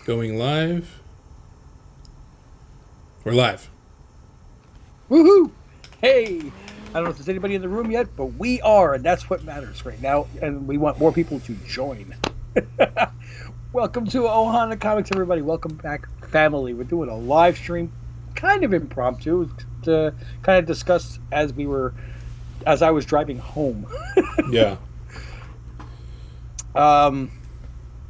Going live. We're live. Woohoo! Hey, I don't know if there's anybody in the room yet, but we are, and that's what matters right now. And we want more people to join. Welcome to Ohana Comics, everybody. Welcome back, family. We're doing a live stream, kind of impromptu, to kind of discuss as I was driving home. Yeah.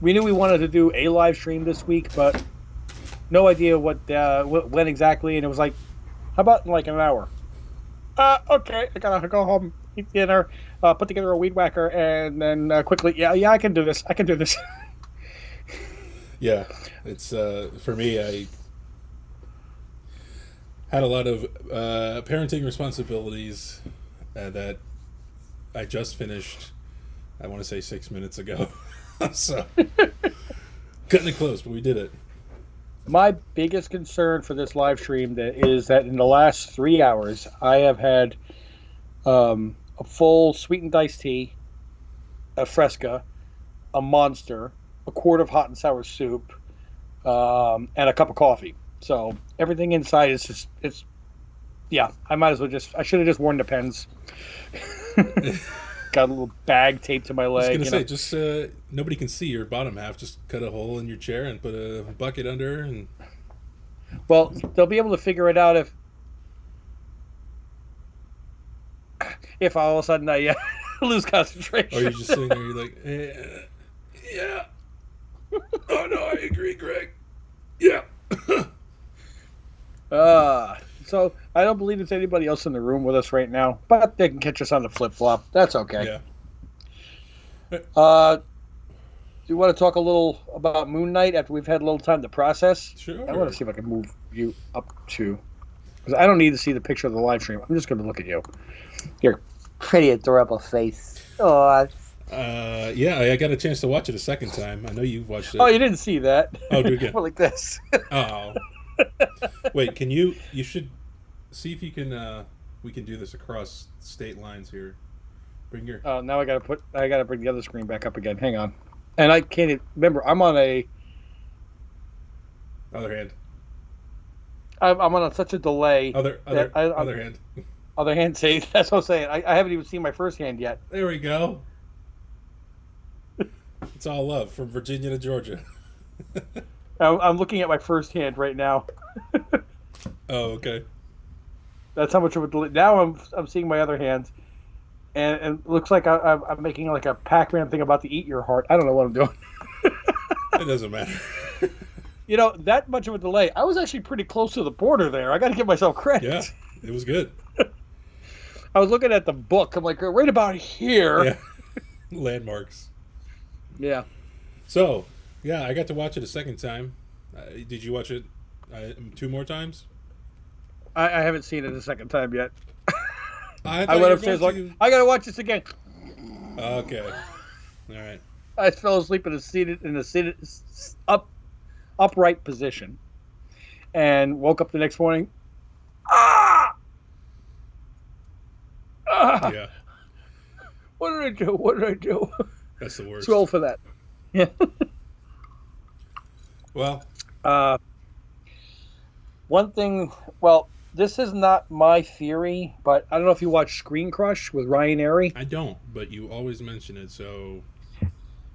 We knew we wanted to do a live stream this week, but no idea when exactly. And it was like, how about in like an hour? Okay, I gotta go home, eat dinner, put together a weed whacker, and then quickly, yeah, I can do this. I can do this. Yeah. It's for me. I had a lot of parenting responsibilities that I just finished. I want to say 6 minutes ago. So cutting it close, but we did it. My biggest concern for this live stream is that in the last 3 hours, I have had a full sweetened iced tea, a Fresca, a Monster, a quart of hot and sour soup, and a cup of coffee. So everything inside is yeah. I should have just worn the pens. Got a little bag taped to my leg. I was gonna say, just nobody can see your bottom half. Just cut a hole in your chair and put a bucket under, and well, they'll be able to figure it out if all of a sudden I lose concentration. or you're just sitting there. You're like, yeah. Oh no, I agree, Greg. Yeah. So I don't believe there's anybody else in the room with us right now, but they can catch us on the flip flop. That's okay. Yeah. Do you want to talk a little about Moon Knight after we've had a little time to process? Sure. I want to see if I can move you up to, because I don't need to see the picture of the live stream. I'm just going to look at you. Your pretty adorable face. Oh. Yeah, I got a chance to watch it a second time. I know you've watched it. Oh, you didn't see that? Oh, do it again. More like this. Oh. Wait, you should see if you can, we can do this across state lines here. Bring your... Oh, now I gotta bring the other screen back up again. Hang on. And I can't even, remember, I'm on Other hand. I'm on such a delay. Other hand. Other hand, say, that's what I'm saying. I haven't even seen my first hand yet. There we go. It's all love from Virginia to Georgia. I'm looking at my first hand right now. Oh, okay. That's how much of a delay. Now I'm seeing my other hand, and it looks like I'm making like a Pac-Man thing about to eat your heart. I don't know what I'm doing. It doesn't matter. You know, that much of a delay. I was actually pretty close to the border there. I got to give myself credit. Yeah, it was good. I was looking at the book. I'm like, right about here. Yeah. Landmarks. Yeah. So, yeah, I got to watch it a second time. Did you watch it 2 more times? I haven't seen it a second time yet. I went upstairs like, I got to watch this again. Okay. All right. I fell asleep in a upright position, and woke up the next morning. Yeah. What did I do? What did I do? That's the worst. Too old for that. Yeah. Well. One thing. Well, this is not my theory, but I don't know if you watch Screen Crush with Ryan Airy. I don't, but you always mention it, so.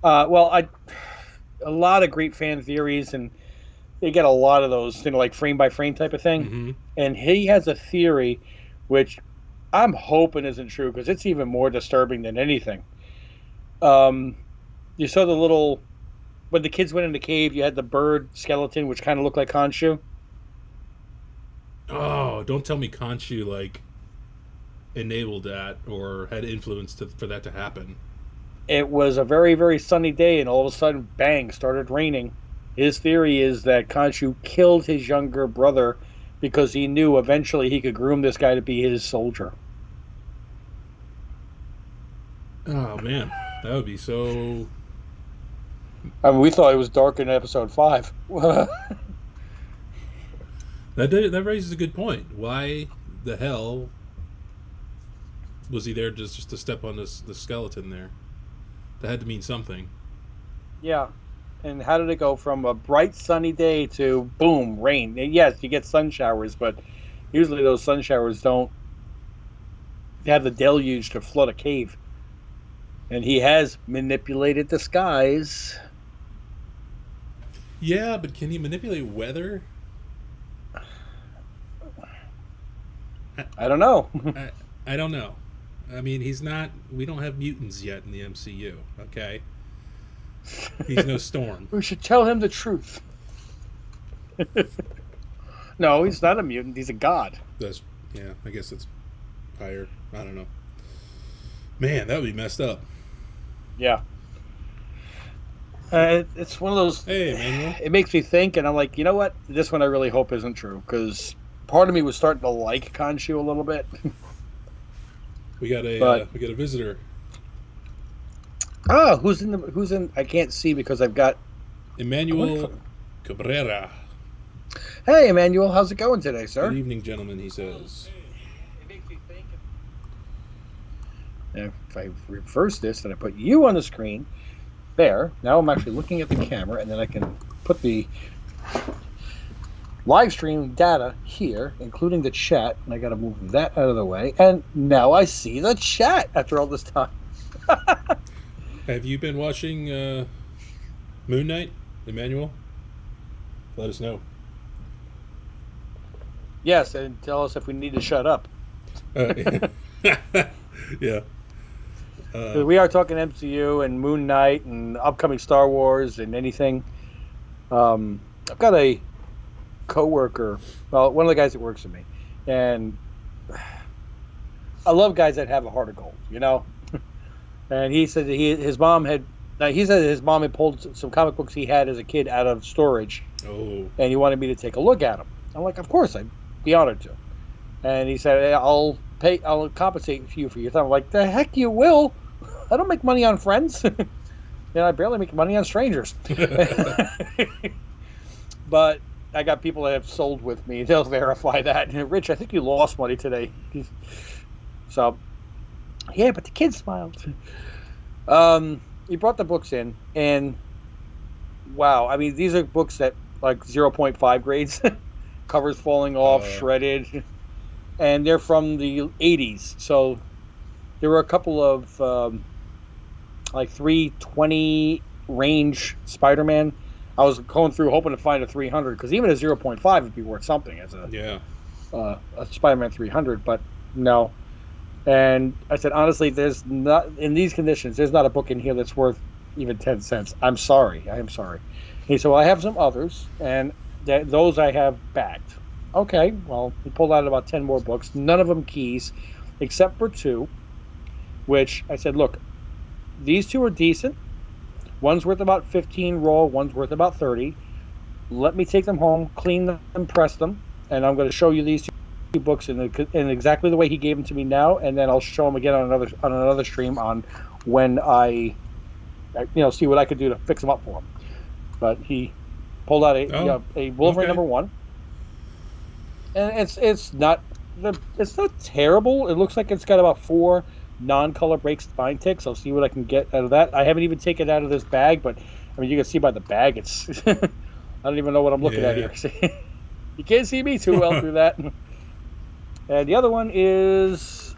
A lot of great fan theories, and they get a lot of those, like frame by frame type of thing. Mm-hmm. And he has a theory, which I'm hoping isn't true, because it's even more disturbing than anything. You saw when the kids went in the cave, you had the bird skeleton, which kind of looked like Khonshu. Oh, don't tell me Khonshu enabled that or had influence for that to happen. It was a very, very sunny day, and all of a sudden, bang, started raining. His theory is that Khonshu killed his younger brother because he knew eventually he could groom this guy to be his soldier. Oh, man. That would be so... I mean, we thought it was dark in episode 5. That raises a good point. Why the hell was he there just to step on the skeleton there? That had to mean something. Yeah. And how did it go from a bright sunny day to boom, rain? And yes, you get sun showers, but usually those sun showers don't have the deluge to flood a cave. And he has manipulated the skies. Yeah, but can he manipulate weather? I don't know. I don't know. I mean, he's not. We don't have mutants yet in the MCU. Okay, he's no Storm. We should tell him the truth. No, he's not a mutant. He's a god. Yeah. I guess it's higher. I don't know. Man, that would be messed up. Yeah. It's one of those. Hey, Emmanuel. It makes me think, and I'm like, you know what? This one I really hope isn't true, because part of me was starting to like Khonshu a little bit. We got a visitor. Oh, who's in? I can't see because I've got Emmanuel Cabrera. Hey, Emmanuel, how's it going today, sir? Good evening, gentlemen. He says. It makes me think. Now, if I reverse this and I put you on the screen, there. Now I'm actually looking at the camera, and then I can put the live stream data here, including the chat, and I got to move that out of the way. And now I see the chat after all this time. Have you been watching Moon Knight, Emmanuel? Let us know. Yes, and tell us if we need to shut up. Yeah. We are talking MCU and Moon Knight and upcoming Star Wars and anything. I've got a coworker, well, one of the guys that works with me, and I love guys that have a heart of gold, you know. And he said that his mom had pulled some comic books he had as a kid out of storage, and he wanted me to take a look at them. I'm like, of course, I'd be honored to. And he said, hey, I'll compensate you for your time. I'm like, the heck you will. I don't make money on friends. I barely make money on strangers. But I got people that have sold with me. They'll verify that. Rich, I think you lost money today. So, yeah, but the kid smiled. He brought the books in, and wow. I mean, these are books that, like, 0.5 grades. Covers falling off, shredded. And they're from the 80s. So there were a couple of, like, 320 range Spider-Man. I was going through hoping to find a 300, because even a 0.5 would be worth something as a Spider-Man 300, but no. And I said, honestly, there's not, in these conditions, there's not a book in here that's worth even 10 cents. I'm sorry. I am sorry. He said, well, I have some others, and those I have bagged. Okay, well, he pulled out about 10 more books, none of them keys, except for 2, which I said, look, these 2 are decent. One's worth about 15 raw, one's worth about 30. Let me take them home, clean them, press them, and I'm going to show you these 2 books in exactly the way he gave them to me now, and then I'll show them again on another stream on when I see what I could do to fix them up for him. But he pulled out a Wolverine number 1. And it's not terrible. It looks like it's got about 4 non-color break spine ticks. I'll see what I can get out of that. I haven't even taken it out of this bag, but I mean, you can see by the bag, it's I don't even know what I'm looking at here. You can't see me too well through that. And the other one is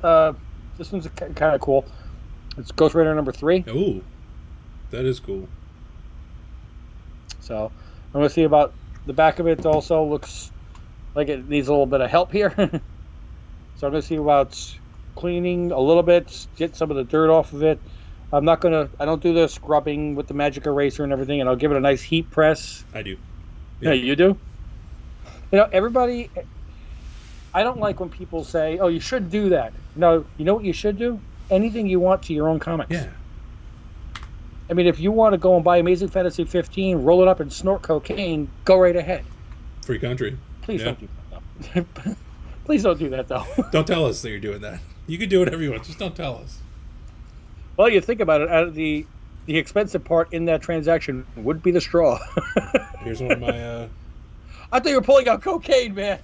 this one's kind of cool. It's Ghost Rider number 3. Oh, that is cool. So I'm going to see about the back of it. Also looks like it needs a little bit of help here. So I'm going to see about cleaning a little bit, get some of the dirt off of it. I don't do the scrubbing with the magic eraser and everything, and I'll give it a nice heat press. I do. Yeah, you do? Everybody, I don't like when people say, oh, you should do that. No, you know what you should do? Anything you want to your own comics. Yeah. I mean, if you want to go and buy Amazing Fantasy 15, roll it up and snort cocaine, go right ahead. Free country. Please don't do that, though. Please don't do that, though. Don't tell us that you're doing that. You can do whatever you want. Just don't tell us. Well, you think about it. Out of the expensive part in that transaction would be the straw. Here's one of my... I thought you were pulling out cocaine, man.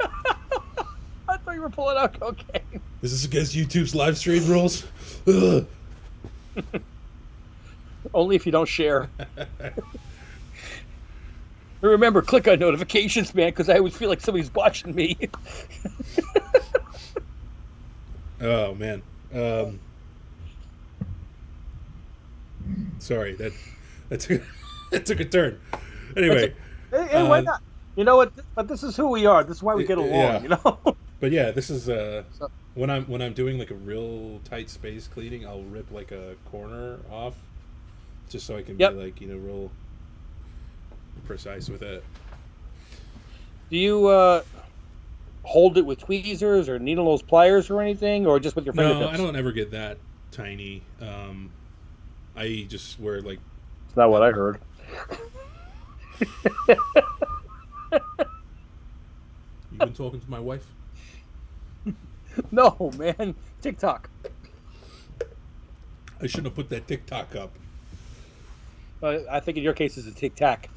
I thought you were pulling out cocaine. Is this against YouTube's live stream rules? Ugh. Only if you don't share. Remember, click on notifications, man, because I always feel like somebody's watching me. Oh man. Sorry, that took that took a turn. Anyway, Hey, why not? You know what? But this is who we are. This is why we get along. yeah. You know. But yeah, this is when I'm doing like a real tight space cleaning, I'll rip like a corner off, just so I can be like real precise with it. Do you hold it with tweezers or needle nose pliers or anything, or just with your fingertips? No, I don't ever get that tiny. I just wear like. It's not what I heard. You been talking to my wife? No, man. TikTok. I shouldn't have put that TikTok up. I think in your case it's a tic tac.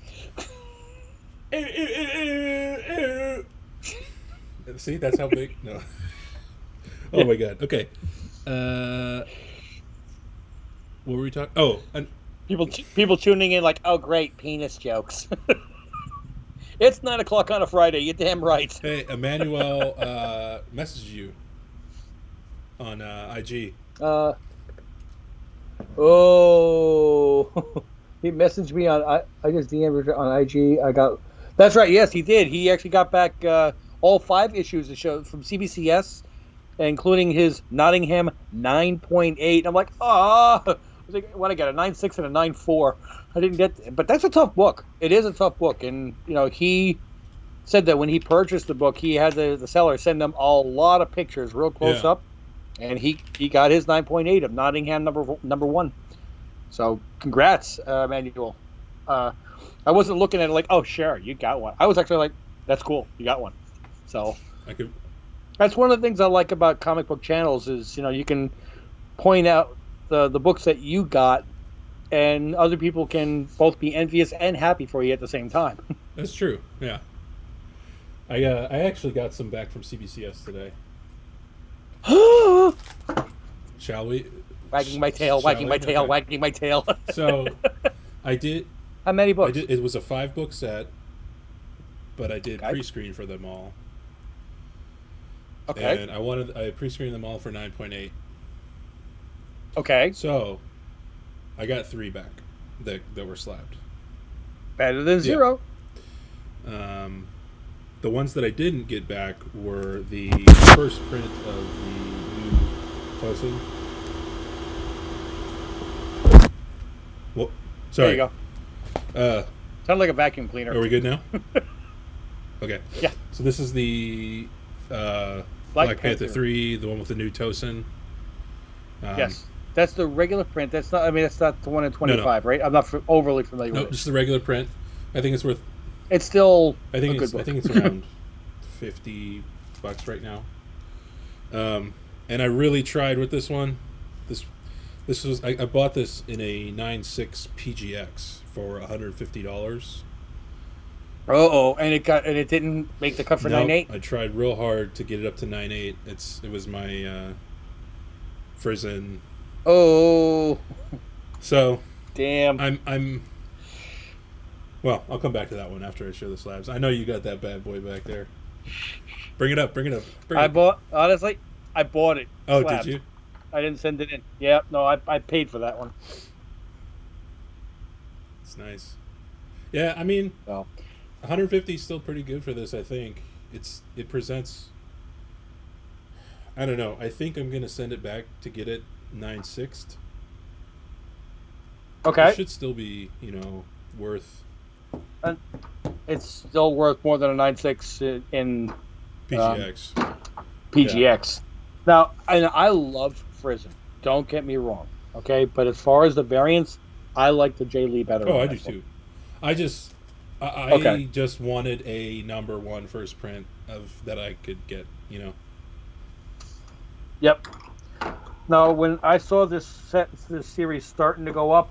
See, that's how big. No. Oh my god. Okay. What were we talking? Oh, People tuning in like, oh great, penis jokes. It's 9:00 on a Friday. You're damn right. hey, Emmanuel messaged you on IG. He messaged me on. I just DM'd on IG. I got. That's right. Yes, he did. He actually got back all 5 issues of the show from CBCS, including his Nottingham 9.8. I'm like, what I got, a 9.6 and a 9.4. I didn't get, but that's a tough book. It is a tough book, and he said that when he purchased the book, he had the seller send them a lot of pictures, real close up, and he got his 9.8 of Nottingham number 1. So congrats, Manuel. I wasn't looking at it like, oh, sure, you got one. I was actually like, that's cool, you got one. So that's one of the things I like about comic book channels is you can point out the books that you got, and other people can both be envious and happy for you at the same time. That's true. Yeah. I actually got some back from CBCS today. Shall we? Wagging my tail. So, I did. How many books? It was a 5-book set, but I did pre-screen for them all. Okay. And I pre-screened them all for 9.8. Okay. So, I got 3 back that were slapped. Better than 0. The ones that I didn't get back were the first print of the new Tosin. Well, sorry. There you go. Sounded like a vacuum cleaner. Are we good now? Okay. Yeah. So this is the Black Panther 3, the one with the new Tosin. Yes. That's the regular print. That's not the one in 25, no. Right? I'm not overly familiar with it. No, just the regular print. I think it's worth. It's still I think a good book. I think it's around $50 right now. And I really tried with this one. This was I bought this in a 9.6 PGX for $150. And it didn't make the cut for 9.8. I tried real hard to get it up to 9.8. It was my Frizen. Oh. So. Damn. I'm. Well, I'll come back to that one after I show the slabs. I know you got that bad boy back there. Bring it up. I bought it. Oh, slabbed. did you? I didn't send it in. Yeah, no, I paid for that one. It's nice. Yeah, I mean, Oh. 150 is still pretty good for this. I think it presents. I don't know. I think I'm gonna send it back to get it 9.6. Okay. It should still be, worth. It's still worth more than a 9.6 in PGX. PGX. Yeah. Now, I love Frizen. Don't get me wrong. Okay, but as far as the variants, I like the J. Lee better. Oh, I do too. I just wanted a number 1 first print of that I could get. Yep. Now, when I saw this series starting to go up,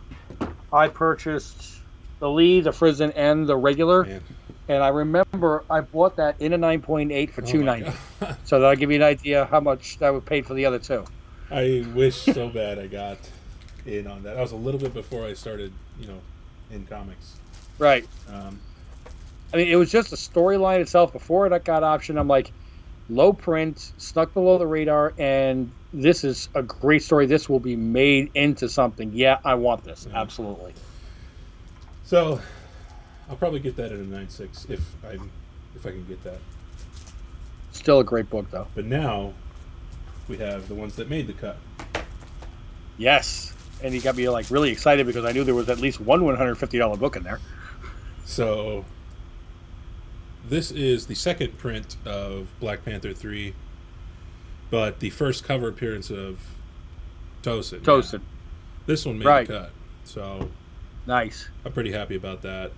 I purchased the Lee, the Frizen, and the regular. Man. And I remember I bought that in a 9.8 for $2.90. So that'll give you an idea how much I would pay for the other 2. I wish so bad I got in on that. That was a little bit before I started, in comics. Right. Um, I mean, it was just the storyline itself before it got optioned. I'm like, low print, snuck below the radar, and this is a great story. This will be made into something. Yeah, I want this. Yeah. Absolutely. So, I'll probably get that at a 9.6 if I can get that. Still a great book, though. But now we have the ones that made the cut. Yes, and he got me like really excited because I knew there was at least one $150 book in there. So, this is the second print of Black Panther 3, but the first cover appearance of Tosin. Tosin. Yeah. This one made Right. the cut, so Nice. I'm pretty happy about that.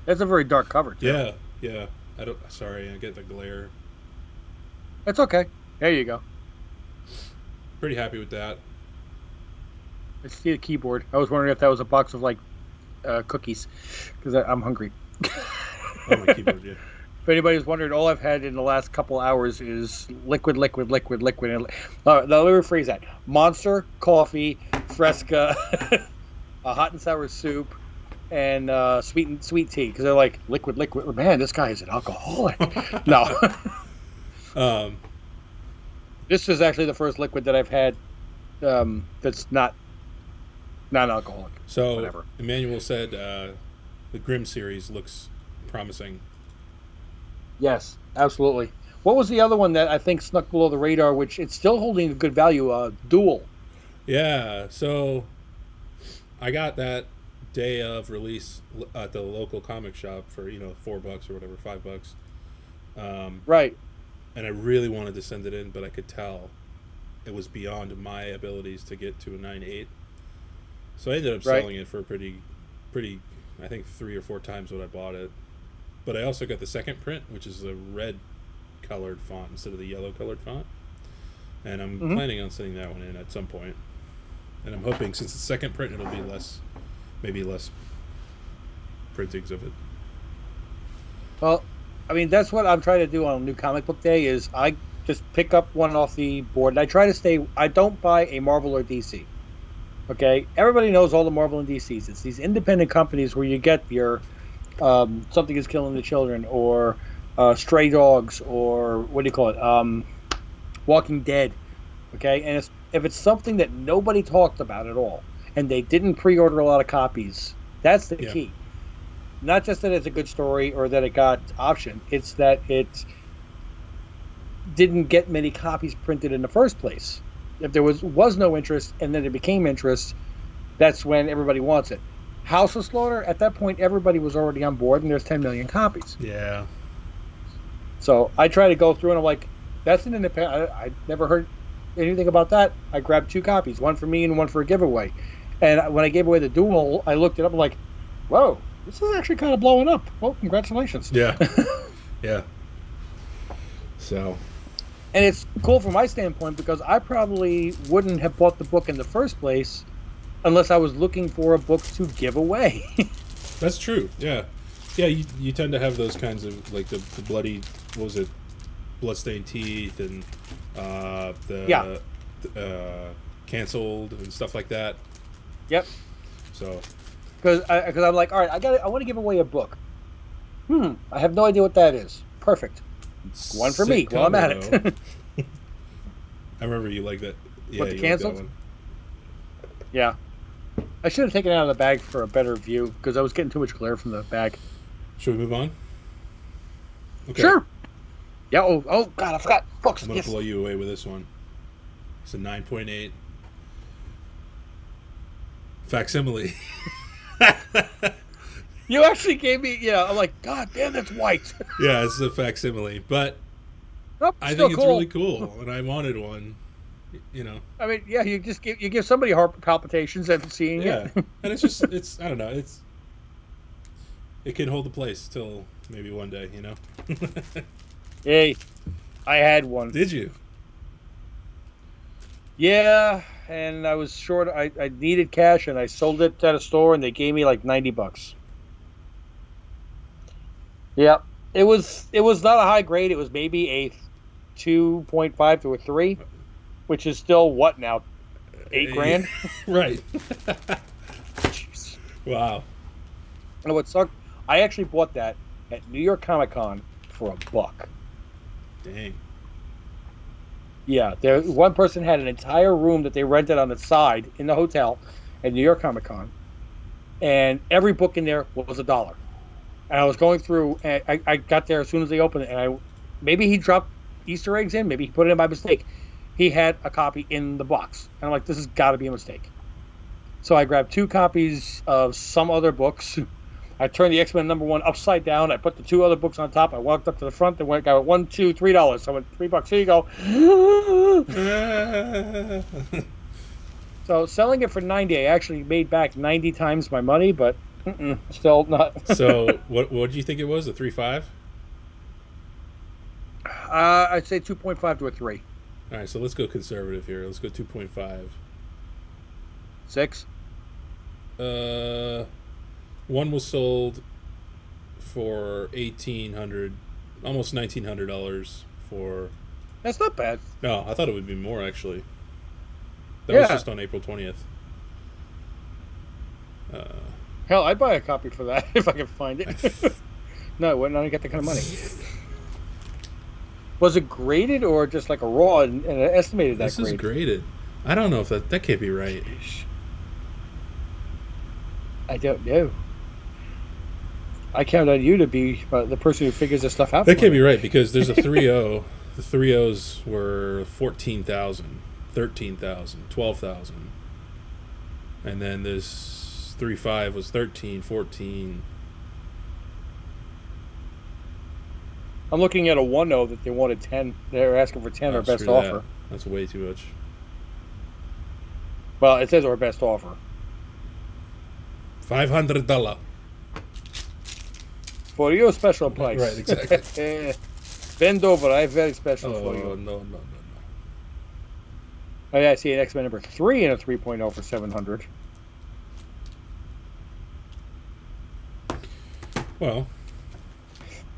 That's a very dark cover, too. Yeah. Sorry, I get the glare. That's okay. There you go. Pretty happy with that. I see the keyboard. I was wondering if that was a box of like cookies because I'm hungry. Oh, my keyboard, yeah. If anybody's wondering, all I've had in the last couple hours is liquid. Now, let me rephrase that. Monster, coffee, Fresca, a hot and sour soup, and sweet tea. Because they're like, liquid. Man, this guy is an alcoholic. No. This is actually the first liquid that I've had that's not alcoholic. So, Whatever. Emmanuel said the Grimm series looks promising. Yes, absolutely. What was the other one that I think snuck below the radar, which it's still holding a good value? Duel. Yeah, so I got that day of release at the local comic shop for $4 or whatever, $5. Right. And I really wanted to send it in, but I could tell it was beyond my abilities to get to a 9.8. So I ended up selling it for pretty, I think 3 or 4 times what I bought it. But I also got the second print, which is a red colored font instead of the yellow colored font. And I'm planning on sending that one in at some point. And I'm hoping, since it's second print, it'll be maybe less printings of it. Well, I mean, that's what I'm trying to do on New Comic Book Day is I just pick up one off the board. And I don't buy a Marvel or DC. Okay? Everybody knows all the Marvel and DCs. It's these independent companies where you get your Something is Killing the Children or Stray Dogs or what do you call it? Walking Dead. Okay? And if it's something that nobody talked about at all and they didn't pre-order a lot of copies, that's the key. Not just that it's a good story or that it got optioned, it's that it didn't get many copies printed in the first place. If there was no interest and then it became interest, that's when everybody wants it. House of Slaughter, at that point, everybody was already on board and there's 10 million copies. Yeah. So I try to go through and I'm like, that's an independent. I never heard anything about that. I grabbed 2 copies, one for me and one for a giveaway. And when I gave away the Duel, I looked it up and like, whoa. This is actually kind of blowing up. Well, congratulations. Yeah. Yeah. So. And it's cool from my standpoint because I probably wouldn't have bought the book in the first place unless I was looking for a book to give away. That's true. Yeah. Yeah, you tend to have those kinds of, like, the bloody, what was it, bloodstained teeth and the canceled and stuff like that. Yep. So. Because I'm like, all right, I want to give away a book. I have no idea what that is. Perfect. One for me while I'm at it. I remember you like that. Yeah, What, the canceled? Yeah. I should have taken it out of the bag for a better view because I was getting too much glare from the bag. Should we move on? Okay. Sure. Yeah. Oh God, I forgot books. I'm going to blow you away with this one. It's a 9.8. Facsimile. You actually gave me, I'm like, God damn, that's white. Yeah, it's a facsimile, but Nope, I still think it's really cool, and I wanted one. I mean, yeah, you give somebody heart palpitations after seeing it. And it's I don't know, it can hold a place till maybe one day, Hey, I had one. Did you? Yeah, and I was short. I needed cash, and I sold it at a store, and they gave me like $90. Yeah, it was not a high grade. It was maybe a 2.5 to a 3, which is still what now? $8,000. Right. Jeez. Wow. And what sucked, I actually bought that at New York Comic Con for $1. Dang. Yeah, one person had an entire room that they rented on the side in the hotel at New York Comic Con, and every book in there was $1. And I was going through, and I got there as soon as they opened it, and maybe he dropped Easter eggs in, maybe he put it in by mistake. He had a copy in the box, and I'm like, this has got to be a mistake. So I grabbed 2 copies of some other books. I turned the X-Men #1 upside down. I put the 2 other books on top. I walked up to the front. They got $1, $2, $3. So I went $3. Here you go. So selling it for $90, I actually made back 90 times my money, but still not. So what did you think it was? A 3.5? I'd say 2.5 to a 3. All right, so let's go conservative here. Let's go 2.5. 6. One was sold for $1,800, almost $1,900 for. That's not bad. No, I thought it would be more actually. That was just on April 20th. Hell, I'd buy a copy for that if I could find it. No, I wouldn't. I don't get that kind of money. Was it graded or just like a raw and estimated that This grade? is graded. I don't know if that can't be right. I don't know. I count on you to be the person who figures this stuff out. That can't be right because there's a 3.0. The 3.0s were 14,000, 13,000, 12,000, and then this 3.5 was 13, 14. I'm looking at a 1.0 that they wanted 10. They're asking for 10 or best Screw that. offer. That's way too much. Well, it says our best offer. $500. For your special price. Right, exactly. Bend over. I have very special for you. No. Oh, yeah, I see an X-Men #3 and a 3.0 for $700. Well,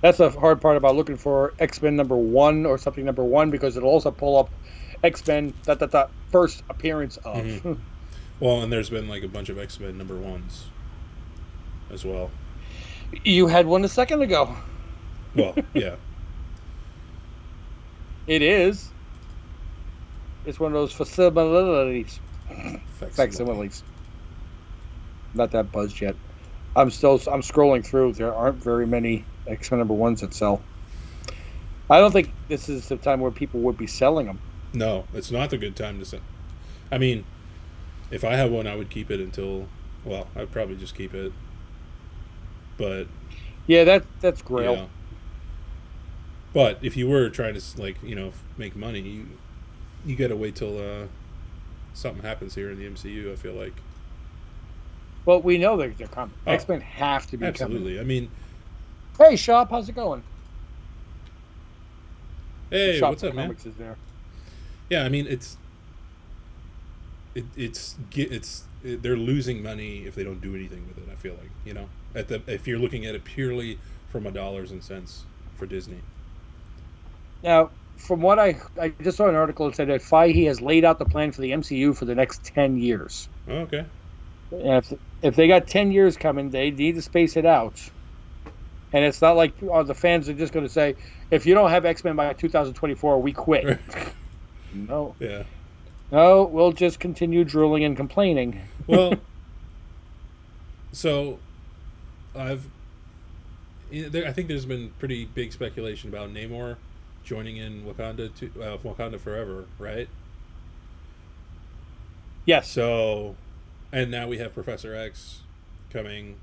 that's the hard part about looking for X-Men #1 or something #1 because it'll also pull up X-Men first appearance of. mm-hmm. Well, and there's been like a bunch of X-Men #1s as well. You had one a second ago. Well, yeah. It is. It's one of those facsimilies. Facsimiles. Not that buzzed yet. I'm scrolling through. There aren't very many X-Men #1s that sell. I don't think this is the time where people would be selling them. No, it's not the good time to sell. I mean, if I had one, I would keep it until. Well, I'd probably just keep it. But yeah, that's Grail. Yeah. But if you were trying to make money, you gotta wait till something happens here in the MCU. I feel like. Well, we know they're coming. Oh, X-Men have to be absolutely. coming. I mean, hey, Shop, how's it going? hey, Shop what's up, man? Comics is there. Yeah, I mean they're losing money if they don't do anything with it. I feel like if you're looking at it purely from a dollars and cents for Disney. Now, from what I just saw an article that said that Feige has laid out the plan for the MCU for the next 10 years. Oh, okay. And if they got 10 years coming, they need to space it out. And it's not like the fans are just going to say, if you don't have X-Men by 2024, we quit. No. Yeah. No, we'll just continue drooling and complaining. Well, so I think there's been pretty big speculation about Namor joining in Wakanda Forever, right? Yes. So, and now we have Professor X coming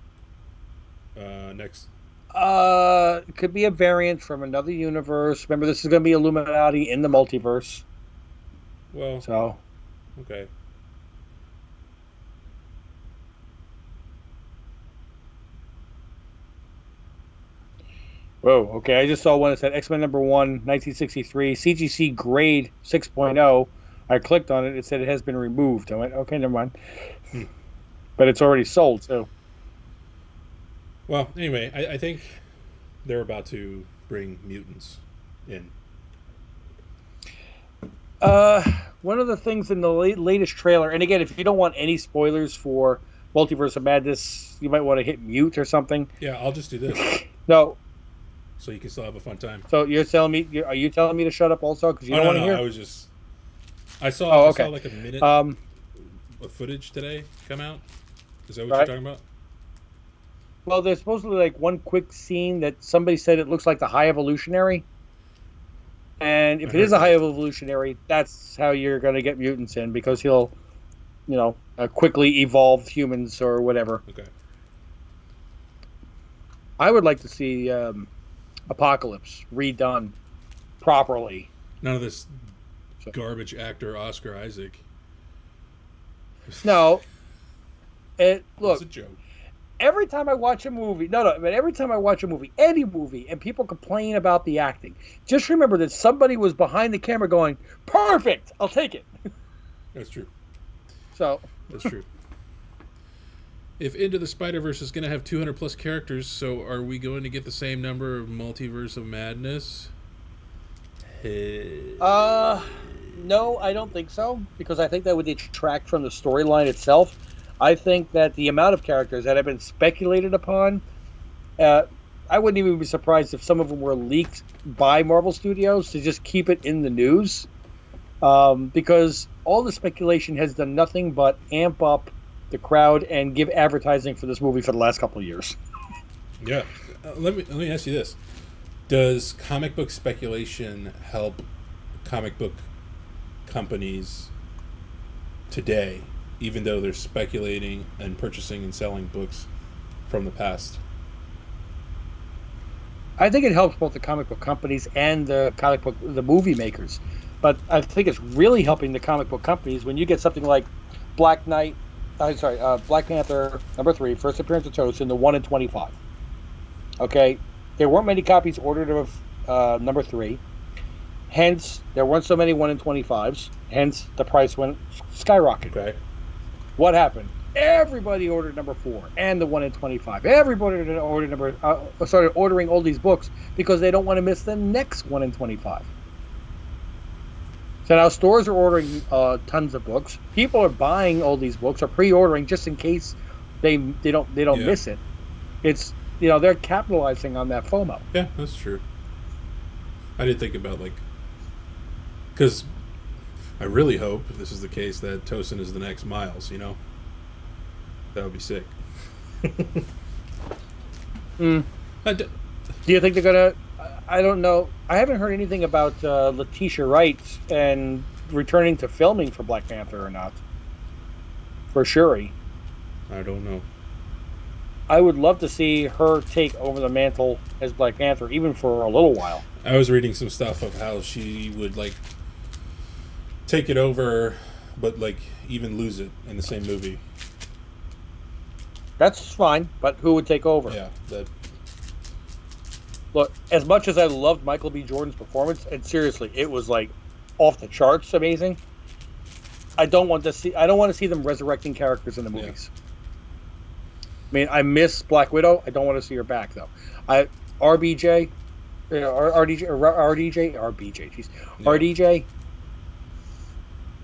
next. It could be a variant from another universe. Remember, this is going to be Illuminati in the multiverse. Well, So, okay. whoa, okay. I just saw one that said X-Men #1, 1963, CGC grade 6.0. I clicked on it. It said it has been removed. I went, okay, never mind. But it's already sold, so. Well, anyway, I think they're about to bring mutants in. One of the things in the latest trailer, and again, if you don't want any spoilers for Multiverse of Madness, you might want to hit mute or something. Yeah, I'll just do this No. so you can still have a fun time. So you're telling me? Are you telling me to shut up also? Because you don't want to hear. I was just. I saw. Oh, I okay. saw like a minute of footage today come out. Is that what you're talking about? Well, there's supposedly like one quick scene that somebody said it looks like the High Evolutionary. And if it is a High Evolutionary, that's how you're going to get mutants in, because he'll, quickly evolve humans or whatever. Okay. I would like to see Apocalypse redone properly. None of this garbage actor Oscar Isaac. No. Look. It's a joke. Every time I watch a movie, but every time I watch a movie, any movie, and people complain about the acting, just remember that somebody was behind the camera going, "Perfect, I'll take it." That's true. So that's true. If Into the Spider-Verse is going to have 200 plus characters, so are we going to get the same number of Multiverse of Madness? No, I don't think so, because I think that would detract from the storyline itself. I think that the amount of characters that have been speculated upon, I wouldn't even be surprised if some of them were leaked by Marvel Studios to just keep it in the news, because all the speculation has done nothing but amp up the crowd and give advertising for this movie for the last couple of years. Yeah. Let me ask you this. Does comic book speculation help comic book companies today, even though they're speculating and purchasing and selling books from the past? I think it helps both the comic book companies and the movie makers. But I think it's really helping the comic book companies when you get something like Black Panther #3, first appearance of Toast in the 1 in 25. Okay, there weren't many copies ordered of #3. Hence, there weren't so many 1 in 25s. Hence, the price went skyrocketed. Okay. What happened? Everybody ordered #4 and the 1 in 25. Everybody started ordering all these books because they don't want to miss the next 1 in 25. So now stores are ordering tons of books. People are buying all these books or pre-ordering just in case they don't miss it. It's they're capitalizing on that FOMO. Yeah, that's true. I didn't think about because I really hope, if this is the case, that Tosin is the next Miles, That would be sick. Do you think they're going to... I don't know. I haven't heard anything about Letitia Wright and returning to filming for Black Panther or not. For Shuri. I don't know. I would love to see her take over the mantle as Black Panther, even for a little while. I was reading some stuff of how she would, take it over, but, even lose it in the same movie. That's fine, but who would take over? Yeah, Look, as much as I loved Michael B. Jordan's performance, and seriously, it was off the charts amazing. I don't want to see them resurrecting characters in the movies. Yeah. I mean, I miss Black Widow. I don't want to see her back though. RDJ.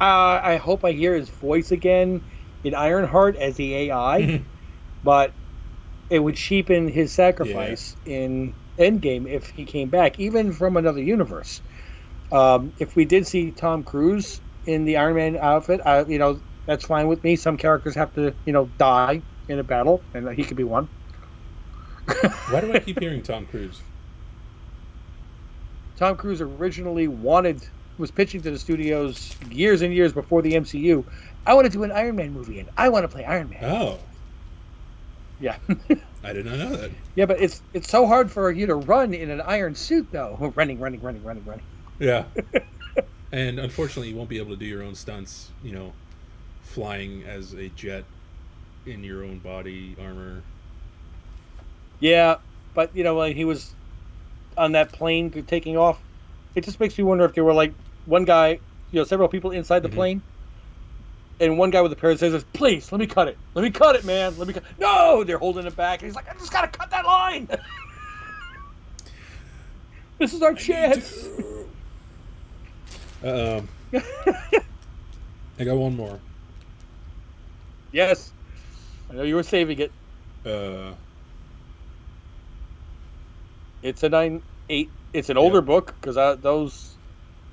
I hope I hear his voice again in Ironheart as the AI, but it would cheapen his sacrifice in Endgame if he came back, even from another universe. If we did see Tom Cruise in the Iron Man outfit, that's fine with me. Some characters have to, die in a battle, and he could be one. Why do I keep hearing Tom Cruise? Tom Cruise originally was pitching to the studios years and years before the MCU. I want to do an Iron Man movie, and I want to play Iron Man. Oh. Yeah. I did not know that. Yeah, but it's so hard for you to run in an iron suit, though. Running. Yeah. And unfortunately, you won't be able to do your own stunts, flying as a jet in your own body armor. Yeah, but, when he was on that plane taking off, it just makes me wonder if there were, one guy, several people inside the plane, and one guy with a pair of scissors, please, let me cut it. Let me cut it, man. No! They're holding it back. And he's like, I just got to cut that line. This is our chance. I got one more. Yes. I know you were saving it. It's a 9/8. It's an older book because those.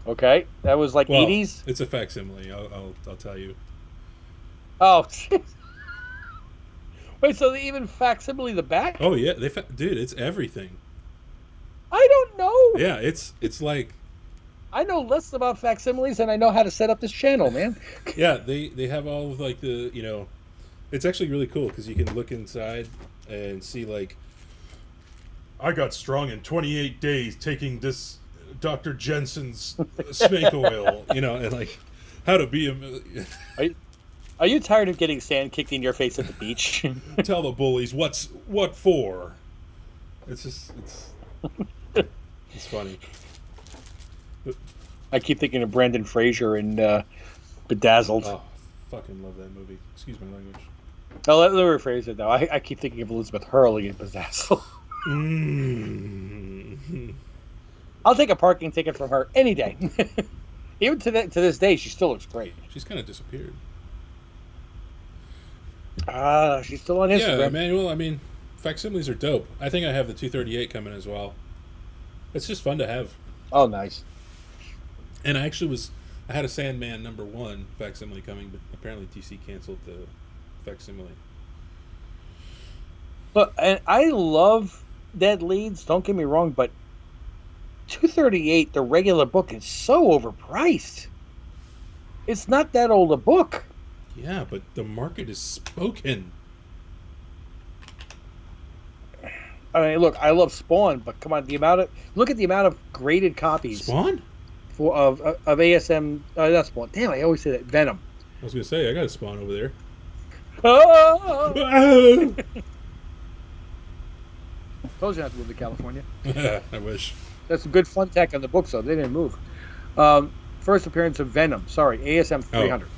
Okay, that was like 80s. It's a facsimile. I'll tell you. Oh, wait. So they even facsimile the back? Oh yeah, dude, it's everything. I don't know. Yeah, it's like. I know less about facsimiles than I know how to set up this channel, man. Yeah, they have all of like the it's actually really cool because you can look inside and see like. I got strong in 28 days taking this Dr. Jensen's snake oil, and like how to be a. Are you tired of getting sand kicked in your face at the beach? Tell the bullies what for. It's funny. I keep thinking of Brendan Fraser and Bedazzled. Oh, fucking love that movie. Excuse my language. Oh, let me rephrase it though. I keep thinking of Elizabeth Hurley and Bedazzled. I'll take a parking ticket from her any day. Even to this day, she still looks great. She's kind of disappeared. She's still on Instagram. Yeah, Emmanuel, I mean, facsimiles are dope. I think I have the 238 coming as well. It's just fun to have. Oh, nice. And I had a Sandman #1 facsimile coming, but apparently DC canceled the facsimile. But and I love Dead Leads, don't get me wrong, but 238, the regular book, is so overpriced. It's not that old a book. Yeah, but the market is spoken. I mean, look, I love Spawn, but come on, look at the amount of graded copies. Spawn? Of ASM, not Spawn. Damn, I always say that. Venom. I was gonna say I got a Spawn over there. Oh! Told you not to move to California. I wish. That's some good fun tech on the books, though. They didn't move. First appearance of Venom. Sorry, ASM 300. Oh.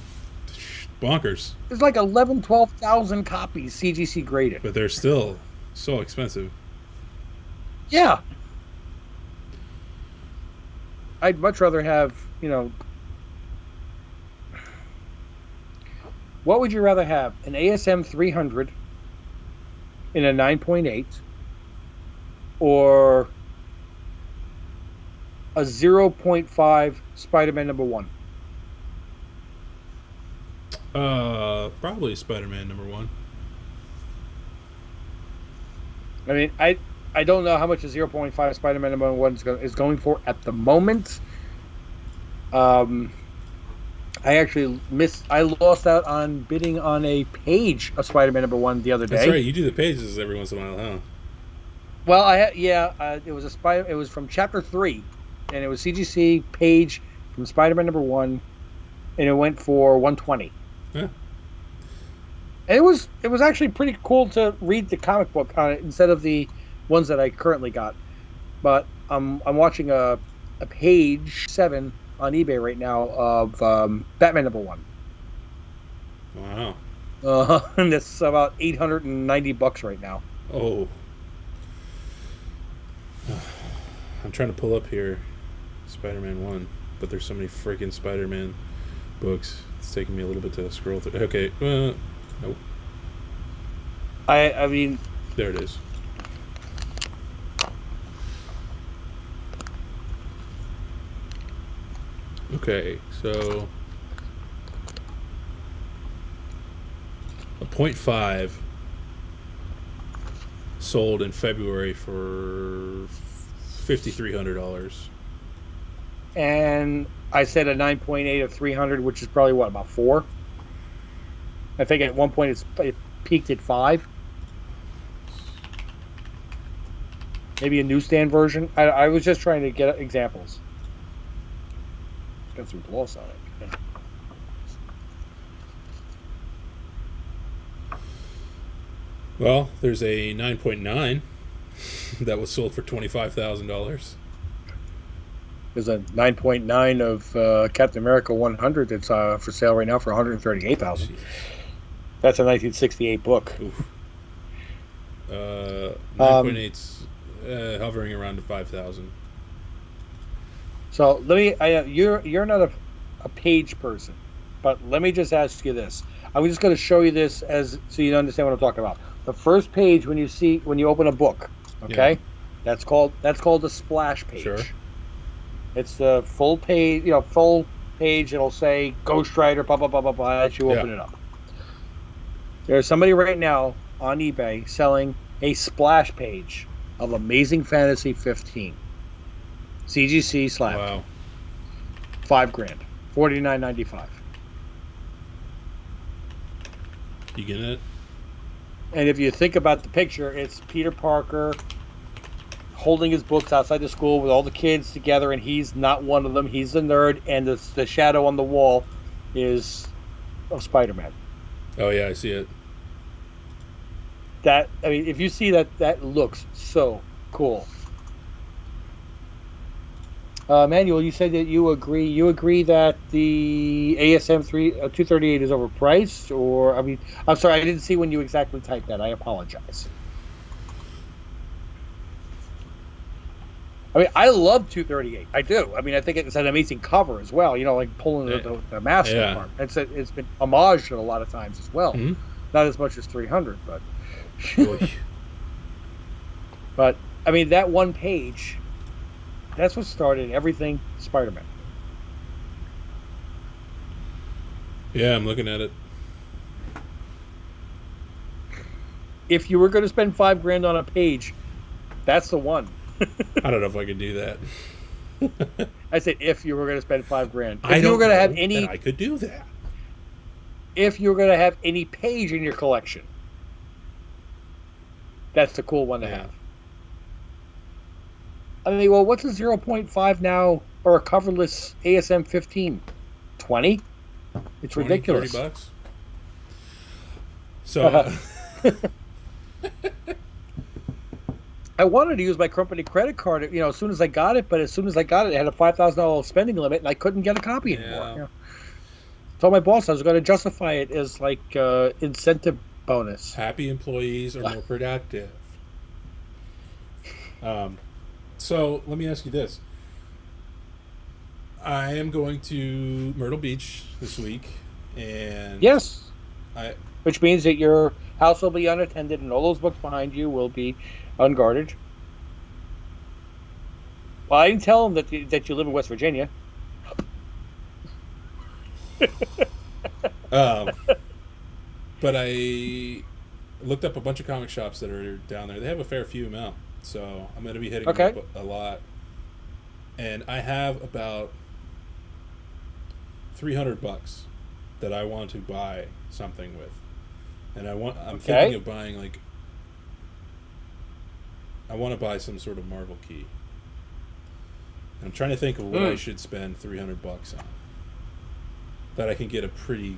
Bonkers. There's like 12,000 copies CGC graded. But they're still so expensive. Yeah. I'd much rather have, what would you rather have? An ASM 300 in a 9.8 or a 0.5 Spider-Man #1? Probably Spider-Man #1. I mean, I don't know how much a 0.5 Spider-Man #1 is going for at the moment. I lost out on bidding on a page of Spider-Man #1 the other day. That's right. You do the pages every once in a while, huh? Well, it was it was from chapter 3, and it was CGC page from Spider-Man #1, and it went for $120. Yeah. And it was actually pretty cool to read the comic book on it instead of the ones that I currently got. But I'm watching a page 7 on eBay right now of Batman #1. Wow. And it's about $890 right now. Oh. I'm trying to pull up here Spider-Man 1, but there's so many freaking Spider-Man books. It's taking me a little bit to scroll through. Okay. Nope. I mean... There it is. Okay, so... a 0.5 sold in February for $5,300. And I said a 9.8 of 300, which is probably, about 4? I think at one point it peaked at 5. Maybe a newsstand version. I was just trying to get examples. It's got some gloss on it. Well, there's a 9.9 that was sold for $25,000. There's a 9.9 of Captain America 100 that's for sale right now for $138,000. That's a 1968 book. Oof. 9.8's hovering around to 5,000. So let me. You're not a page person. But let me just ask you this. I'm just going to show you this so you understand what I'm talking about. The first page when you open a book, okay? Yeah. That's called the splash page. Sure. It's the full page, full page. It'll say Ghost Rider, blah blah blah blah blah as you open it up. There's somebody right now on eBay selling a splash page of Amazing Fantasy 15. CGC slab. Wow. $5,000. $49.95. You getting it? And if you think about the picture, it's Peter Parker holding his books outside the school with all the kids together, and he's not one of them. He's the nerd, and the shadow on the wall is of Spider-Man. Oh yeah, I see it. If you see that, that looks so cool. Manuel, you said that you agree. You agree that the ASM 238 is overpriced, or I'm sorry, I didn't see when you exactly typed that. I apologize. I love 238. I do. I think it's an amazing cover as well. Like pulling the mask apart. It's been homaged a lot of times as well. Mm-hmm. Not as much as 300, but. But that one page. That's what started everything Spider-Man. Yeah, I'm looking at it. If you were going to spend $5,000 on a page, that's the one. I don't know if I could do that. I said if you were going to spend $5,000. If you were going to have any, I could do that. If you were going to have any page in your collection, that's the cool one to have. What's a 0.5 now, or a coverless ASM 15? 20? It's 20, ridiculous. $30. So, I wanted to use my company credit card, as soon as I got it, but as soon as I got it, it had a $5,000 spending limit, and I couldn't get a copy anymore. Told my boss I was going to justify it as incentive bonus. Happy employees are more productive. So let me ask you this. I am going to Myrtle Beach this week, and yes, which means that your house will be unattended and all those books behind you will be unguarded. Well, I didn't tell them that you live in West Virginia. But I looked up a bunch of comic shops that are down there. They have a fair few amount. So I'm going to be hitting them up a lot. And I have about $300 that I want to buy something with. And I'm thinking of buying I want to buy some sort of Marvel key. And I'm trying to think of what I should spend $300 on. That I can get a pretty,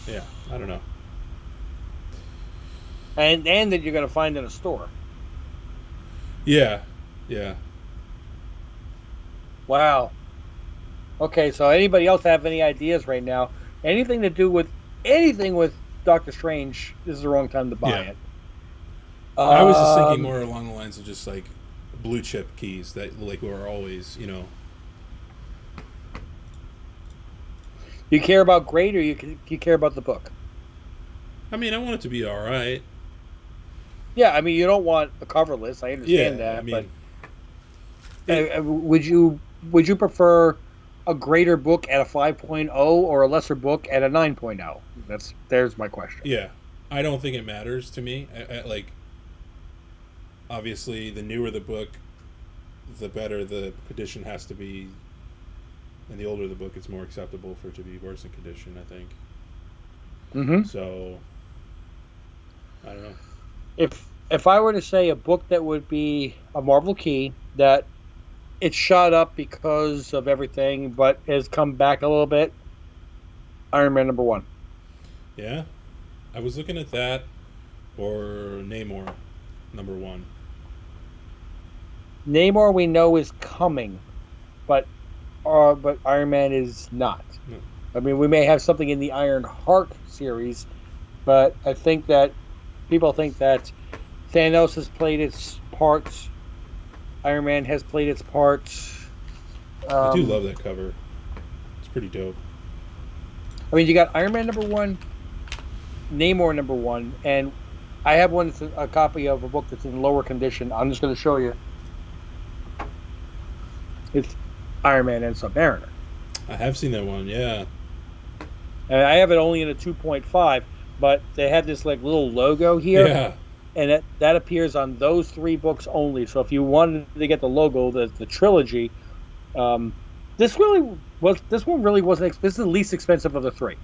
I don't know. And that you're going to find in a store. Yeah. Wow. Okay, so anybody else have any ideas right now? Anything to do with Doctor Strange, this is the wrong time to buy it. I was just thinking more along the lines of just blue chip keys that were always, You care about grade, or you care about the book? I want it to be all right. Yeah, you don't want a coverless. I understand that. But would you prefer a greater book at a 5.0 or a lesser book at a 9.0? There's my question. Yeah, I don't think it matters to me. Obviously, the newer the book, the better the condition has to be. And the older the book, it's more acceptable for it to be worse in condition, I think. Mm-hmm. So, I don't know. If I were to say a book that would be a Marvel key, that it's shot up because of everything, but has come back a little bit, Iron Man #1. Yeah? I was looking at that, or Namor #1. Namor we know is coming, but Iron Man is not. No. We may have something in the Iron Heart series, but I think that people think that Thanos has played its part. Iron Man has played its part. I do love that cover. It's pretty dope. I mean, you got Iron Man #1, Namor #1, and I have one that's a copy of a book that's in lower condition. I'm just going to show you. It's Iron Man and Submariner. I have seen that one, yeah. And I have it only in a 2.5, but they have this like little logo here. Yeah. And that appears on those 3 books only. So if you wanted to get the logo, the trilogy, this one really wasn't. This is the least expensive of the 3.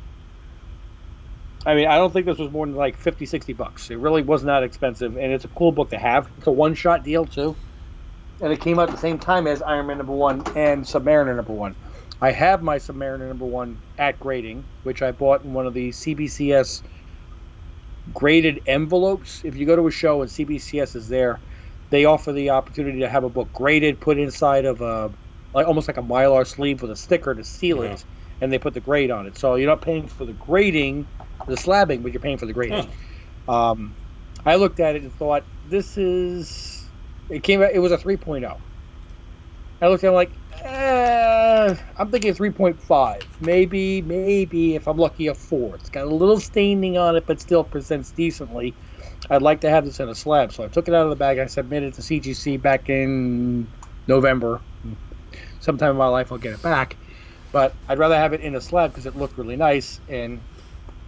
I mean, I don't think this was more than like $50-$60. It really was not expensive, and it's a cool book to have. It's a one-shot deal too, and it came out at the same time as Iron Man #1 and Submariner #1. I have my Submariner #1 at grading, which I bought in one of the CBCS graded envelopes. If you go to a show and CBCS is there, they offer the opportunity to have a book graded, put inside of almost like a Mylar sleeve with a sticker to seal it, and they put the grade on it. So you're not paying for the grading, the slabbing, but you're paying for the grading. I looked at it and thought, it was a 3.0. I looked at it like, I'm thinking 3.5. Maybe if I'm lucky, a 4. It's got a little staining on it, but still presents decently. I'd like to have this in a slab. So I took it out of the bag. I submitted it to CGC back in November. Sometime in my life I'll get it back. But I'd rather have it in a slab because it looked really nice. And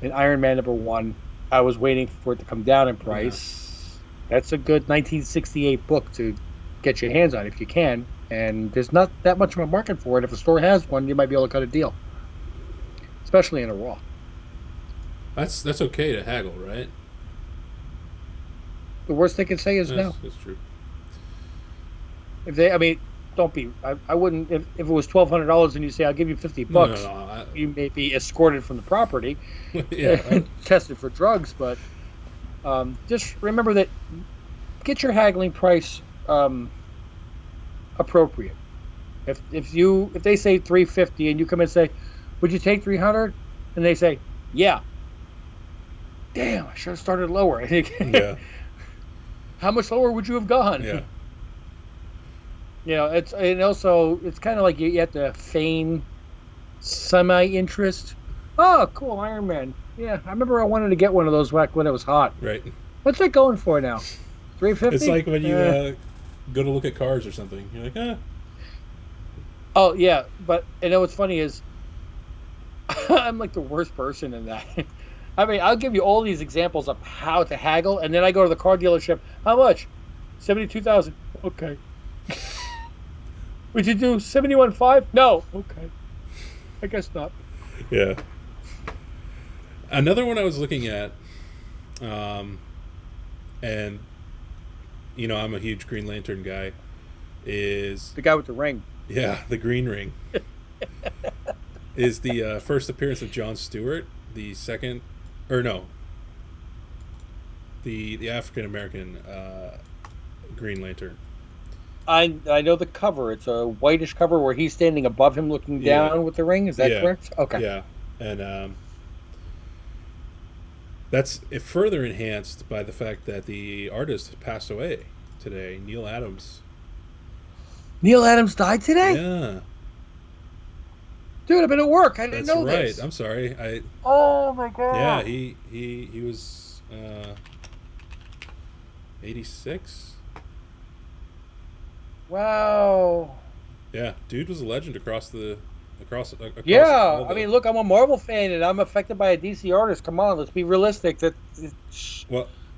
in Iron Man #1, I was waiting for it to come down in price. Yeah. That's a good 1968 book to get your hands on if you can. And there's not that much of a market for it. If a store has one, you might be able to cut a deal, especially in a raw. That's okay to haggle, right? The worst they can say is no. That's true. Don't be. I wouldn't. If it was $1,200 and you say I'll give you $50, no, you may be escorted from the property, tested for drugs. But just remember that. Get your haggling price appropriate. If they say $350 and you come in and say, "Would you take $300?" and they say, "Yeah." Damn, I should have started lower. Yeah. How much lower would you have gone? Yeah. It's kind of like you have to feign semi-interest. Oh, cool, Iron Man. Yeah, I remember I wanted to get one of those back when it was hot. Right. What's that going for now? $350? It's like when you go to look at cars or something. You're like, Oh, yeah. But, what's funny is I'm like the worst person in that. I mean, I'll give you all these examples of how to haggle, and then I go to the car dealership. How much? $72,000. Okay. Would you do 71.5? No. Okay. I guess not. Yeah. Another one I was looking at, and I'm a huge Green Lantern guy, is the guy with the ring. Yeah, the green ring. Is the first appearance of John Stewart, the second, or no, the African American Green Lantern. I know the cover. It's a whitish cover where he's standing above him looking down with the ring. Is that correct? Okay. Yeah. And that's further enhanced by the fact that the artist passed away today, Neil Adams. Neil Adams died today? Yeah. Dude, I've been at work. I didn't know this. That's right. I'm sorry. Oh, my God. Yeah, he was 86. Wow. Yeah, dude was a legend across. Yeah, I mean, look, I'm a Marvel fan and I'm affected by a DC artist. Come on, let's be realistic.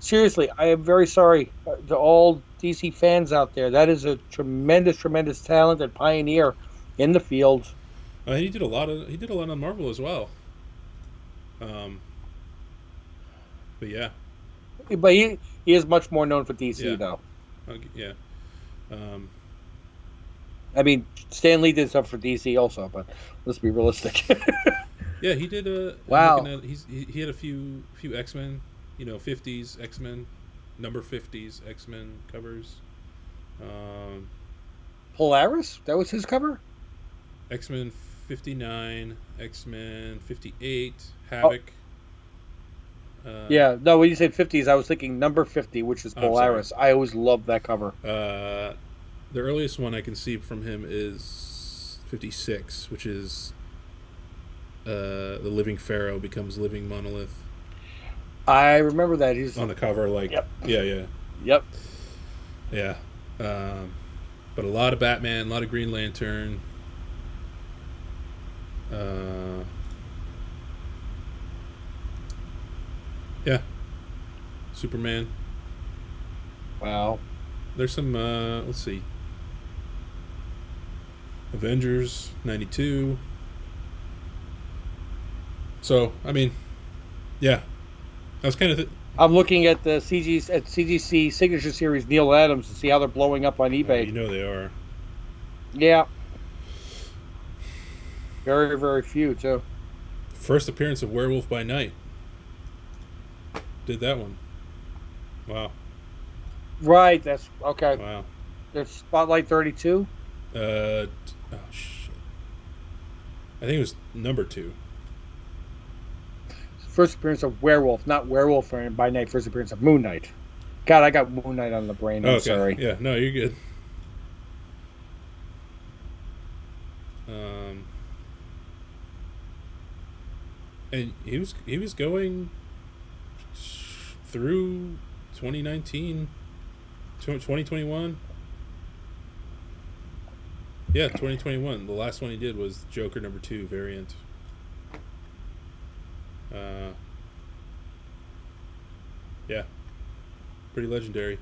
Seriously, I am very sorry to all DC fans out there. That is a tremendous, tremendous talent and pioneer in the field. He did a lot on Marvel as well. But yeah. But he is much more known for DC though. Yeah. I mean, Stan Lee did stuff for DC also, but let's be realistic. Yeah, he did wow. He had a few X-Men, 50s X-Men, number 50s X-Men covers. Polaris? That was his cover? X-Men 59, X-Men 58, Havoc. Yeah, no, when you said 50s, I was thinking number 50, which is Polaris. I always loved that cover. The earliest one I can see from him is 56, which is the living pharaoh becomes living monolith I remember that. He's on the cover. Like, yep, yeah, yep. yeah. But a lot of Batman, a lot of Green Lantern. Yeah, Superman. Wow. There's some. Let's see. Avengers '92. So I mean, yeah, I was kind of. I'm looking at the CGC Signature Series Neil Adams to see how they're blowing up on eBay. You know they are. Yeah. Very, very few, too. First appearance of Werewolf by Night. Did that one. Wow. Right, that's okay. Wow. There's Spotlight 32. Oh shit. I think it was number 2. First appearance of Werewolf, not Werewolf by Night. First appearance of Moon Knight. God, I got Moon Knight on the brain. I'm sorry. Yeah, no, you're good. And he was going through 2019, 2021. Yeah, 2021. The last one he did was Joker number 2 variant. Yeah, pretty legendary.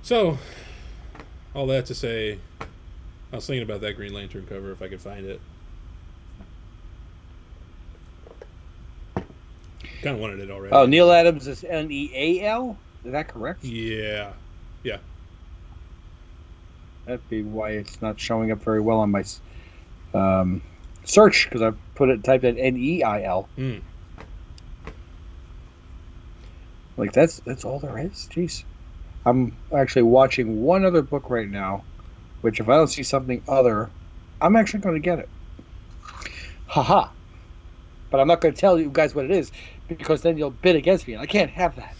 So, all that to say, I was thinking about that Green Lantern cover if I could find it. Kind of wanted it already. Oh, Neil Adams is Neal? Is that correct? Yeah. Yeah. That'd be why it's not showing up very well on my search, because I typed in Neil. Like that's all there is. Jeez. I'm actually watching one other book right now, which if I don't see something other, I'm actually going to get it. Haha. But I'm not going to tell you guys what it is, because then you'll bid against me, and I can't have that.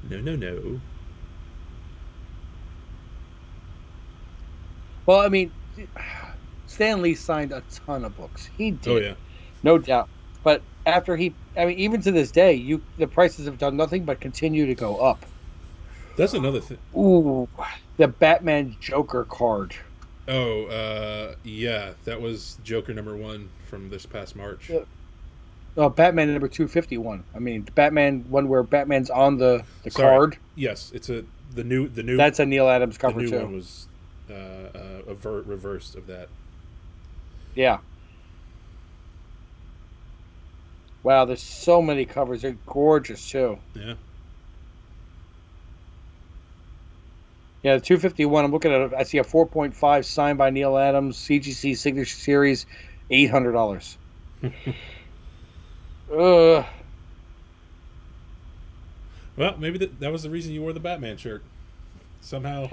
No. Well, I mean, Stan Lee signed a ton of books. He did. Oh, yeah. No doubt. But after even to this day, the prices have done nothing but continue to go up. That's another thing. Ooh, the Batman Joker card. Oh, yeah. That was Joker number 1 from this past March. Oh, Batman number 251. I mean, the Batman one where Batman's on the card. Yes, it's the new. That's a Neil Adams cover too. The new too. one was reversed of that. Yeah. Wow, there's so many covers. They're gorgeous too. Yeah. Yeah, the 251. I'm looking at it. I see a 4.5 signed by Neil Adams, CGC Signature Series, $800. Well, maybe that was the reason you wore the Batman shirt. Somehow.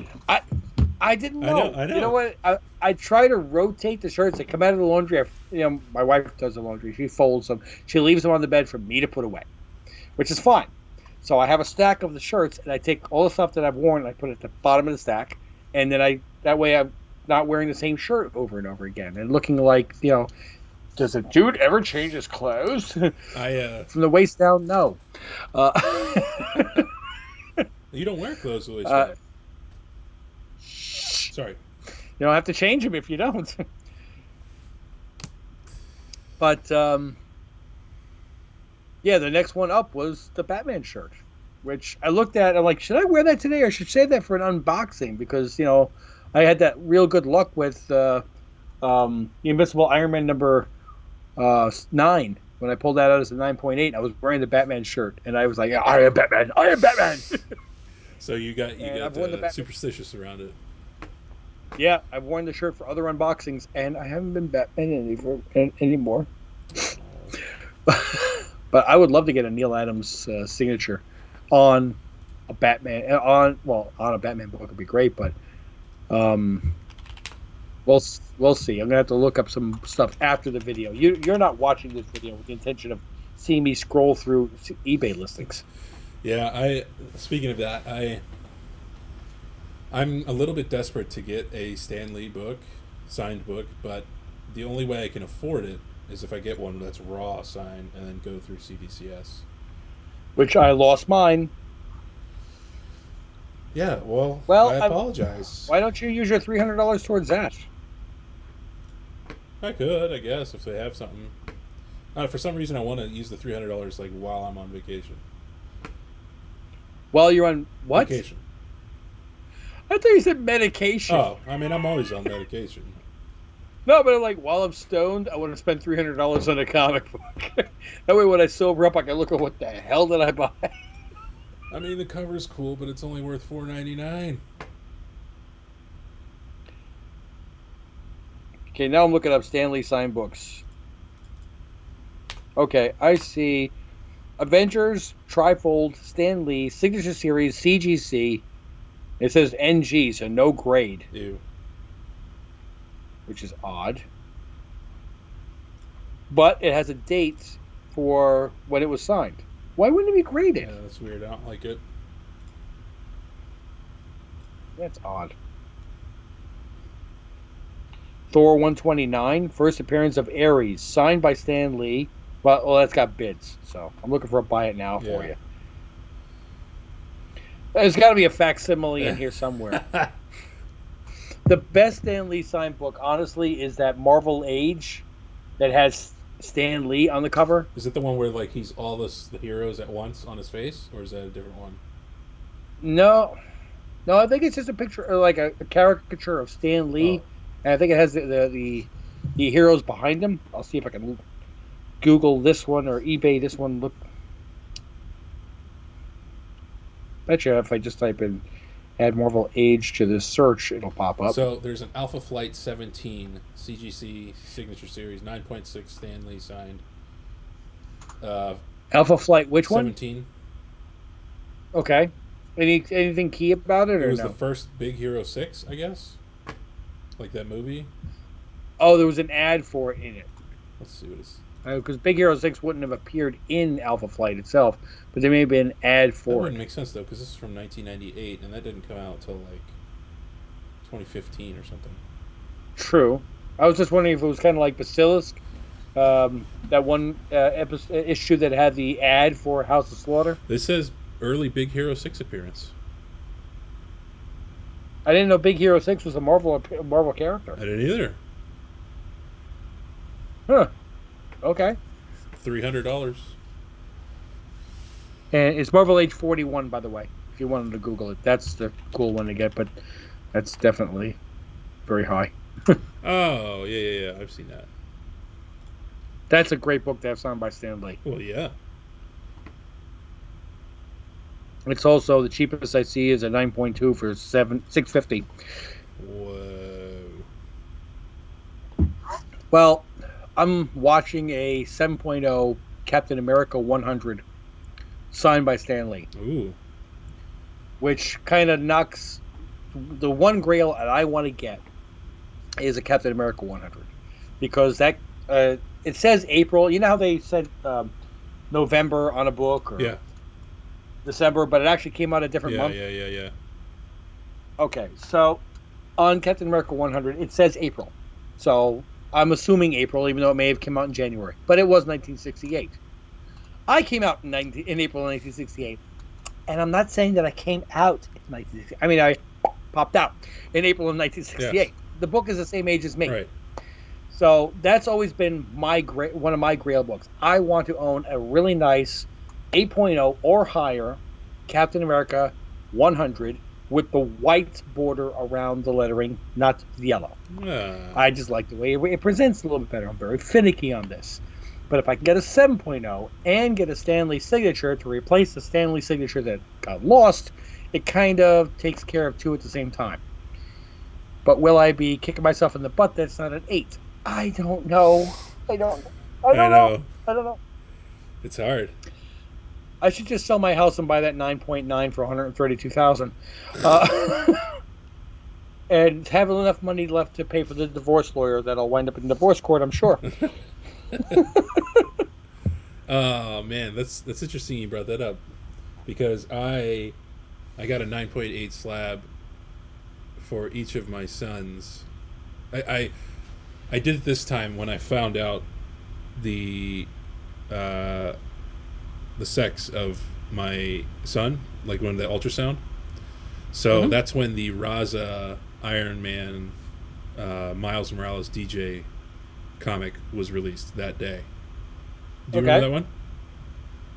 I didn't know. I know. You know what? I try to rotate the shirts that come out of the laundry. My wife does the laundry. She folds them. She leaves them on the bed for me to put away, which is fine. So I have a stack of the shirts, and I take all the stuff that I've worn and I put it at the bottom of the stack, and then that way I'm not wearing the same shirt over and over again and looking like, does a dude ever change his clothes? From the waist down, no. You don't wear clothes the waist down. Sorry. You don't have to change them if you don't. But, yeah, the next one up was the Batman shirt, which I looked at. I'm like, should I wear that today or should I save that for an unboxing? Because, I had that real good luck with the Invincible Iron Man number 9. When I pulled that out as a 9.8, I was wearing the Batman shirt, and I was like, yeah, I am Batman. I am Batman. So you got superstitious around it. Yeah, I've worn the shirt for other unboxings, and I haven't been Batman anymore. But I would love to get a Neil Adams signature on a Batman. On a Batman book would be great, but we'll see. I'm gonna have to look up some stuff after the video. You're not watching this video with the intention of seeing me scroll through eBay listings. Yeah, speaking of that, I'm a little bit desperate to get a Stan Lee book, signed book, but the only way I can afford it is if I get one that's raw signed and then go through CDCS. Which I lost mine. Yeah, well, Well, I apologize. why don't you use your $300 towards that? I could, I guess, if they have something. For some reason, I want to use the $300 like while I'm on vacation. While you're on what? Vacation. I thought you said medication. Oh, I mean, I'm always on medication. No, but like while I'm stoned, I want to spend $300 on a comic book. That way, when I sober up, I can look at what the hell did I buy. I mean, the cover's cool, but it's only worth $4.99. Okay, now I'm looking up Stan Lee signed books. Okay, I see Avengers, Trifold, Stan Lee, Signature Series, CGC. It says NG, so no grade. Ew. Which is odd. But it has a date for when it was signed. Why wouldn't it be graded? Yeah, that's weird. I don't like it. That's odd. Thor 129, first appearance of Ares, signed by Stan Lee. Well, that's got bids, so I'm looking for a buy it now for you. There's got to be a facsimile in here somewhere. The best Stan Lee signed book, honestly, is that Marvel Age that has Stan Lee on the cover. Is it the one where like he's all the heroes at once on his face, or is that a different one? No, I think it's just a picture, like a caricature of Stan Lee, and I think it has the heroes behind him. I'll see if I can Google this one or eBay this one. Look, betcha if I just type in add Marvel Age to this search, it'll pop up. So there's an Alpha Flight 17 CGC Signature Series 9.6 Stan Lee signed. Alpha Flight, which 17. one? Okay. Anything key about it, or it was no? the first Big Hero 6, I guess. Like that movie. Oh, there was an ad for it in it. Let's see what it's. Because Big Hero 6 wouldn't have appeared in Alpha Flight itself, but there may have been an ad That for wouldn't it. make sense though, because this is from 1998, and that didn't come out until like 2015 or something. True. I was just wondering if it was kind of like Basilisk, that one issue that had the ad for House of Slaughter. This says early Big Hero 6 appearance. I didn't know Big Hero 6 was a Marvel character. I didn't either. Huh. Okay. $300. And it's Marvel Age 41, by the way, if you wanted to Google it. That's the cool one to get, but that's definitely very high. Oh, yeah. I've seen that. That's a great book to have signed by Stan Lee. Well, yeah. It's also the cheapest I see is a 9.2 for $650. Whoa. Well, I'm watching a 7.0 Captain America 100 signed by Stan Lee. Ooh. Which kind of knocks the one grail that I want to get is a Captain America 100, because that it says April. You know how they said November on a book, or December, but it actually came out a different month. Yeah. Okay, so on Captain America 100, it says April. So I'm assuming April, even though it may have come out in January. But it was 1968. I came out in April of 1968. And I'm not saying that I came out in 1968. I mean, I popped out in April of 1968. Yes. The book is the same age as me. Right. So that's always been one of my grail books. I want to own a really nice 8.0 or higher Captain America 100 with the white border around the lettering, not the yellow. I just like the way it presents a little bit better. I'm very finicky on this. But if I can get a 7.0 and get a Stan Lee signature to replace the Stan Lee signature that got lost, it kind of takes care of two at the same time. But will I be kicking myself in the butt that's not an 8? I don't know. I don't know. It's hard. I should just sell my house and buy that 9.9 for $132,000, and have enough money left to pay for the divorce lawyer that'll wind up in divorce court, I'm sure. Oh man, that's interesting you brought that up, because I got a 9.8 slab for each of my sons I did it this time when I found out the sex of my son, like when the ultrasound. So that's when the Raza Iron Man Miles Morales DJ comic was released that day. Do you remember that one?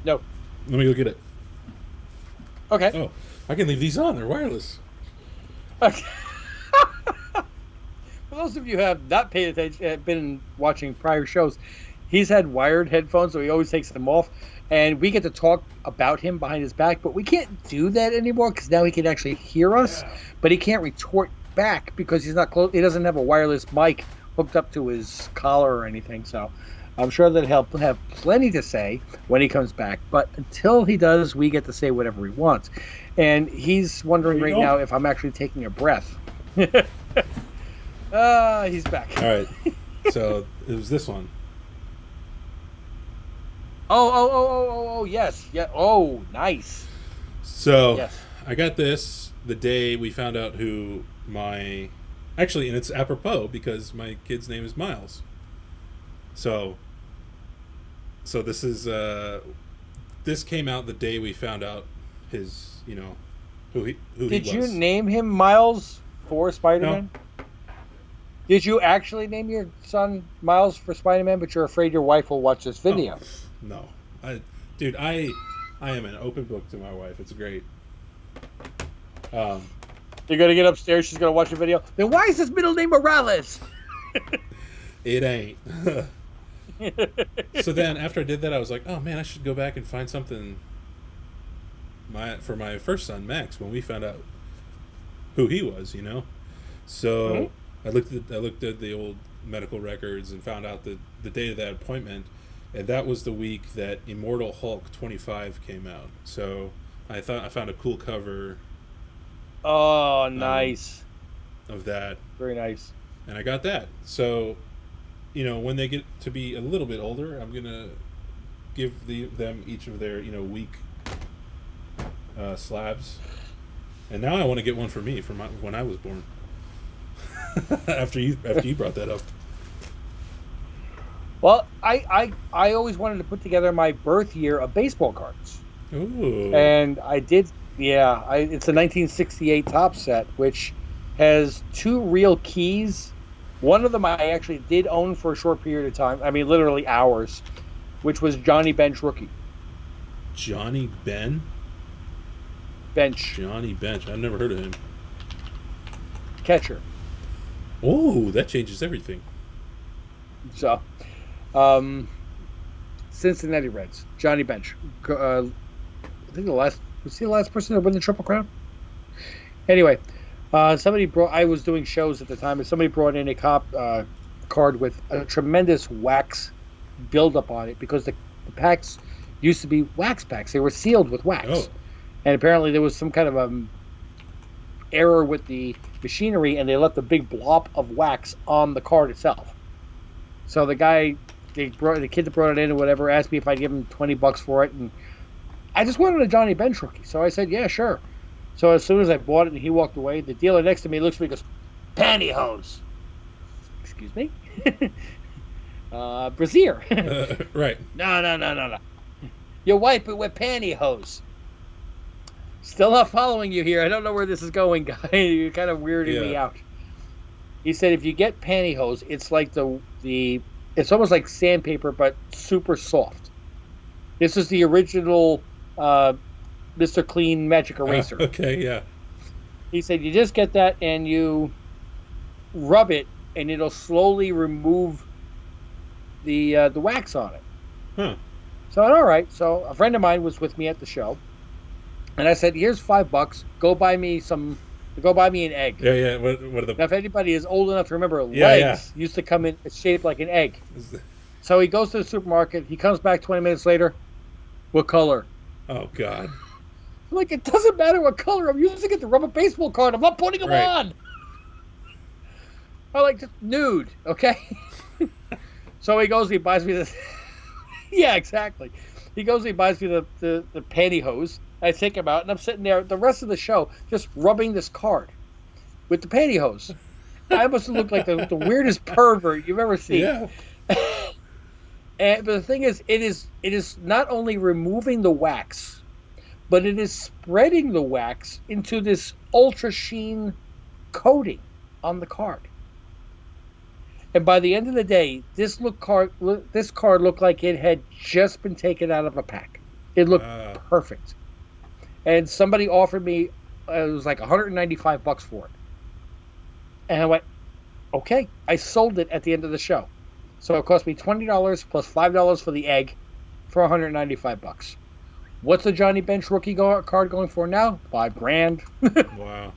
No. Let me go get it. Okay. Oh, I can leave these on. They're wireless. Okay. For those of you who have not paid attention, have been watching prior shows, he's had wired headphones, so he always takes them off. And we get to talk about him behind his back, but we can't do that anymore because now he can actually hear us, but he can't retort back because he's not close. He doesn't have a wireless mic hooked up to his collar or anything. So I'm sure that he'll have plenty to say when he comes back. But until he does, we get to say whatever he wants. And he's wondering right now if I'm actually taking a breath. He's back. All right. So it was this one. Oh, yes. Yeah. Oh, nice. So yes. I got this the day we found out who actually, and it's apropos because my kid's name is Miles. So this is this came out the day we found out his, who he was. Did you name him Miles for Spider-Man? No. Did you actually name your son Miles for Spider-Man, but you're afraid your wife will watch this video? Oh, no. I am an open book to my wife. It's great. You're going to get upstairs, she's going to watch the video. Then why is his middle name Morales? It ain't. So then after I did that, I was like, oh man, I should go back and find something for my first son, Max, when we found out who he was, So I looked at the old medical records and found out the date of that appointment, and that was the week that Immortal Hulk 25 came out. So I thought I found a cool cover. Oh, nice. Of that. Very nice. And I got that. So, when they get to be a little bit older, I'm gonna give them each of their week slabs. And now I want to get one for me when I was born. after you brought that up. Well, I always wanted to put together my birth year of baseball cards. Ooh. And I did. Yeah, it's a 1968 top set, which has two real keys. One of them I actually did own for a short period of time. I mean, literally hours, which was Johnny Bench rookie. Johnny Bench. Johnny Bench. I've never heard of him. Catcher. Oh, that changes everything. So, Cincinnati Reds. Johnny Bench. I think was he the last person to win the Triple Crown? Anyway, I was doing shows at the time, and somebody brought in a card with a tremendous wax buildup on it because the packs used to be wax packs. They were sealed with wax. Oh. And apparently there was some kind of error with the machinery, and they left a big blob of wax on the card itself. So the kid that brought it in or whatever asked me if I'd give him $20 for it, and I just wanted a Johnny Bench rookie. So I said, yeah, sure. So as soon as I bought it and he walked away, the dealer next to me looks at me and goes, pantyhose. Excuse me? Brassiere. Right. No. You wipe it with pantyhose. Still not following you here. I don't know where this is going, guy. You're kind of weirding me out. He said if you get pantyhose, it's like it's almost like sandpaper, but super soft. This is the original Mr. Clean Magic Eraser. Okay, yeah. He said you just get that and you rub it, and it'll slowly remove the wax on it. Huh. So all right. So a friend of mine was with me at the show, and I said, "Here's $5. Go buy me an egg." Yeah. What are the? Now, if anybody is old enough to remember, legs used to come in shaped like an egg. So he goes to the supermarket. He comes back 20 minutes later. What color? Oh God. I'm like, it doesn't matter what color. I'm using it to rub a baseball card. I'm not putting them on. I like just nude, okay? So he goes. He buys me this. Yeah, exactly. He goes. He buys me the pantyhose. I take him out, and I'm sitting there the rest of the show just rubbing this card with the pantyhose. I must have looked like the weirdest pervert you've ever seen. Yeah. But the thing is, it is not only removing the wax, but it is spreading the wax into this ultra sheen coating on the card. And by the end of the day, this card looked like it had just been taken out of a pack. It looked perfect. And somebody offered me, it was like $195 for it. And I went, okay. I sold it at the end of the show. So it cost me $20 plus $5 for the egg for $195. What's the Johnny Bench rookie card going for now? $5,000. Wow.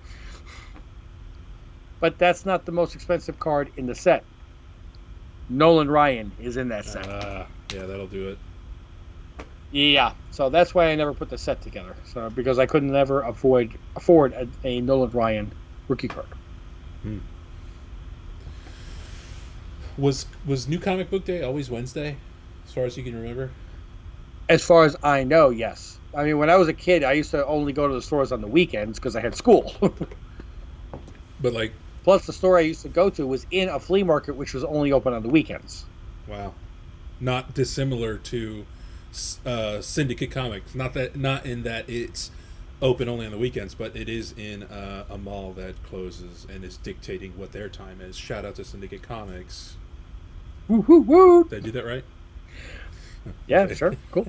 But that's not the most expensive card in the set. Nolan Ryan is in that set. Yeah, that'll do it. Yeah, so that's why I never put the set together. So because I could never afford a Nolan Ryan rookie card. Hmm. Was New Comic Book Day always Wednesday, as far as you can remember? As far as I know, yes. I mean, when I was a kid, I used to only go to the stores on the weekends because I had school. But like, plus the store I used to go to was in a flea market, which was only open on the weekends. wow, not dissimilar to Syndicate Comics. Not in that it's open only on the weekends, but it is in a mall that closes and is dictating what their time is. Shout out to Syndicate Comics. Woo woo woo! Did I do that right? Yeah, Okay. sure, cool.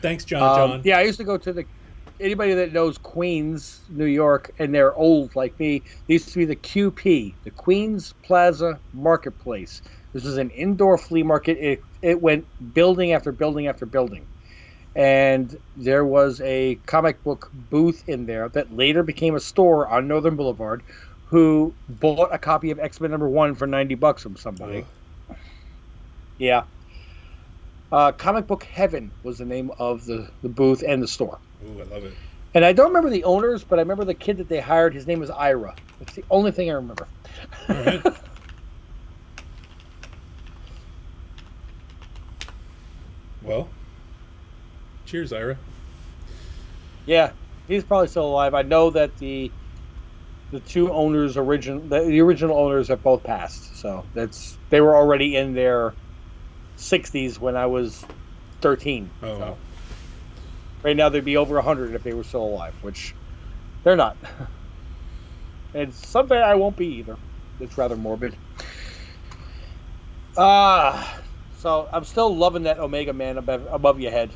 Thanks, John. Yeah, I used to go to anybody that knows Queens, New York, and they're old like me, they used to be the QP, the Queens Plaza Marketplace. This was an indoor flea market. It went building after building after building. And there was a comic book booth in there that later became a store on Northern Boulevard who bought a copy of X-Men #1 for $90 from somebody. Yeah. Comic Book Heaven was the name of the booth and the store. Ooh, I love it. And I don't remember the owners, but I remember the kid that they hired. His name was Ira. That's the only thing I remember. All right. Well, cheers, Ira. Yeah, he's probably still alive. I know that the two owners, the original owners, have both passed. So they were already in their 60s when I was 13. Oh, so. wow. Right now, they'd be over 100 if they were still alive, which they're not. And someday I won't be either. It's rather morbid. So I'm still loving that Omega Man above your head.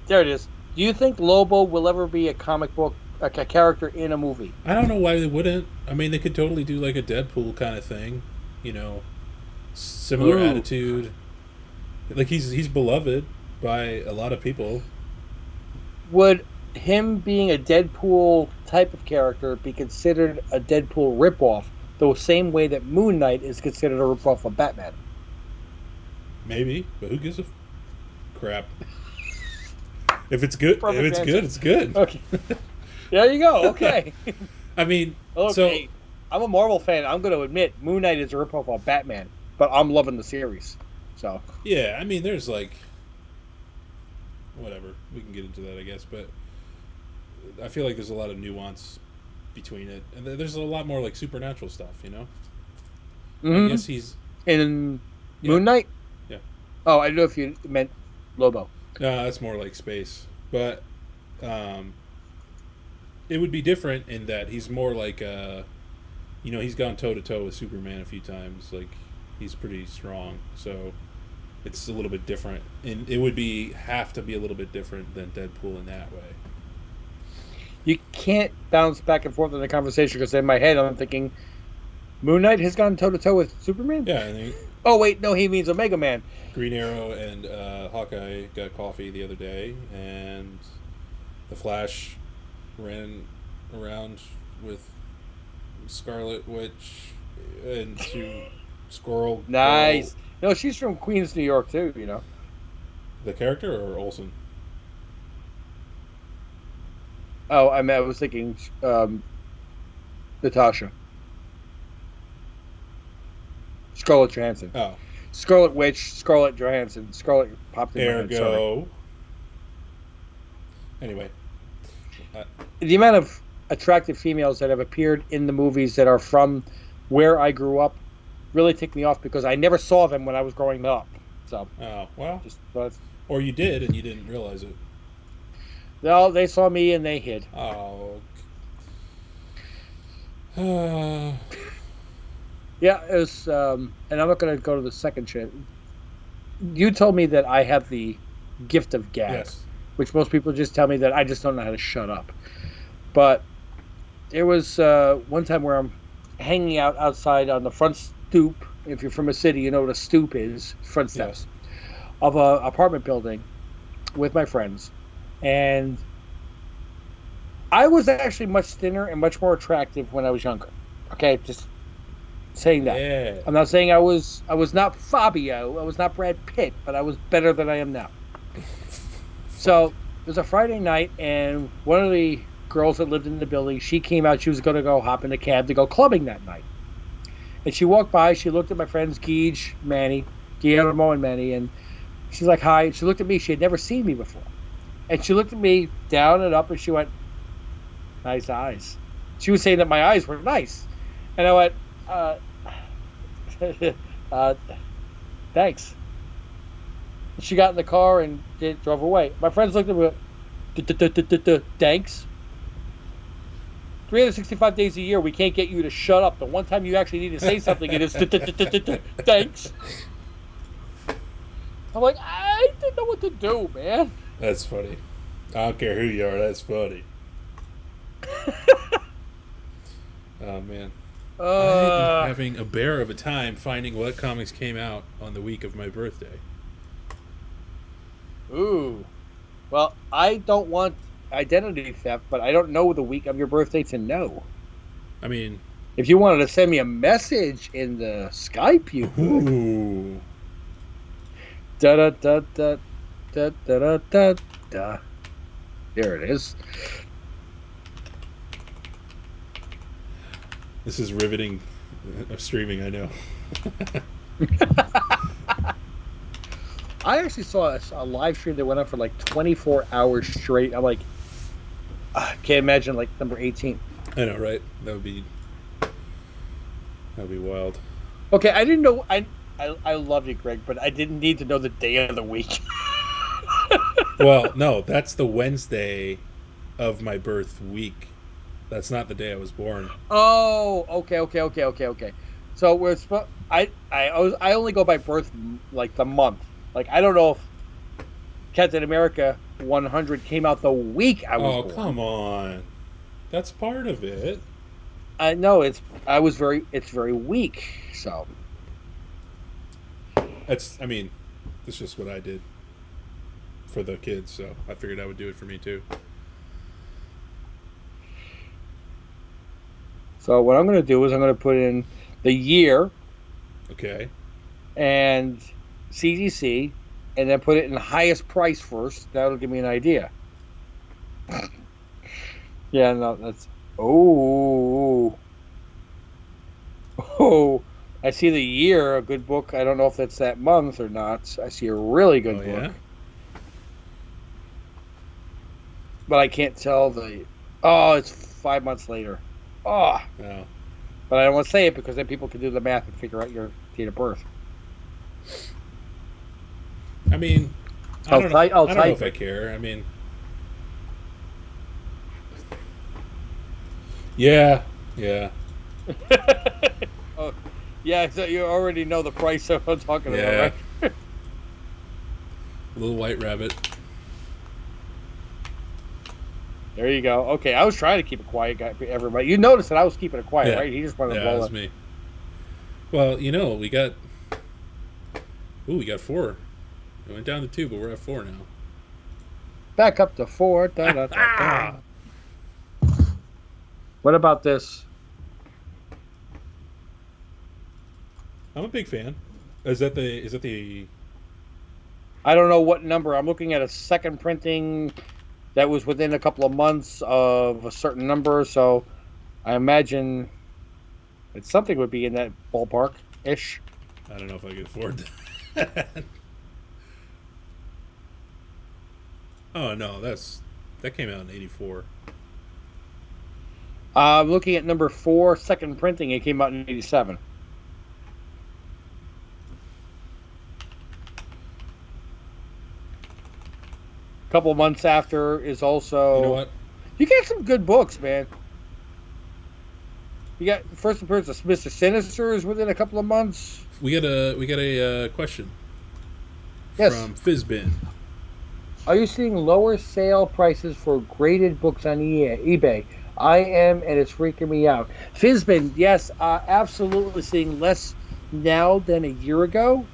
There it is. Do you think Lobo will ever be a comic book, a character in a movie? I don't know why they wouldn't. I mean, they could totally do like a Deadpool kind of thing. You know, similar attitude. Like he's beloved by a lot of people. Would him being a Deadpool type of character be considered a Deadpool ripoff, the same way that Moon Knight is considered a ripoff of Batman? Maybe, but who gives a crap? If it's good, Perfect if it's answer. good, it's good. Okay. There you go. Okay. I mean, Okay. I'm a Marvel fan. I'm going to admit Moon Knight is a ripoff of Batman, but I'm loving the series. So. Yeah, I mean, there's like, whatever. We can get into that, I guess, but I feel like there's a lot of nuance between it, and there's a lot more like supernatural stuff, you know. Mm-hmm. I guess he's in Moon Knight. Yeah. Oh, I don't know if you meant Lobo. No, that's more like space, but it would be different in that he's more like he's gone toe to toe with Superman a few times. Like he's pretty strong, so it's a little bit different, and it would have to be a little bit different than Deadpool in that way. You can't bounce back and forth in the conversation because in my head I'm thinking Moon Knight has gone toe to toe with Superman. Yeah, and Oh wait, no, he means Omega Man. Green Arrow and Hawkeye got coffee the other day, and the Flash ran around with Scarlet Witch and Squirrel. Nice. Girl. No, she's from Queens, New York too. You know. The character or Olsen? Oh, I was thinking Natasha. Scarlett Johansson. Oh. Scarlet Witch, Scarlett Johansson. Scarlet popped in my head. Sorry. Ergo. Anyway. The amount of attractive females that have appeared in the movies that are from where I grew up really tick me off because I never saw them when I was growing up. So, Oh, well. just Or you did and you didn't realize it. no, they saw me and they hid. Oh. Yeah, it was, and I'm not going to go to the second shit. You told me that I have the gift of gab, Yes. which most people just tell me that I just don't know how to shut up. But there was one time where I'm hanging out outside on the front stoop. If you're from a city, you know what a stoop is, front steps of a apartment building with my friends. And I was actually much thinner and much more attractive when I was younger. Okay, just saying that. Yeah. I'm not saying I was not Fabio, I was not Brad Pitt, but I was better than I am now. So it was a Friday night, and one of the girls that lived in the building, she came out. She was going to go hop in a cab to go clubbing that night. And she walked by. She looked at my friends, Guillermo and Manny, and she's like, hi. She looked at me. She had never seen me before. And she looked at me down and up, and she went, nice eyes. She was saying that my eyes were nice. And I went, thanks. She got in the car and drove away. My friends looked at me, thanks. 365 days a year, we can't get you to shut up. The one time you actually need to say something, it is thanks. I'm like, I didn't know what to do, man. That's funny. I don't care who you are. That's funny. Oh, man. I'm having a bear of a time finding what comics came out on the week of my birthday. Ooh. Well, I don't want identity theft, but I don't know the week of your birthday to know. I mean... If you wanted to send me a message in the Skype, you could. Ooh. Da-da-da-da-da-da-da-da. There it is. This is riveting streaming, I know. I actually saw a live stream that went on for like 24 hours straight. I'm like, I can't imagine like number 18. I know, right? That would be wild. Okay, I didn't know. I love you, Greg, but I didn't need to know the day of the week. Well, no, that's the Wednesday of my birth week. That's not the day I was born. Oh, okay. So we're I only go by birth, like the month. Like I don't know if Captain America 100 came out the week I was born. Oh, come on. That's part of it. I know it's very weak. So it's just what I did for the kids, so I figured I would do it for me too. So what I'm going to do is I'm going to put in the year. Okay. And CGC, and then put it in the highest price first. That'll give me an idea. Yeah, no, that's... Oh, I see the year, a good book. I don't know if that's that month or not. I see a really good book. Yeah? But I can't tell the... Oh, it's 5 months later. Oh. No. But I don't want to say it because then people can do the math and figure out your date of birth. I mean, I don't know if I care. I mean... Yeah. Oh, yeah, so you already know the price of what I'm talking about, right? Little white rabbit. There you go. Okay, I was trying to keep it quiet, everybody. You noticed that I was keeping it quiet, right? He just wanted to blow that it. was me. Well, we got 4. We went down to 2, but we're at 4 now. Back up to 4. Da, da, da, da. What about this? I'm a big fan. Is that the? I don't know what number. I'm looking at a second printing that was within a couple of months of a certain number, so I imagine that something would be in that ballpark-ish. I don't know if I can afford that. Oh no, that came out in '84. Looking at number 4, second printing, it came out in 87. A couple months after is also. You know what? You get some good books, man. You got first appearance of Mr. Sinister is within a couple of months. We got a question. Yes. From Fizbin. Are you seeing lower sale prices for graded books on eBay? I am, and it's freaking me out. Fizbin, yes, absolutely seeing less now than a year ago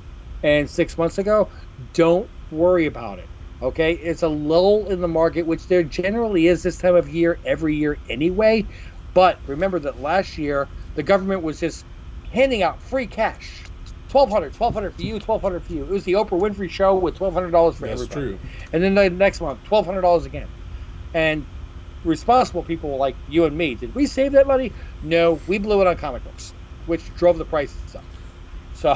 and 6 months ago. Don't worry about it. Okay, it's a lull in the market, which there generally is this time of year every year anyway. But remember that last year the government was just handing out free cash. $1,200 for you, $1,200 for you. It was the Oprah Winfrey Show with $1,200 for everybody. That's true. And then the next month, $1,200 again. And responsible people like you and me, did we save that money? No, we blew it on comic books, which drove the prices up. So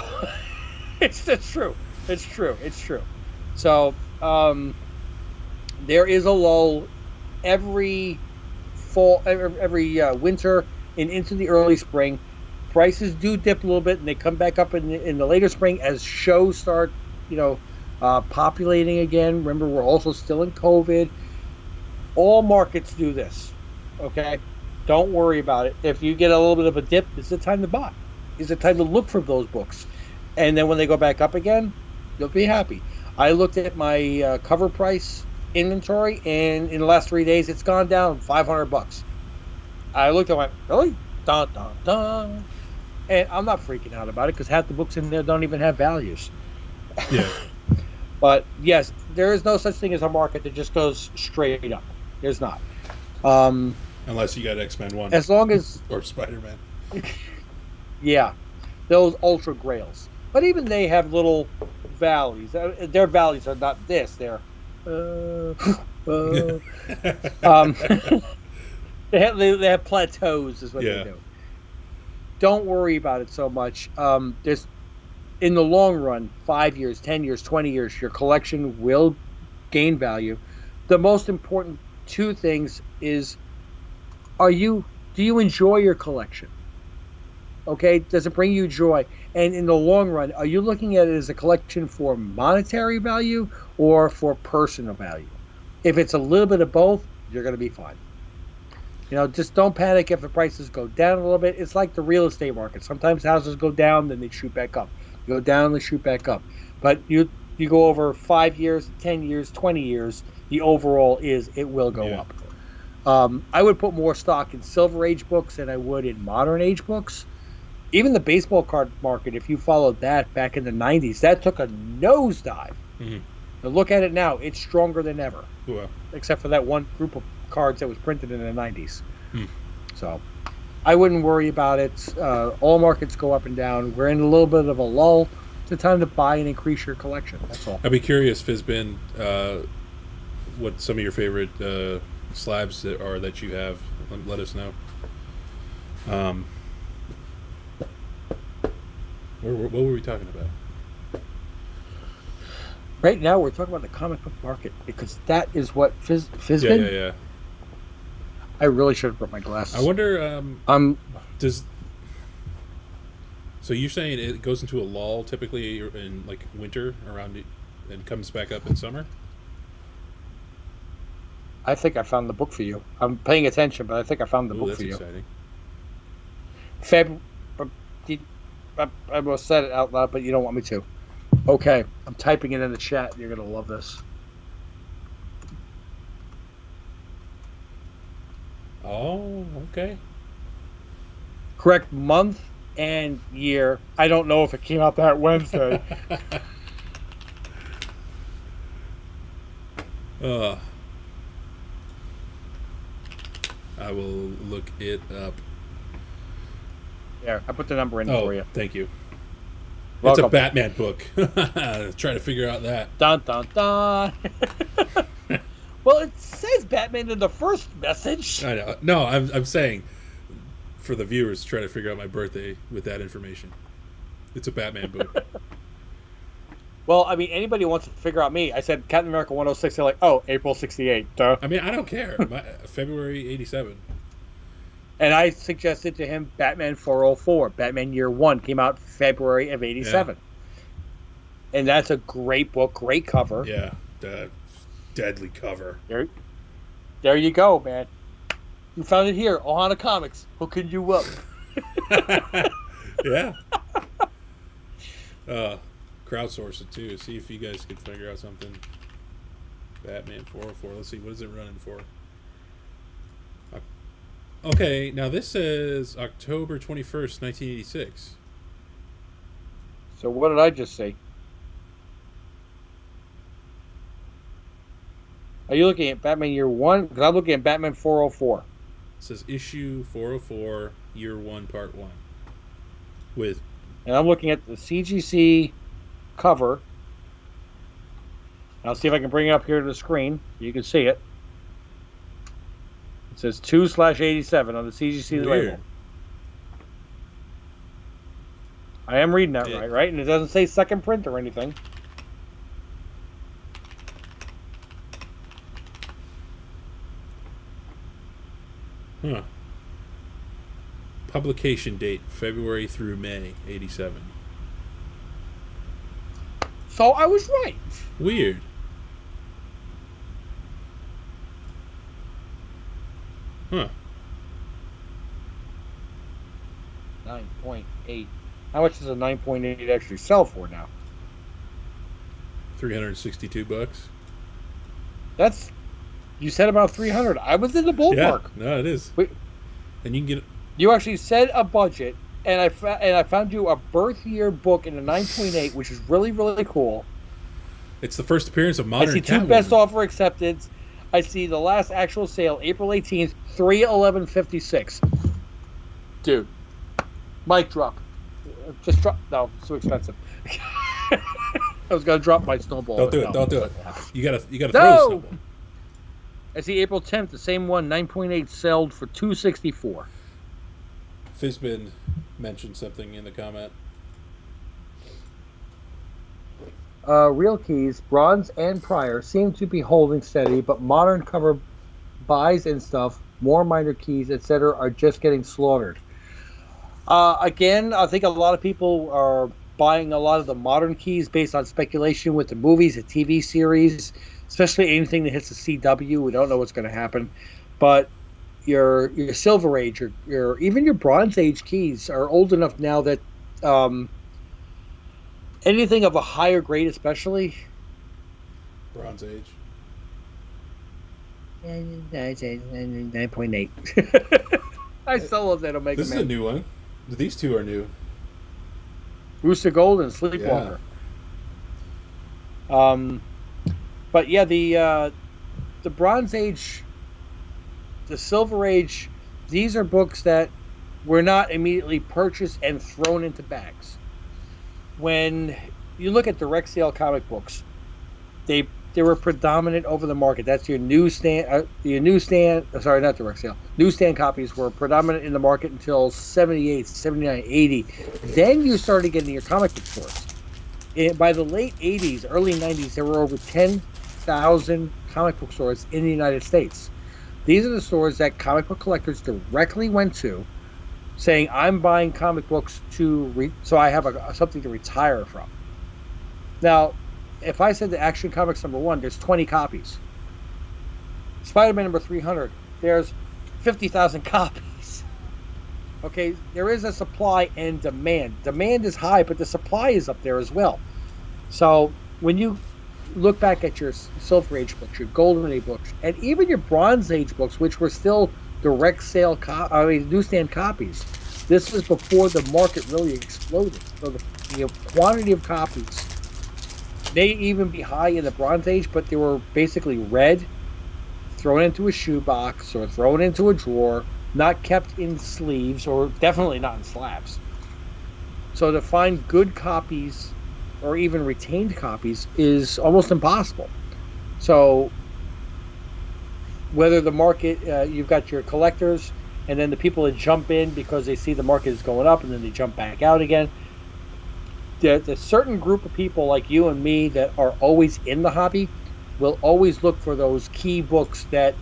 it's true. It's true. It's true. So there is a lull every fall, every winter and into the early spring. Prices do dip a little bit, and they come back up in the later spring as shows start, populating again. Remember, we're also still in COVID. All markets do this, okay? Don't worry about it. If you get a little bit of a dip, it's the time to buy. It's the time to look for those books. And then when they go back up again, you'll be happy. I looked at my cover price inventory, and in the last 3 days, it's gone down $500. I looked and went, really? Dun, dun, dun. And I'm not freaking out about it because half the books in there don't even have values. Yeah. But yes, there is no such thing as a market that just goes straight up. There's not. Unless you got X-Men 1. As long as... or Spider-Man. Yeah. Those ultra grails. But even they have little valleys. Their valleys are not this. They're... They have plateaus is what they do. Don't worry about it so much. There's, in the long run, 5 years, 10 years, 20 years, your collection will gain value. The most important two things is, do you enjoy your collection? Okay, does it bring you joy? And in the long run, are you looking at it as a collection for monetary value or for personal value? If it's a little bit of both, you're going to be fine. Just don't panic if the prices go down a little bit. It's like the real estate market. Sometimes houses go down, then they shoot back up. You go down, they shoot back up. But you go over 5 years, 10 years, 20 years, the overall it will go up. I would put more stock in Silver Age books than I would in Modern Age books. Even the baseball card market, if you followed that back in the 90s, that took a nosedive. Mm-hmm. Now look at it now. It's stronger than ever. Wow. Except for that one group of cards that was printed in the 90s. So I wouldn't worry about it. All markets go up and down. We're in a little bit of a lull. It's a time to buy and increase your collection. That's all. I'd be curious, Fizbin, what some of your favorite slabs that you have. Let us know. What were we talking about? Right now, we're talking about the comic book market because that is what Fizbin. Yeah. I really should have brought my glasses. I wonder. So you're saying it goes into a lull typically in like winter around it, and comes back up in summer? I think I found the book for you. I'm paying attention, but I think I found the book for you. That's exciting. I almost said it out loud, but you don't want me to. Okay, I'm typing it in the chat. You're going to love this. Oh, okay. Correct month and year. I don't know if it came out that Wednesday. I will look it up. Yeah, I put the number in for you. Thank you. Welcome. It's a Batman book. Try to figure out that. Dun, dun, dun. Well, it says Batman in the first message. I know. No, I'm saying for the viewers, try to figure out my birthday with that information. It's a Batman book. Well, I mean, anybody wants to figure out me. I said Captain America 106. They're like, oh, April 68. Duh. I mean, I don't care. February 87. And I suggested to him Batman 404. Batman Year One came out February of '87, and that's a great book, great cover. Yeah, deadly cover. There you go, man. You found it here, Ohana Comics, hooking you up. Yeah. Crowdsource it too. See if you guys could figure out something. Batman 404. Let's see, what is it running for? Okay, now this says October 21st, 1986. So what did I just say? Are you looking at Batman Year One? Because I'm looking at Batman 404. It says issue 404, Year 1, Part 1. And I'm looking at the CGC cover. I'll see if I can bring it up here to the screen so you can see it. It says 2/87 on the CGC label. I am reading that right? And it doesn't say second print or anything. Huh. Publication date, February through May, 87. So I was right. Weird. Huh. 9.8. How much does a 9.8 actually sell for now? $362. That's... You said about 300. I was in the ballpark. Yeah, no, it is. Wait, and you can get... You actually said a budget, and I found you a birth year book in a 9.8, which is really, really cool. It's the first appearance of modern I see 2 best offer acceptance. I see the last actual sale, April 18th, $311.56. Dude, mic drop. Just drop. No, it's too expensive. I was gonna drop my snowball. Don't do it. Don't do it. You gotta throw the snowball. I see April 10th, the same one, 9.8 sold for $264. Fizbin mentioned something in the comment. Real keys, bronze and prior, seem to be holding steady, but modern cover buys and stuff, more minor keys, etc., are just getting slaughtered. Again, I think a lot of people are buying a lot of the modern keys based on speculation with the movies, the TV series, especially anything that hits the CW. We don't know what's going to happen. But your Silver Age, your even your Bronze Age keys are old enough now that anything of a higher grade, especially Bronze Age. 9.8. I still love that Omega Man. This is a new one. These two are new. Rooster Gold and Sleepwalker. Yeah. But yeah, the Bronze Age, the Silver Age, these are books that were not immediately purchased and thrown into bags. When you look at direct sale comic books, they were predominant over the market. That's your newsstand. Sorry, not direct sale. Newsstand copies were predominant in the market until 78, 79, 80. Then you started getting your comic book stores. By the late 80s, early 90s, there were over 10,000 comic book stores in the United States. These are the stores that comic book collectors directly went to, saying, I'm buying comic books so I have something to retire from. Now, if I said the Action Comics #1, there's 20 copies. Spider-Man number 300, there's 50,000 copies. Okay, there is a supply and demand. Demand is high, but the supply is up there as well. So when you look back at your Silver Age books, your Golden Age books, and even your Bronze Age books, which were still direct sale, newsstand copies, this was before the market really exploded. So the quantity of copies may even be high in the Bronze Age, but they were basically read, thrown into a shoebox or thrown into a drawer, not kept in sleeves, or definitely not in slabs. So to find good copies or even retained copies is almost impossible. So whether the market, you've got your collectors and then the people that jump in because they see the market is going up and then they jump back out again. There's a certain group of people like you and me that are always in the hobby will always look for those key books that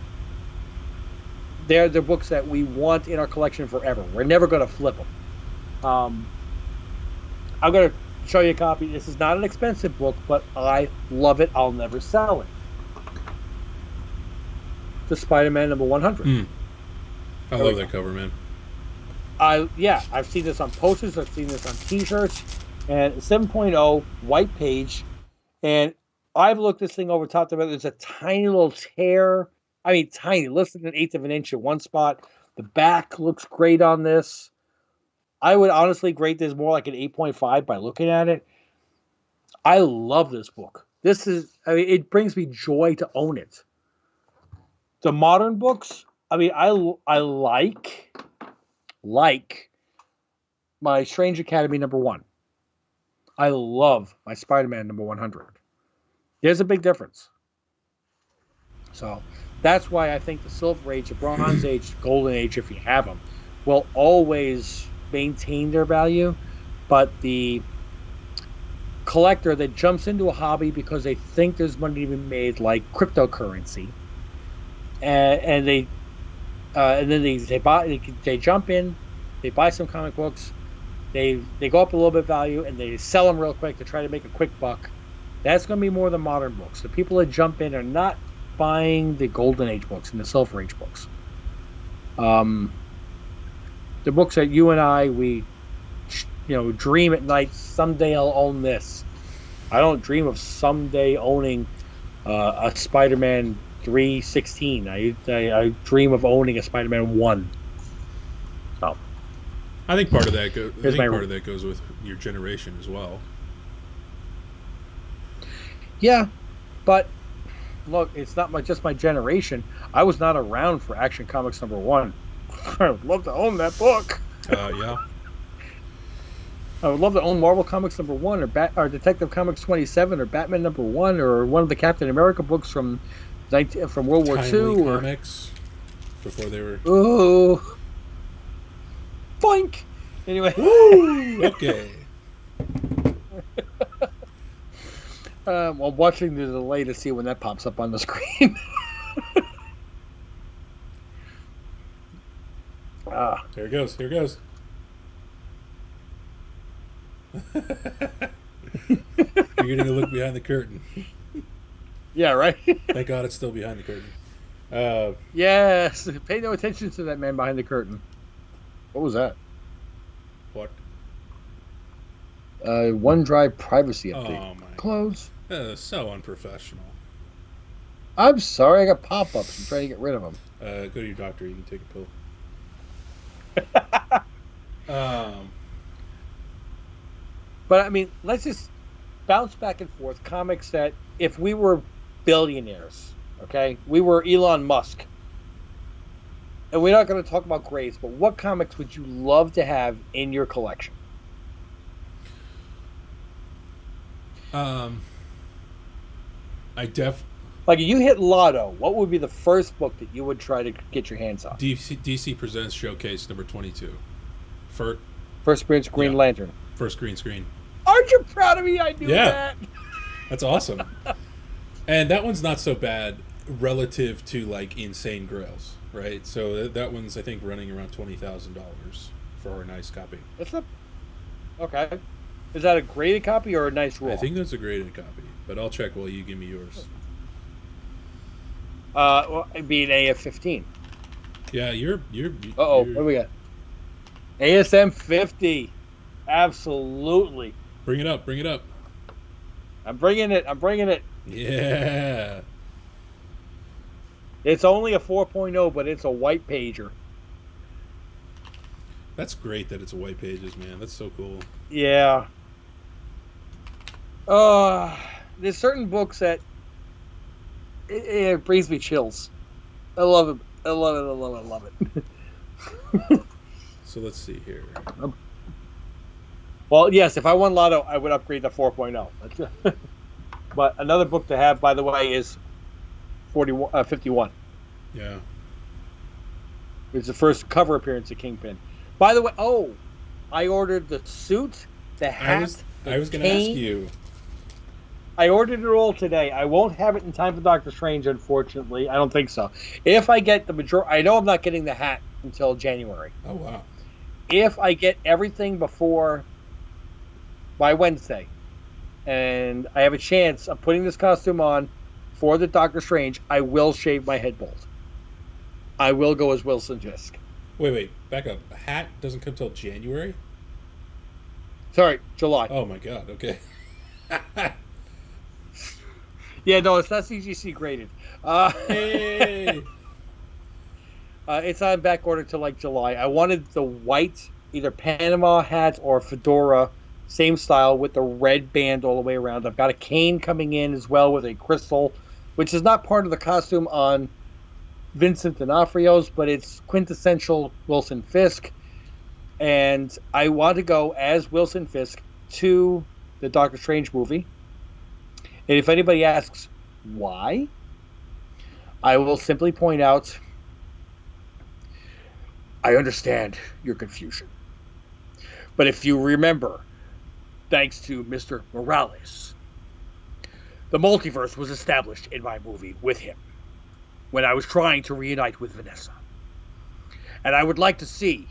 they're the books that we want in our collection forever. We're never going to flip them. I'm going to show you a copy. This is not an expensive book, but I love it. I'll never sell it. The Spider-Man number 100. I love that cover, man. I've seen this on posters. I've seen this on T-shirts. And 7.0 white page. And I've looked this thing over top to it. There's a tiny little tear. I mean, tiny, less than an eighth of an inch in one spot. The back looks great on this. I would honestly grade this more like an 8.5 by looking at it. I love this book. It brings me joy to own it. The modern books, I mean, I like my Strange Academy number 1. I love my Spider-Man number 100. There's a big difference. So that's why I think the Silver Age, the Bronze Age, Golden Age, if you have them, will always maintain their value. But the collector that jumps into a hobby because they think there's money to be made, like cryptocurrency, and then they jump in, they buy some comic books, they go up a little bit value, and they sell them real quick to try to make a quick buck. That's going to be more the modern books. The people that jump in are not buying the Golden Age books and the Silver Age books. The books that you and I, we dream at night, someday I'll own this. I don't dream of someday owning a Spider-Man 316. I dream of owning a Spider-Man 1. So I think part of that goes with your generation as well. Yeah, but look, it's not just my generation. I was not around for Action Comics number 1. I would love to own that book. Yeah. I would love to own Marvel Comics number 1 or Detective Comics 27 or Batman number 1 or one of the Captain America books from World War II. Comics before they were... Ooh. Boink! Anyway. Woo! Okay. I'm watching the delay to see when that pops up on the screen. Here it goes. You're getting a look behind the curtain. Yeah, right? Thank God it's still behind the curtain. Yes. Pay no attention to that man behind the curtain. What was that? What? OneDrive privacy update. Oh, my. Close. So unprofessional. I'm sorry, I got pop-ups. I'm trying to get rid of them. Go to your doctor. You can take a pill. But I mean, let's just bounce back and forth. Comics that, if we were billionaires, okay, we were Elon Musk, and we're not going to talk about grades, but what comics would you love to have in your collection? Like, if you hit Lotto, what would be the first book that you would try to get your hands on? DC Presents Showcase number 22. First Green Lantern. First green screen. Aren't you proud of me? I knew that. That's awesome. And that one's not so bad relative to, like, Insane Grails, right? So that one's, I think, running around $20,000 for a nice copy. That's not... Okay. Is that a graded copy or a nice roll? I think that's a graded copy, but I'll check while you give me yours. Well, it'd be an AF-15. Yeah, you're What do we got? ASM 50. Absolutely. Bring it up. I'm bringing it. Yeah. It's only a 4.0, but it's a white pager. That's great that it's a white pages, man. That's so cool. Yeah. There's certain books that it brings me chills. I love it. I love it. So let's see here. Well, yes, if I won Lotto, I would upgrade to 4.0. But another book to have, by the way, is 51. Yeah. It's the first cover appearance of Kingpin. By the way, I ordered the suit, the hat. I was going to ask you. I ordered it all today. I won't have it in time for Doctor Strange, unfortunately. I don't think so. If I get the majority, I know I'm not getting the hat until January. Oh, wow. If I get everything by Wednesday, and I have a chance of putting this costume on for the Doctor Strange, I will shave my head bald. I will go as Wilson Fisk. Wait, back up. A hat doesn't come till January? Sorry, July. Oh my god, okay. Yeah, no, it's not CGC graded. Hey! It's on back order till like July. I wanted the white, either Panama hat or fedora, same style with the red band all the way around. I've got a cane coming in as well with a crystal, which is not part of the costume on Vincent D'Onofrio's, but it's quintessential Wilson Fisk. And I want to go as Wilson Fisk to the Doctor Strange movie. And if anybody asks why, I will simply point out, I understand your confusion. But if you remember, thanks to Mr. Morales, the multiverse was established in my movie with him when I was trying to reunite with Vanessa. And I would like to see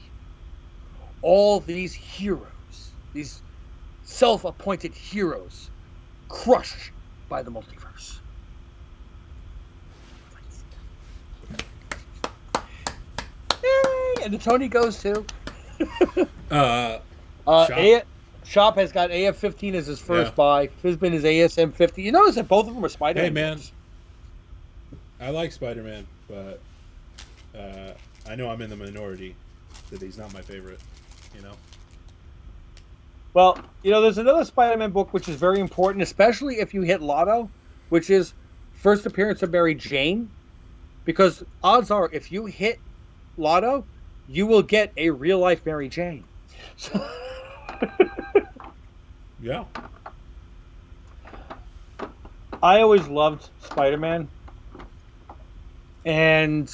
all these heroes, these self-appointed heroes, crushed by the multiverse. Yay! And the Tony goes to. Shop has got AF-15 as his first buy. Fizbin is ASM-50. You notice that both of them are Spider-Man. Hey, man. I like Spider-Man, but I know I'm in the minority that he's not my favorite, you know? Well, there's another Spider-Man book which is very important, especially if you hit Lotto, which is first appearance of Mary Jane. Because odds are, if you hit Lotto, you will get a real-life Mary Jane. Yeah. I always loved Spider-Man. And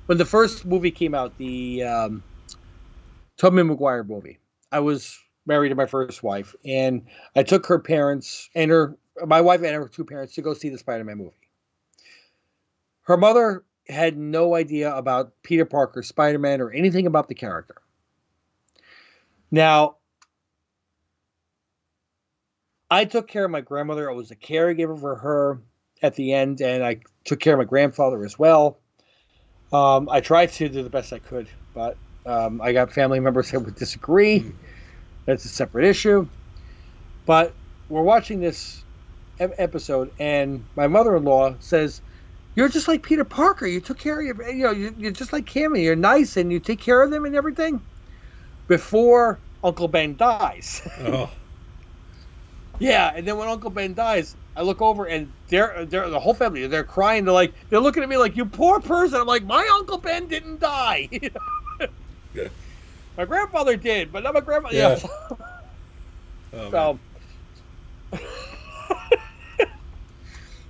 when the first movie came out, the Tobey Maguire movie, I was married to my first wife, and I took her parents and my wife and her two parents to go see the Spider-Man movie. Her mother had no idea about Peter Parker, Spider-Man, or anything about the character. Now, I took care of my grandmother. I was a caregiver for her at the end, and I took care of my grandfather as well. I tried to do the best I could, but I got family members that would disagree. That's a separate issue. But we're watching this episode, and my mother-in-law says, "You're just like Peter Parker. You took care of you're just like him, and you're nice, and you take care of them and everything." Before Uncle Ben dies. Oh. Yeah, and then when Uncle Ben dies, I look over and they're the whole family. They're crying. They're looking at me like, "You poor person." I'm like, "My Uncle Ben didn't die. Yeah. My grandfather did, but not my grandfather." Yeah. So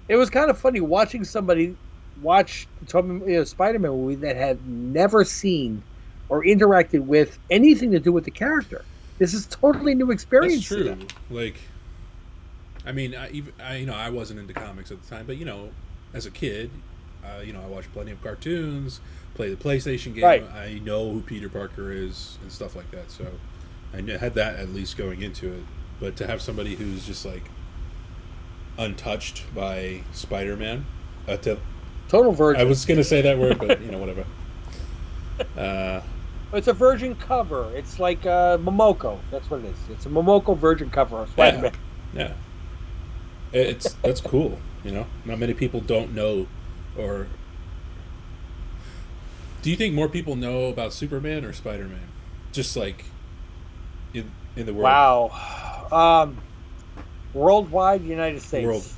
it was kind of funny watching somebody watch the Spider-Man movie that had never seen or interacted with anything to do with the character. This is totally new experience. That's true. Like, I mean, I wasn't into comics at the time, but as a kid, I watched plenty of cartoons, played the PlayStation game. Right. I know who Peter Parker is and stuff like that. So I had that at least going into it. But to have somebody who's just like untouched by Spider-Man, total virgin. I was gonna say that word, but whatever. It's a virgin cover. It's like Momoko. That's what it is. It's a Momoko virgin cover of Spider-Man. Yeah. That's cool. Not many people don't know. Or do you think more people know about Superman or Spider-Man? Just like in the world. Wow. Worldwide, United States.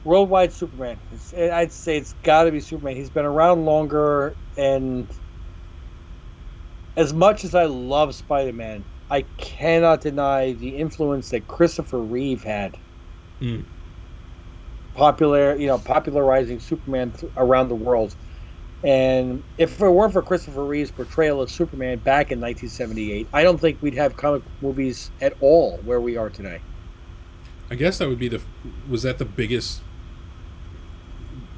Worldwide Superman. I'd say it's got to be Superman. He's been around longer, and as much as I love Spider-Man, I cannot deny the influence that Christopher Reeve had. Popularizing Superman around the world. And if it weren't for Christopher Reeve's portrayal of Superman back in 1978, I don't think we'd have comic movies at all where we are today. I guess that would be was that the biggest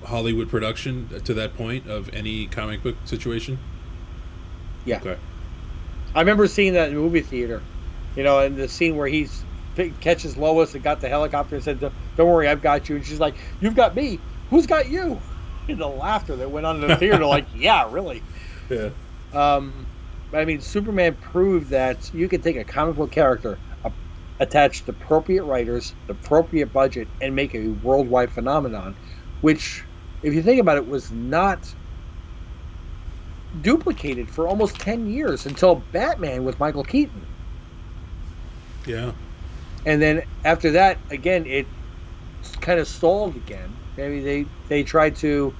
Hollywood production to that point of any comic book situation? Yeah. Okay. I remember seeing that in the movie theater, and the scene where he catches Lois and got the helicopter and said, "Don't worry, I've got you." And she's like, "You've got me. Who's got you?" And the laughter that went on in the theater, like, yeah, really. Yeah. I mean, Superman proved that you can take a comic book character, attach the appropriate writers, the appropriate budget, and make a worldwide phenomenon, which, if you think about it, was not duplicated for almost 10 years until Batman with Michael Keaton. Yeah. And then after that, again, it kind of stalled again. Maybe they tried to,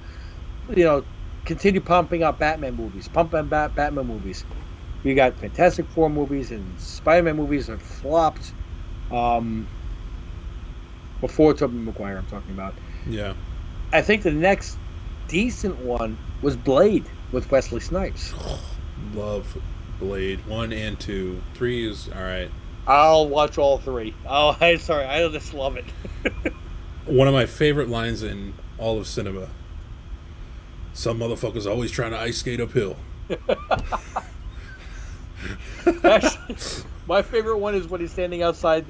continue pumping out Batman movies, Batman movies. We got Fantastic Four movies and Spider-Man movies that flopped before Tobey Maguire, I'm talking about. Yeah. I think the next decent one was Blade with Wesley Snipes. Love Blade 1 and 2. 3 is all right. I'll watch all 3. Oh, I'm sorry. I just love it. One of my favorite lines in all of cinema. Some motherfuckers always trying to ice skate uphill. Actually, my favorite one is when he's standing outside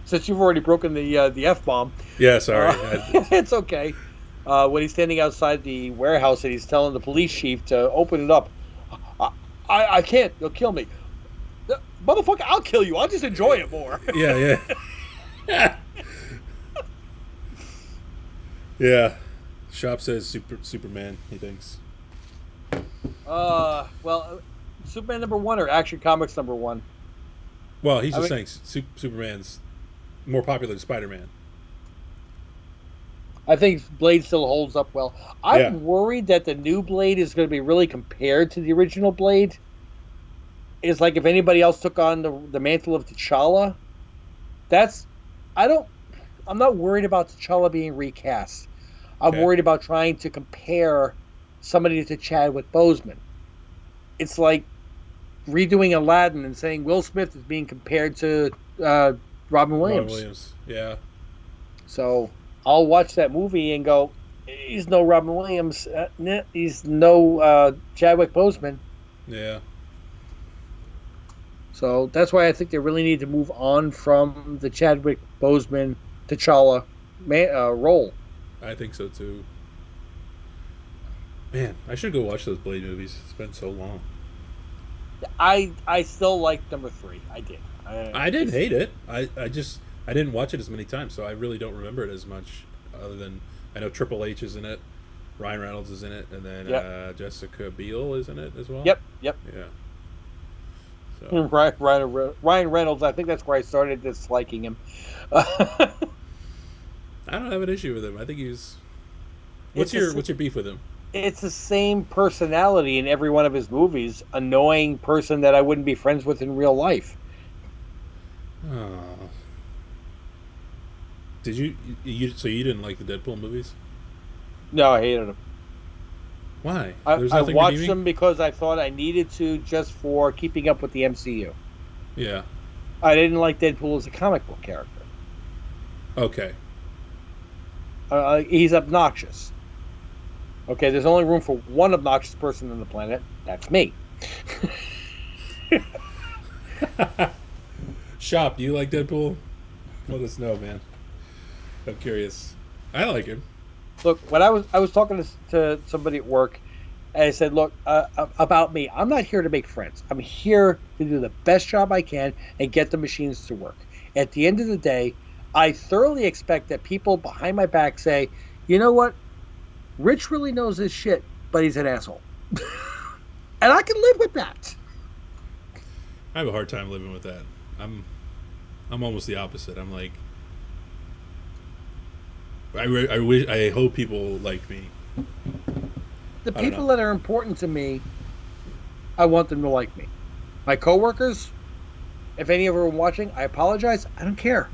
since you've already broken the F-bomb. Yeah, sorry. It's okay. When he's standing outside the warehouse and he's telling the police chief to open it up. I can't. You'll kill me. Motherfucker, I'll kill you. I'll just enjoy it more. Yeah. Yeah. Shop says Superman, he thinks. Well, Superman number 1 or Action Comics number 1? Well, he's just saying Superman's more popular than Spider-Man. I think Blade still holds up well. I'm worried that the new Blade is going to be really compared to the original Blade. It's like if anybody else took on the mantle of T'Challa. I'm not worried about T'Challa being recast. I'm worried about trying to compare somebody to Chadwick Boseman. It's like redoing Aladdin and saying Will Smith is being compared to Robin Williams. Yeah. So I'll watch that movie and go, he's no Robin Williams. He's no Chadwick Boseman. Yeah. So that's why I think they really need to move on from the Chadwick Boseman T'Challa role. I think so too. Man, I should go watch those Blade movies. It's been so long. I still like number 3. I did. I didn't hate it. I didn't watch it as many times, so I really don't remember it as much. Other than I know Triple H is in it, Ryan Reynolds is in it, and then Jessica Biel is in it as well. Yep. Yeah. So. Ryan Reynolds. I think that's where I started disliking him. I don't have an issue with him. I think he's. What's your beef with him? It's the same personality in every one of his movies. Annoying person that I wouldn't be friends with in real life. Oh. Did you so you didn't like the Deadpool movies? No, I hated them. Why? I watched them because I thought I needed to, just for keeping up with the MCU. Yeah. I didn't like Deadpool as a comic book character. Okay. He's obnoxious. Okay, there's only room for one obnoxious person on the planet. That's me. Shop, do you like Deadpool? Let us know, man. I'm curious. I like him. Look, when I was talking to somebody at work, and I said, look, about me, I'm not here to make friends. I'm here to do the best job I can and get the machines to work. At the end of the day, I thoroughly expect that people behind my back say, you know what? Rich really knows his shit, but he's an asshole. And I can live with that. I have a hard time living with that. I'm almost the opposite. I'm like, I hope people like me. The people that are important to me, I want them to like me. My coworkers, if any of them are watching, I apologize. I don't care.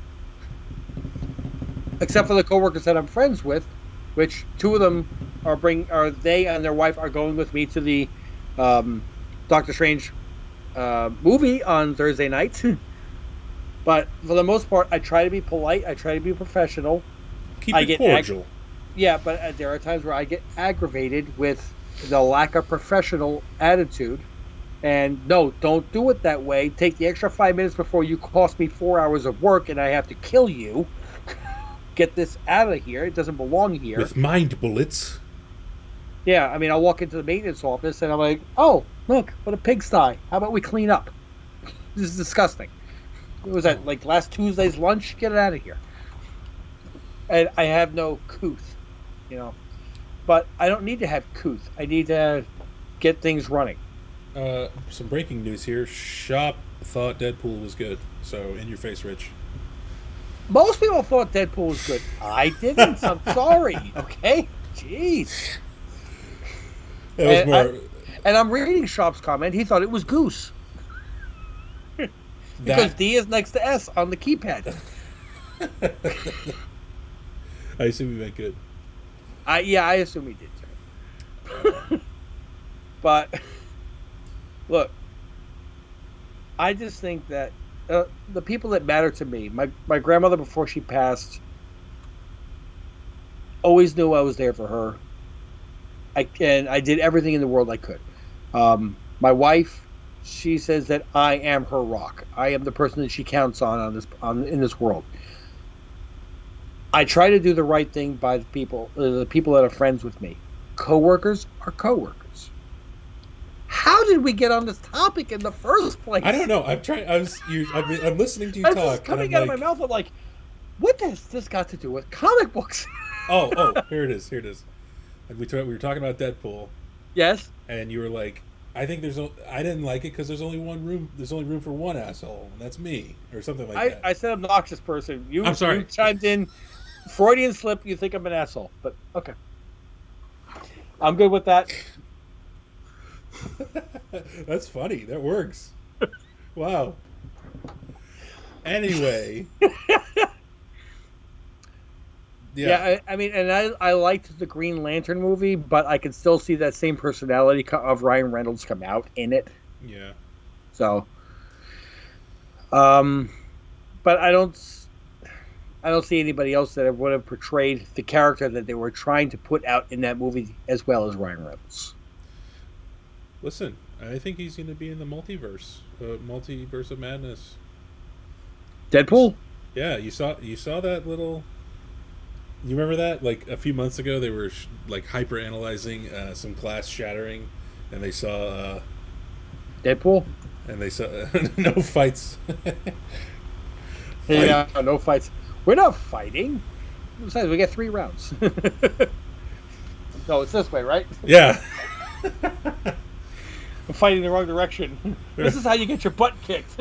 Except for the coworkers that I'm friends with, which 2 of them they and their wife are going with me to the Doctor Strange movie on Thursday night. But for the most part, I try to be polite. I try to be professional. Keep it cordial. Yeah, but there are times where I get aggravated with the lack of professional attitude. And no, don't do it that way. Take the extra 5 minutes before you cost me 4 hours of work and I have to kill you. Get this out of here. It doesn't belong here. With mind bullets. Yeah, I mean, I'll walk into the maintenance office and I'm like, oh, look, what a pigsty. How about we clean up? This is disgusting. What was that, like last Tuesday's lunch? Get it out of here. And I have no couth, But I don't need to have couth. I need to get things running. Some breaking news here. Shop thought Deadpool was good. So, in your face, Rich. Most people thought Deadpool was good. I didn't. I'm sorry. Okay? Jeez. And I'm reading Shop's comment. He thought it was Goose. Because D is next to S on the keypad. I assume he meant good. I assume he did too. But look, I just think that the people that matter to me, my grandmother before she passed, always knew I was there for her. I did everything in the world I could. My wife, she says that I am her rock. I am the person that she counts on in this world. I try to do the right thing by the people that are friends with me. Coworkers are coworkers. How did we get on this topic in the first place? I don't know. I'm listening to you talk. Just coming out of my mouth. I'm like, what has this got to do with comic books? oh, here it is. And we were talking about Deadpool. Yes. And you were like, I didn't like it because there's only room for one asshole, and that's me, or something like that. I said obnoxious person. I'm sorry. You chimed in. Freudian slip. You think I'm an asshole, but okay. I'm good with that. That's funny. That works. Wow. Anyway. Yeah, I mean, and I liked the Green Lantern movie, but I can still see that same personality of Ryan Reynolds come out in it. Yeah. So, but I don't see anybody else that would have portrayed the character that they were trying to put out in that movie as well as Ryan Reynolds. Listen, I think he's going to be in the multiverse of madness. Deadpool? Yeah, you saw that little. You remember that? Like a few months ago, they were like hyper analyzing some glass shattering, and they saw Deadpool, and they saw no fights. Yeah, no fights. We're not fighting. Besides, we get 3 rounds. No, it's this way, right? Yeah. I'm fighting the wrong direction. This is how you get your butt kicked.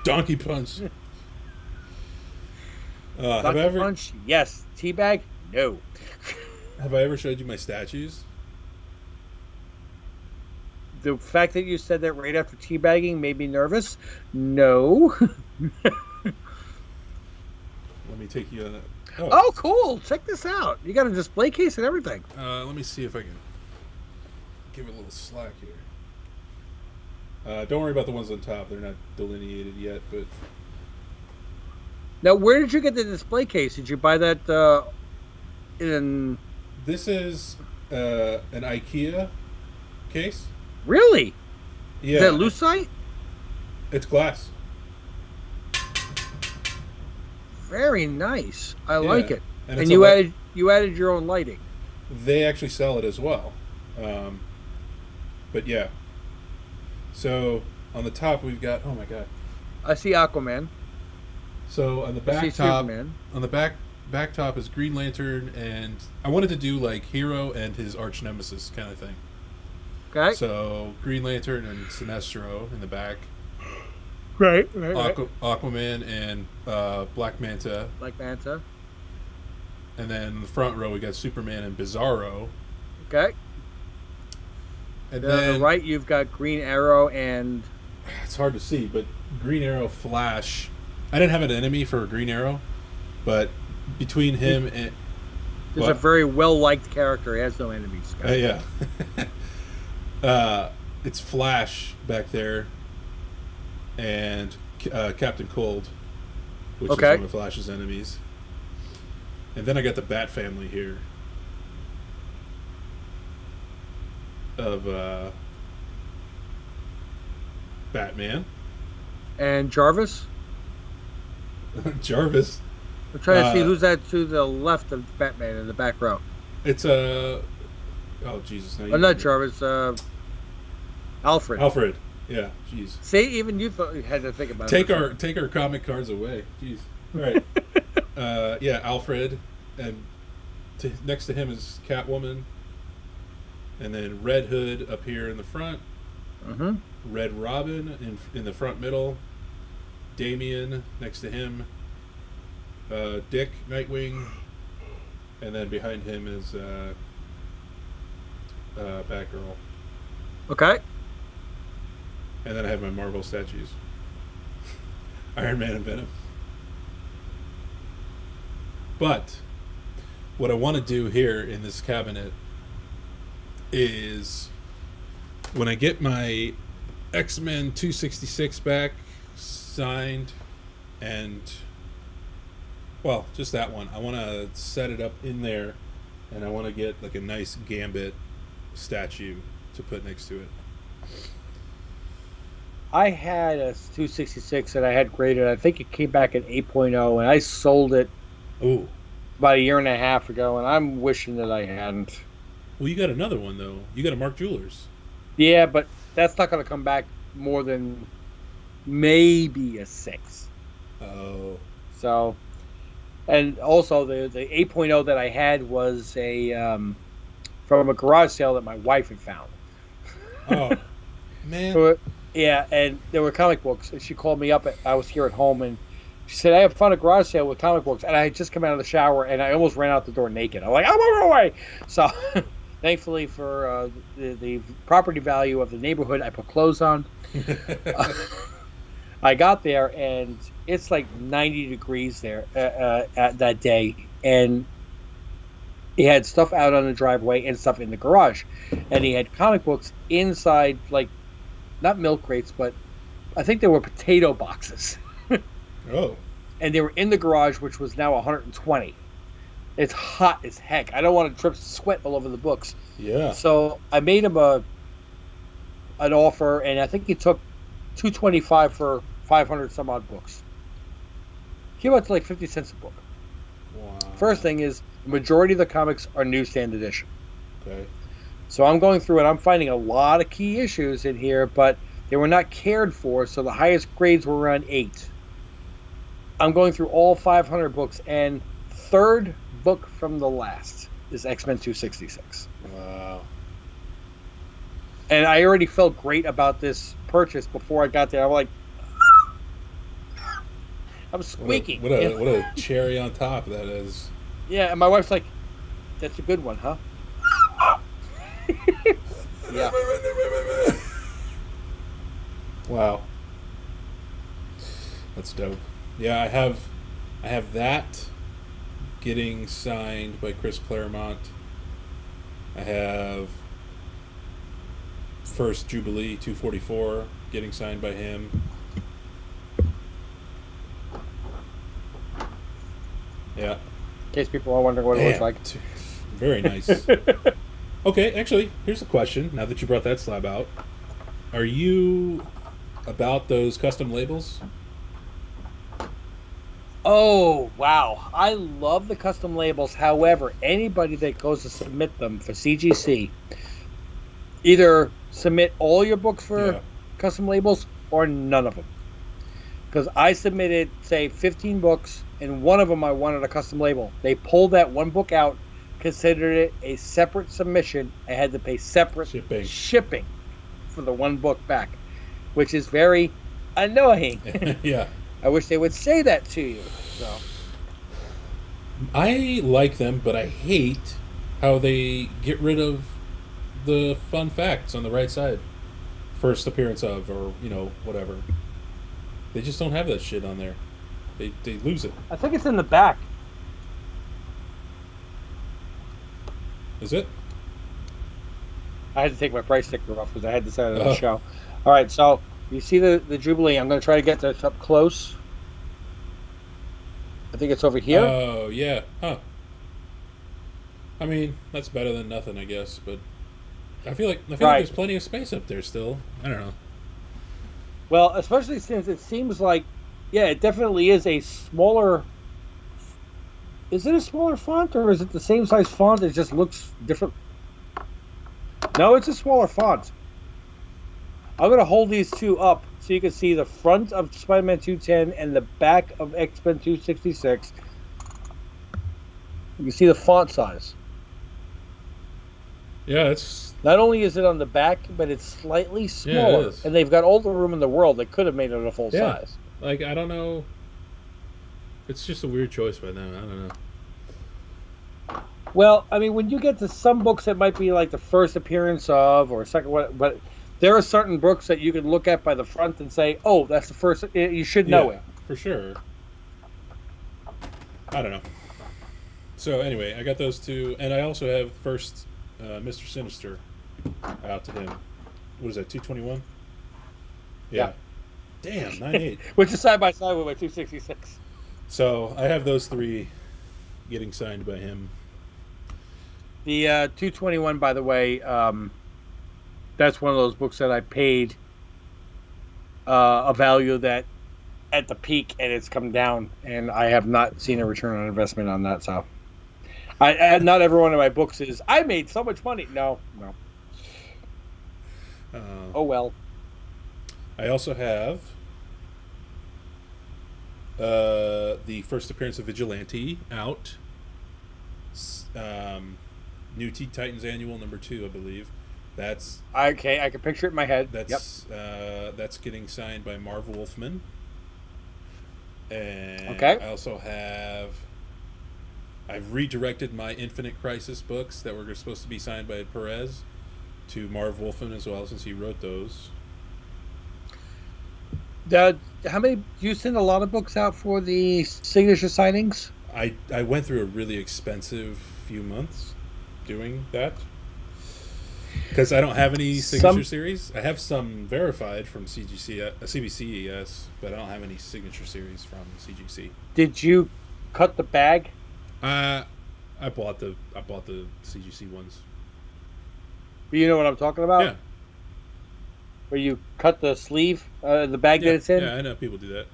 Donkey punch. Donkey punch? Yes. Teabag? No. Have I ever showed you my statues? The fact that you said that right after teabagging made me nervous. No. Let me take you on that. Oh, cool. Check this out. You got a display case and everything. Let me see if I can give it a little slack here. Don't worry about the ones on top. They're not delineated yet, but... Now, where did you get the display case? Did you buy that in... This is an IKEA case. Really? Yeah. Is that lucite? It's glass. Very nice. I like it. And you added your own lighting. They actually sell it as well. But yeah. So on the top we've got, oh my god. I see Aquaman. So on the back top, on the back top is Green Lantern, and I wanted to do like Hero and his arch nemesis kind of thing. Okay. So Green Lantern and Sinestro in the back. Right. Aquaman and Black Manta. And then in the front row we got Superman and Bizarro. Okay. And then on the right you've got Green Arrow and... It's hard to see, but Green Arrow, Flash. I didn't have an enemy for Green Arrow, but between him and... He's a very well-liked character. He has no enemies. Yeah. It's Flash back there, and Captain Cold, which is one of Flash's enemies. And then I got the Bat family here of Batman. And Jarvis? Jarvis. I'm trying to see who's that to the left of Batman in the back row. It's oh Jesus! Not Jarvis. Alfred. Alfred. Yeah. Jeez. See, even you had to think about it. Take our comic cards away. Jeez. All right. Yeah, Alfred, and next to him is Catwoman, and then Red Hood up here in the front. Mm-hmm. Red Robin in the front middle. Damian next to him. Dick Nightwing, and then behind him is Batgirl. Okay. And then I have my Marvel statues. Iron Man and Venom. But what I want to do here in this cabinet is when I get my X-Men 266 back signed and well, just that one. I want to set it up in there, and I want to get like a nice Gambit statue to put next to it. I had a 266 that I had graded. I think it came back at 8.0, and I sold it about a year and a half ago, and I'm wishing that I hadn't. Well, you got another one, though. You got a Mark Jewelers. Yeah, but that's not going to come back more than maybe a 6. Oh. So... And also, the 8.0 that I had was from a garage sale that my wife had found. Oh, man. So, yeah, and there were comic books. And she called me up. I was here at home, and she said, I have found a garage sale with comic books. And I had just come out of the shower, and I almost ran out the door naked. I'm like, I'm on my way. So, thankfully, for the property value of the neighborhood, I put clothes on. I got there, and it's like 90 degrees there at that day, and he had stuff out on the driveway and stuff in the garage, and he had comic books inside, like, not milk crates, but I think they were potato boxes. Oh. And they were in the garage, which was now 120. It's hot as heck. I don't want to drip sweat all over the books. Yeah. So I made him an offer, and I think he took $225 for 500 some odd books. Came out to like 50 cents a book. Wow. First thing is, the majority of the comics are newsstand edition. Okay. So I'm going through it. I'm finding a lot of key issues in here, but they were not cared for, so the highest grades were around 8. I'm going through all 500 books, and third book from the last is X-Men 266. Wow. And I already felt great about this purchase before I got there. I'm like, I'm squeaking. What a cherry on top that is. Yeah, and my wife's like, that's a good one, huh? Yeah. Wow. That's dope. Yeah, I have that getting signed by Chris Claremont. I have First Jubilee 244 getting signed by him. Yeah. In case people are wondering what it looks like. Very nice. Okay, actually, here's a question. Now that you brought that slab out, are you about those custom labels? Oh, wow. I love the custom labels. However, anybody that goes to submit them for CGC, either submit all your books for custom labels or none of them. Because I submitted, say, 15 books, and one of them I wanted a custom label. They pulled that one book out, considered it a separate submission, and had to pay separate shipping for the one book back, which is very annoying. Yeah. I wish they would say that to you. So I like them, but I hate how they get rid of the fun facts on the right side. First appearance of, or, whatever. They just don't have that shit on there. They lose it. I think it's in the back. Is it? I had to take my price sticker off because I had to set it on Oh. the show. All right, so you see the Jubilee. I'm going to try to get this up close. I think it's over here. Oh, yeah. Huh. I mean, that's better than nothing, I guess. But I feel like there's plenty of space up there still. I don't know. Well, especially since it seems like, yeah, it definitely is a smaller. Is it a smaller font or is it the same size font? It just looks different. No, it's a smaller font. I'm going to hold these two up so you can see the front of Spider-Man 210 and the back of X-Men 266. You can see the font size. Yeah, it's... Not only is it on the back, but it's slightly smaller. Yeah, it is. And they've got all the room in the world. They could have made it a full size. Like, I don't know. It's just a weird choice by them. I don't know. Well, I mean, when you get to some books that might be like the first appearance of or second one, but there are certain books that you can look at by the front and say, oh, that's the first, you should know it. For sure. I don't know. So anyway, I got those two, and I also have first Mr. Sinister out to him. What is that, 221? Yeah. Damn, 9.8. Which is side by side with my 266. So I have those three getting signed by him. The 221, by the way, that's one of those books that I paid a value that at the peak, and it's come down, and I have not seen a return on investment on that. So, not every one of my books is I made so much money. No. Oh well. I also have the first appearance of Vigilante out. New Teen Titans Annual #2, I believe. That's okay. I can picture it in my head. That's getting signed by Marv Wolfman. And okay. I also I've redirected my Infinite Crisis books that were supposed to be signed by Perez to Marv Wolfman as well, since he wrote those. How many? Do you send a lot of books out for the signature signings? I went through a really expensive few months doing that because I don't have any signature series. I have some verified from CBC, yes, but I don't have any signature series from CGC. Did you cut the bag? I bought the CGC ones. You know what I'm talking about? Yeah. Where you cut the sleeve, the bag that it's in? Yeah, I know people do that.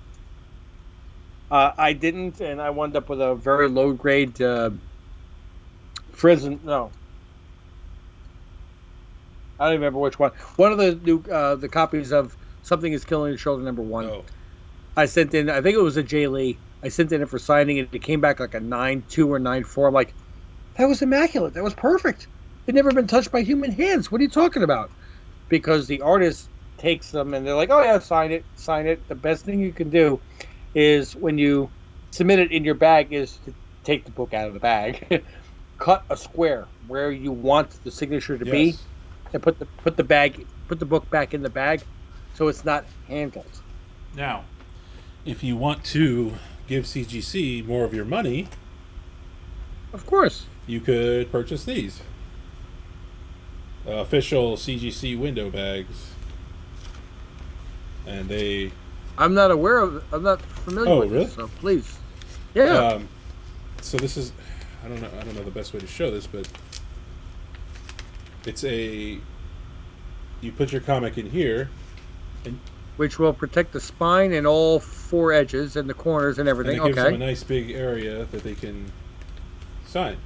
I didn't, and I wound up with a very low grade prison. No, I don't remember which one. One of the new the copies of Something Is Killing the Children #1. Oh. I sent in. I think it was a J. Lee. I sent in it for signing, and it came back like a 9.2 or 9.4. I'm like, that was immaculate. That was perfect. It never been touched by human hands. What are you talking about? Because the artist takes them and they're like, oh yeah, sign it. The best thing you can do is when you submit it in your bag is to take the book out of the bag, cut a square where you want the signature to be, and put the book back in the bag, so it's not handled. Now, if you want to give CGC more of your money, of course, you could purchase these official CGC window bags, and they. I'm not familiar with this, so please. Yeah. So this is, I don't know the best way to show this, but it's you put your comic in here, and which will protect the spine and all four edges and the corners and everything. And it gives them a nice big area that they can sign.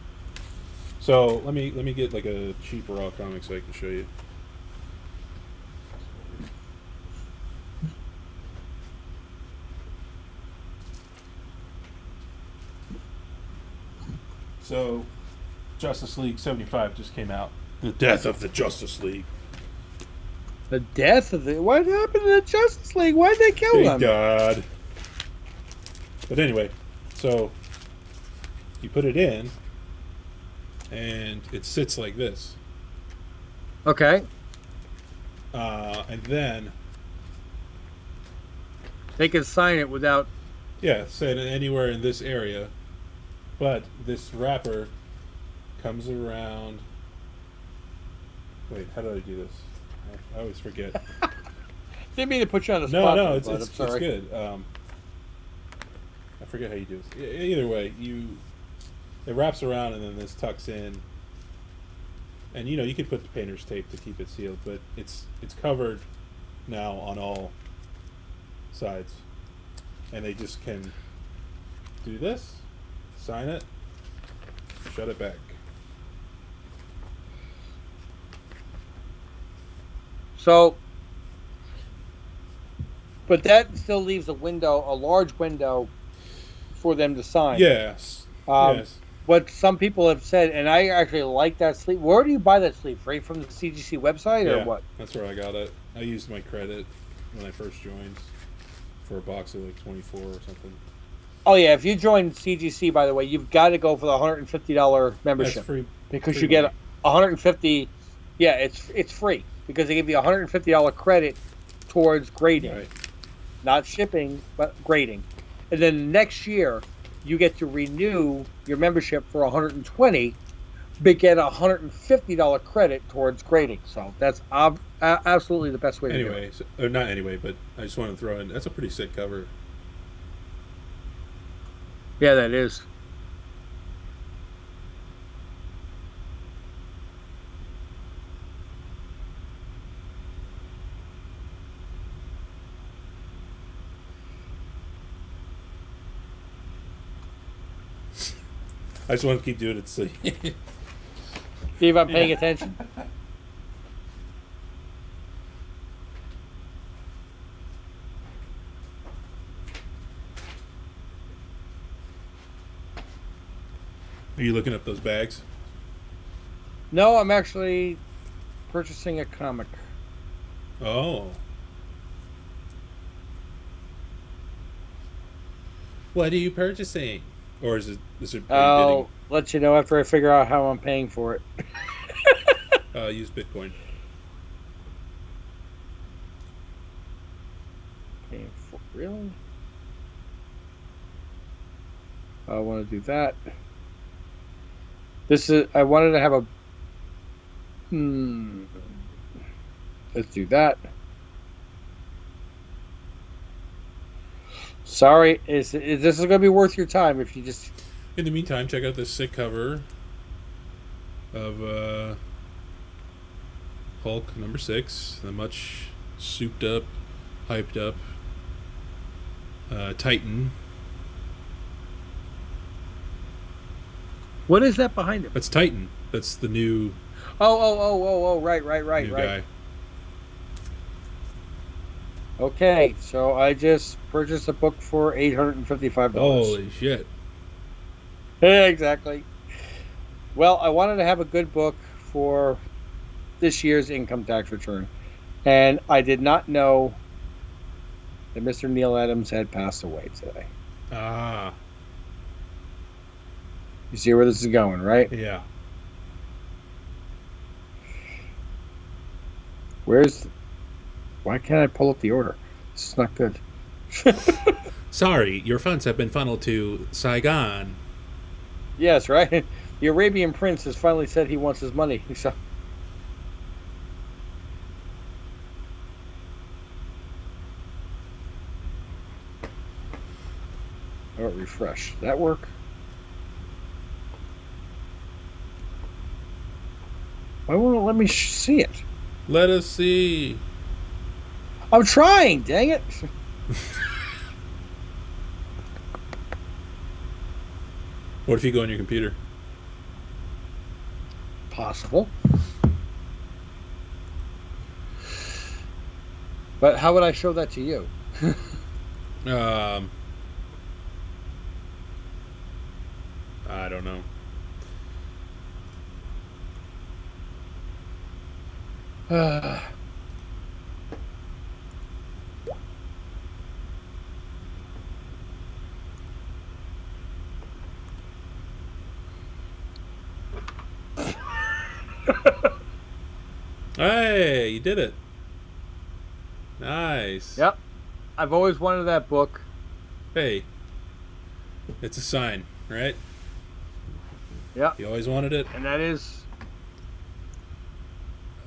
So let me get like a cheap raw comic so I can show you. So, Justice League 75 just came out. The death of the Justice League. The death of the... What happened to the Justice League? Why did they kill them? God. But anyway, so you put it in, and it sits like this. Okay. And then... They can sign it without... Yeah, say it anywhere in this area. But this wrapper comes around Wait, how did I do this? I always forget. Didn't mean to put you on the spot. No, but it's I'm sorry. good. I forget how you do this. Either way, it wraps around and then this tucks in. And you could put the painter's tape to keep it sealed, but it's covered now on all sides. And they just can do this, sign it, shut it back. So, but that still leaves a large window for them to sign. Yes. Yes. What some people have said, and I actually like that sleeve. Where do you buy that sleeve? Right from the CGC website, or what? That's where I got it. I used my credit when I first joined for a box of like 24 or something. Oh yeah, if you join CGC, by the way, you've got to go for the $150 membership. That's free because free you get money. 150. Yeah, it's free because they give you $150 credit towards grading, Right. not shipping, but grading. And then next year, you get to renew your membership for $120, but get a $150 credit towards grading. So that's absolutely the best way to do it. Anyway, or not anyway, but I just want to throw in, that's a pretty sick cover. Yeah, that is. I just want to keep doing it so See if I'm paying attention. Are you looking up those bags? No, I'm actually purchasing a comic. Oh. What are you purchasing? Or is it I'll let you know after I figure out how I'm paying for it. use Bitcoin. Paying for really? I want to do that. I wanted to have a. Let's do that. Sorry, this is going to be worth your time if you just. In the meantime, check out this sick cover of Hulk #6, the much souped up, hyped up Titan. What is that behind him? That's Titan. That's the new. Oh! Right. New guy. Okay, so I just purchased a book for $855. Holy shit! Yeah, exactly. Well, I wanted to have a good book for this year's income tax return, and I did not know that Mr. Neil Adams had passed away today. Ah, You see where this is going, right? yeah. Why can't I pull up the order? This is not good. Sorry, your funds have been funneled to Saigon. Yes, right? The Arabian Prince has finally said he wants his money. So. Oh, refresh. Did that work? Why won't it let me see it? Let us see. I'm trying, dang it. What if you go on your computer? Possible. But how would I show that to you? I don't know. Hey, you did it. Nice. Yep. I've always wanted that book. Hey, it's a sign, right? Yep. You always wanted it. And that is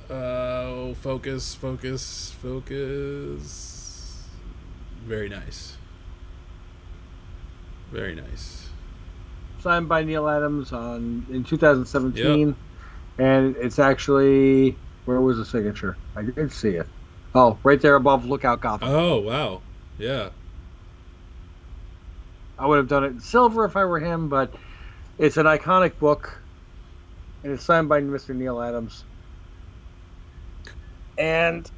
Focus. Very nice. Very nice. Signed by Neil Adams in 2017. Yep. And it's actually, where was the signature? I did see it. Oh, right there above Lookout Gotham. Oh, wow. Yeah. I would have done it in silver if I were him, but it's an iconic book, and it's signed by Mr. Neil Adams. And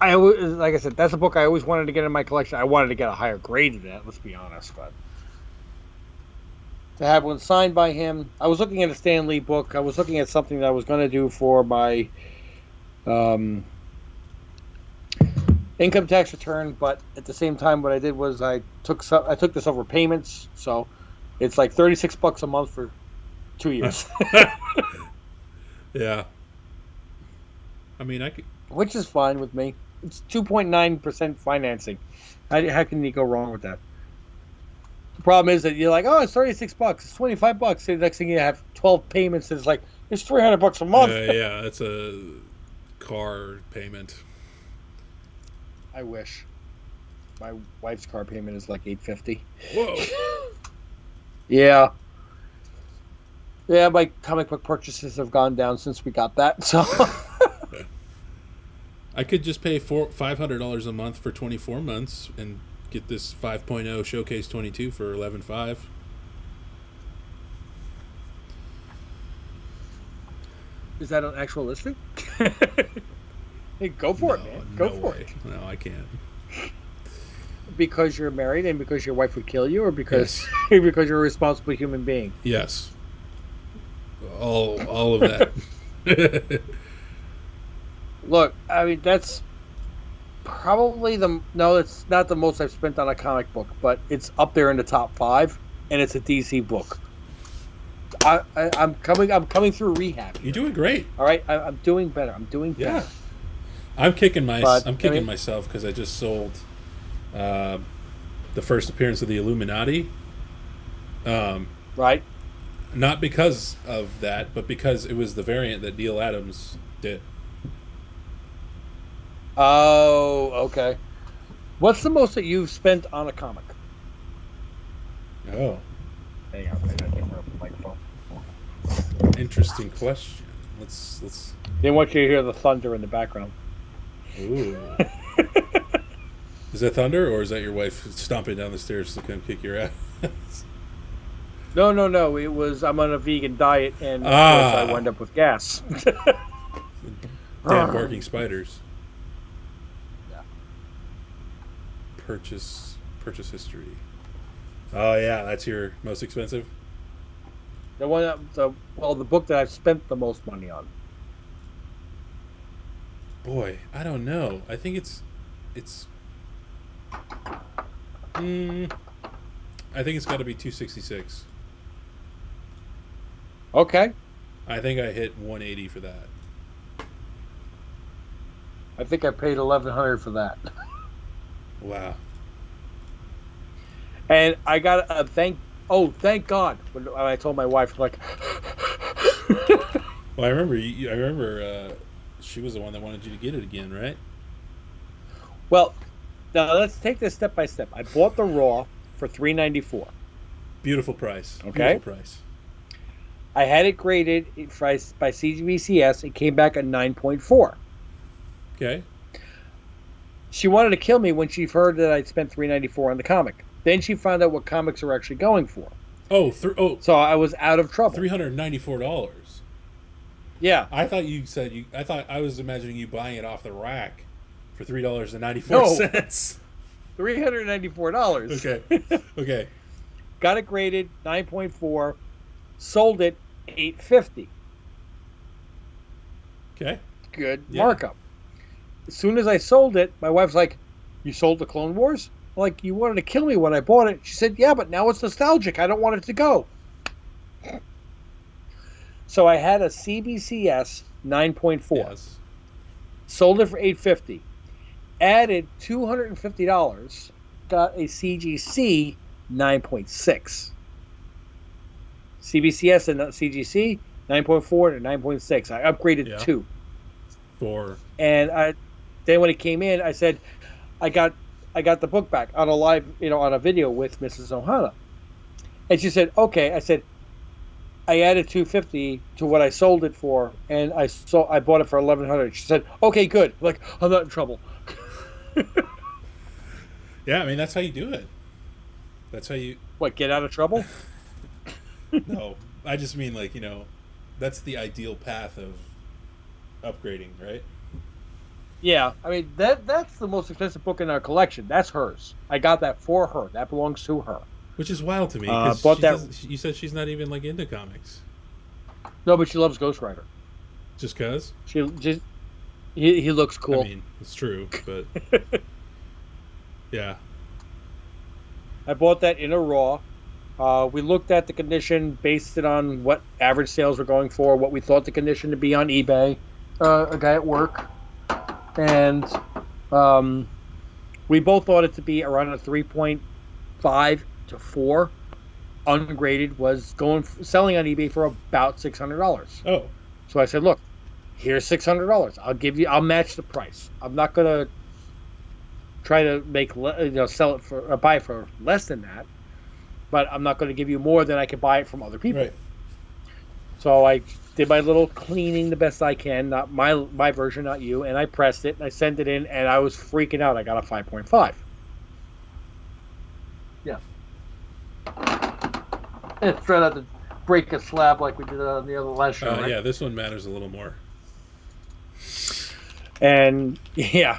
like I said, that's a book I always wanted to get in my collection. I wanted to get a higher grade than that, let's be honest, but to have one signed by him. I was looking at a Stan Lee book. I was looking at something that I was going to do for my income tax return, but at the same time, what I did was I took this over payments, so it's like $36 a month for 2 years. Yeah. I mean, I could... Which is fine with me. It's 2.9% financing. How can you go wrong with that? The problem is that you're like, oh, it's $36, it's $25. The next thing you have 12 payments, and it's like, it's $300 a month. Yeah, it's a car payment. I wish. My wife's car payment is like $850. Whoa. Yeah. Yeah, my comic book purchases have gone down since we got that, so... I could just pay $500 a month for 24 months and get this 5.0 Showcase 22 for $11.5. Is that an actual listing? Hey, go for it, man. Go for it. No, I can't. Because you're married and because your wife would kill you, or because because you're a responsible human being? Yes. All of that. Look, I mean, that's probably it's not the most I've spent on a comic book, but it's up there in the top 5, and it's a DC book. I'm coming through rehab here. You're doing great. All right, I'm doing better. I'm doing better. Yeah. I'm kicking myself because I just sold the first appearance of the Illuminati. Right. Not because of that, but because it was the variant that Neil Adams did. Oh, okay. What's the most that you've spent on a comic? Oh. Hang on, I gotta get rid of the microphone. Interesting question. Let's. Didn't want you to hear the thunder in the background. Ooh. Is that thunder, or is that your wife stomping down the stairs to come kick your ass? No. It was I'm on a vegan diet, and of course I wind up with gas. Damn barking spiders. Yeah. Purchase history. Oh yeah, that's your most expensive? The book that I've spent the most money on. Boy, I don't know. I think it's I think it's got to be 266. Okay. I think I hit 180 for that. I think I paid $1,100 for that. Wow. And I got a thank God when I told my wife, like. Well, I remember she was the one that wanted you to get it again, right? Well, now let's take this step by step. I bought the Raw for $3.94. Beautiful price. Okay. Beautiful price. I had it graded by CBCS. It came back at 9.4. Okay. She wanted to kill me when she heard that I'd spent $3.94 on the comic. Then she found out what comics are actually going for. So I was out of trouble. $394. Yeah. I thought you said I was imagining you buying it off the rack for $3.94. No. $394. Okay. Okay. Got it graded 9.4. Sold it $8.50. Okay. Good markup. As soon as I sold it, my wife's like, "You sold the Clone Wars?" I'm like, "You wanted to kill me when I bought it." She said, "Yeah, but now it's nostalgic. I don't want it to go." So I had a CBCS 9.4. Yes. Sold it for $8.50. Added $250. Got a CGC 9.6. CBCS and CGC 9.4 to 9.6. I upgraded 2. For then when it came in, I said, I got the book back on a live, on a video with Mrs. Ohana, and she said, okay. I said, I added $250 to what I sold it for, and I bought it for $1,100. She said, okay, good. Like, I'm not in trouble. Yeah, I mean, that's how you do it. That's how you... What, get out of trouble? No, I just mean, like, that's the ideal path of upgrading, right? Yeah, I mean, that's the most expensive book in our collection. That's hers. I got that for her. That belongs to her. Which is wild to me, because you said she's not even, like, into comics. No, but she loves Ghost Rider. Just because? He looks cool. I mean, it's true, but... Yeah. I bought that in a raw. We looked at the condition, based it on what average sales were going for, what we thought the condition to be on eBay. A guy at work. And we both thought it to be around a 3.5 to 4. Ungraded was selling on eBay for about $600. Oh. So I said, look, here's $600. I'll match the price. I'm not going to try to sell it for, or buy it for less than that, but I'm not going to give you more than I can buy it from other people. Right. So I did my little cleaning the best I can, not my version, not you, and I pressed it and I sent it in, and I was freaking out. I got a 5.5. Yeah. And try not to break a slab like we did on the other last show. Right? Yeah, this one matters a little more. And yeah.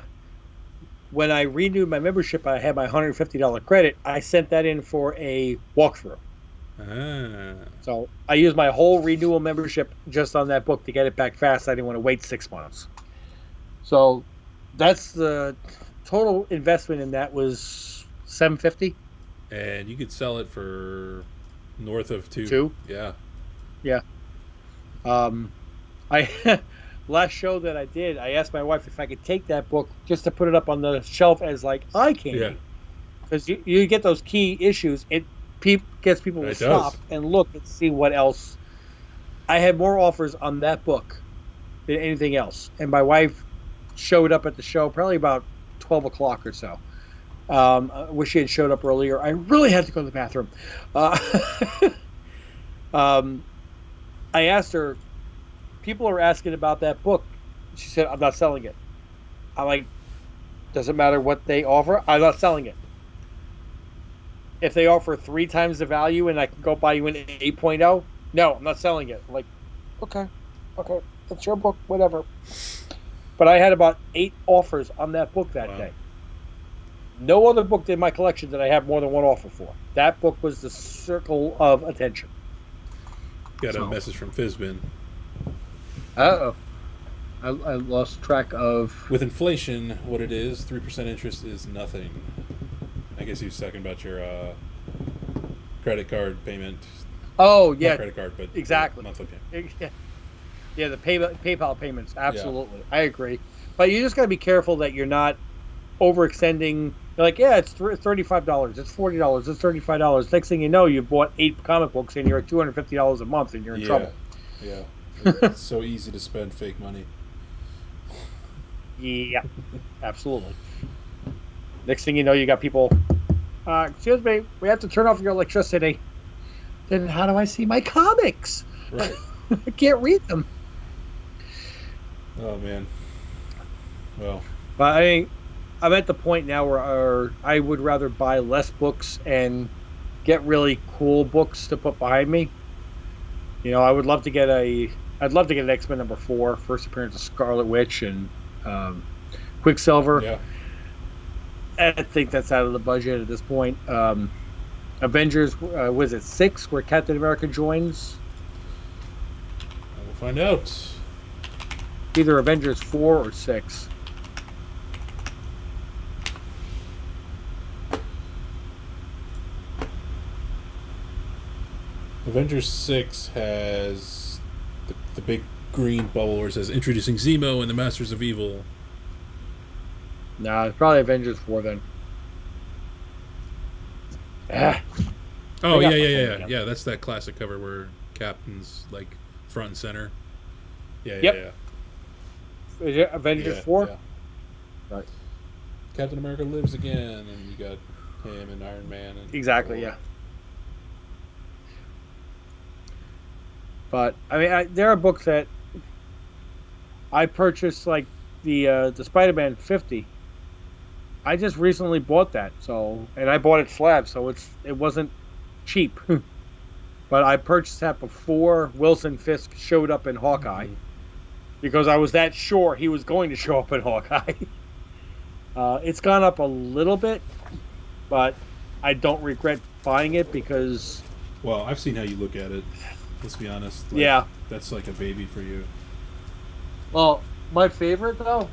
When I renewed my membership, I had my $150 credit. I sent that in for a walkthrough. Ah. So I used my whole renewal membership just on that book to get it back fast. I didn't want to wait 6 months. So that's the total investment in that was $750. And you could sell it for north of $2. $2? Yeah. Yeah. Last show that I did, I asked my wife if I could take that book just to put it up on the shelf as like eye candy. Yeah. Because you get those key issues, it gets people to stop and look and see what else. I had more offers on that book than anything else. And my wife showed up at the show probably about 12 o'clock or so. I wish she had showed up earlier. I really had to go to the bathroom. I asked her, people are asking about that book. She said, I'm not selling it. I'm like, doesn't matter what they offer. I'm not selling it. If they offer 3 times the value and I can go buy you an 8.0, no, I'm not selling it. I'm like, okay, that's your book, whatever. But I had about 8 offers on that book that day. No other book in my collection did I have more than one offer for. That book was the circle of attention. Got a message from Fizbin. Uh-oh. I lost track of... With inflation, what it is, 3% interest is nothing. I guess he was talking about your credit card payment. Oh, yeah. Not credit card, but exactly. Monthly payment. Yeah, the PayPal payments, absolutely. Yeah. I agree. But you just got to be careful that you're not overextending. You're like, yeah, it's $35, it's $40, it's $35. Next thing you know, you bought 8 comic books and you're at $250 a month and you're in trouble. Yeah. It's so easy to spend fake money. Yeah, absolutely. Next thing you know, you got people, excuse me, we have to turn off your electricity. Then how do I see my comics? Right. I can't read them. Oh, man. Well. But I'm at the point now where I would rather buy less books and get really cool books to put behind me. You know, I'd love to get an X-Men number 4, first appearance of Scarlet Witch and Quicksilver. Yeah. I think that's out of the budget at this point. Avengers, was it 6 where Captain America joins? We'll find out. Either Avengers 4 or 6. Avengers 6 has the big green bubble where it says introducing Zemo and the Masters of Evil. Nah, it's probably Avengers 4 then. Oh, yeah. That's that classic cover where Captain's like front and center. Yeah. Avengers 4? Yeah. Right. Captain America lives again, and you got him and Iron Man. And Exactly, yeah. But, I mean, there are books that I purchased, like the Spider-Man 50. I just recently bought that, and I bought it slab, so it wasn't cheap. But I purchased that before Wilson Fisk showed up in Hawkeye, because I was that sure he was going to show up in Hawkeye. It's gone up a little bit, but I don't regret buying it because... Well, I've seen how you look at it. Let's be honest. Yeah. That's like a baby for you. Well, my favorite, though,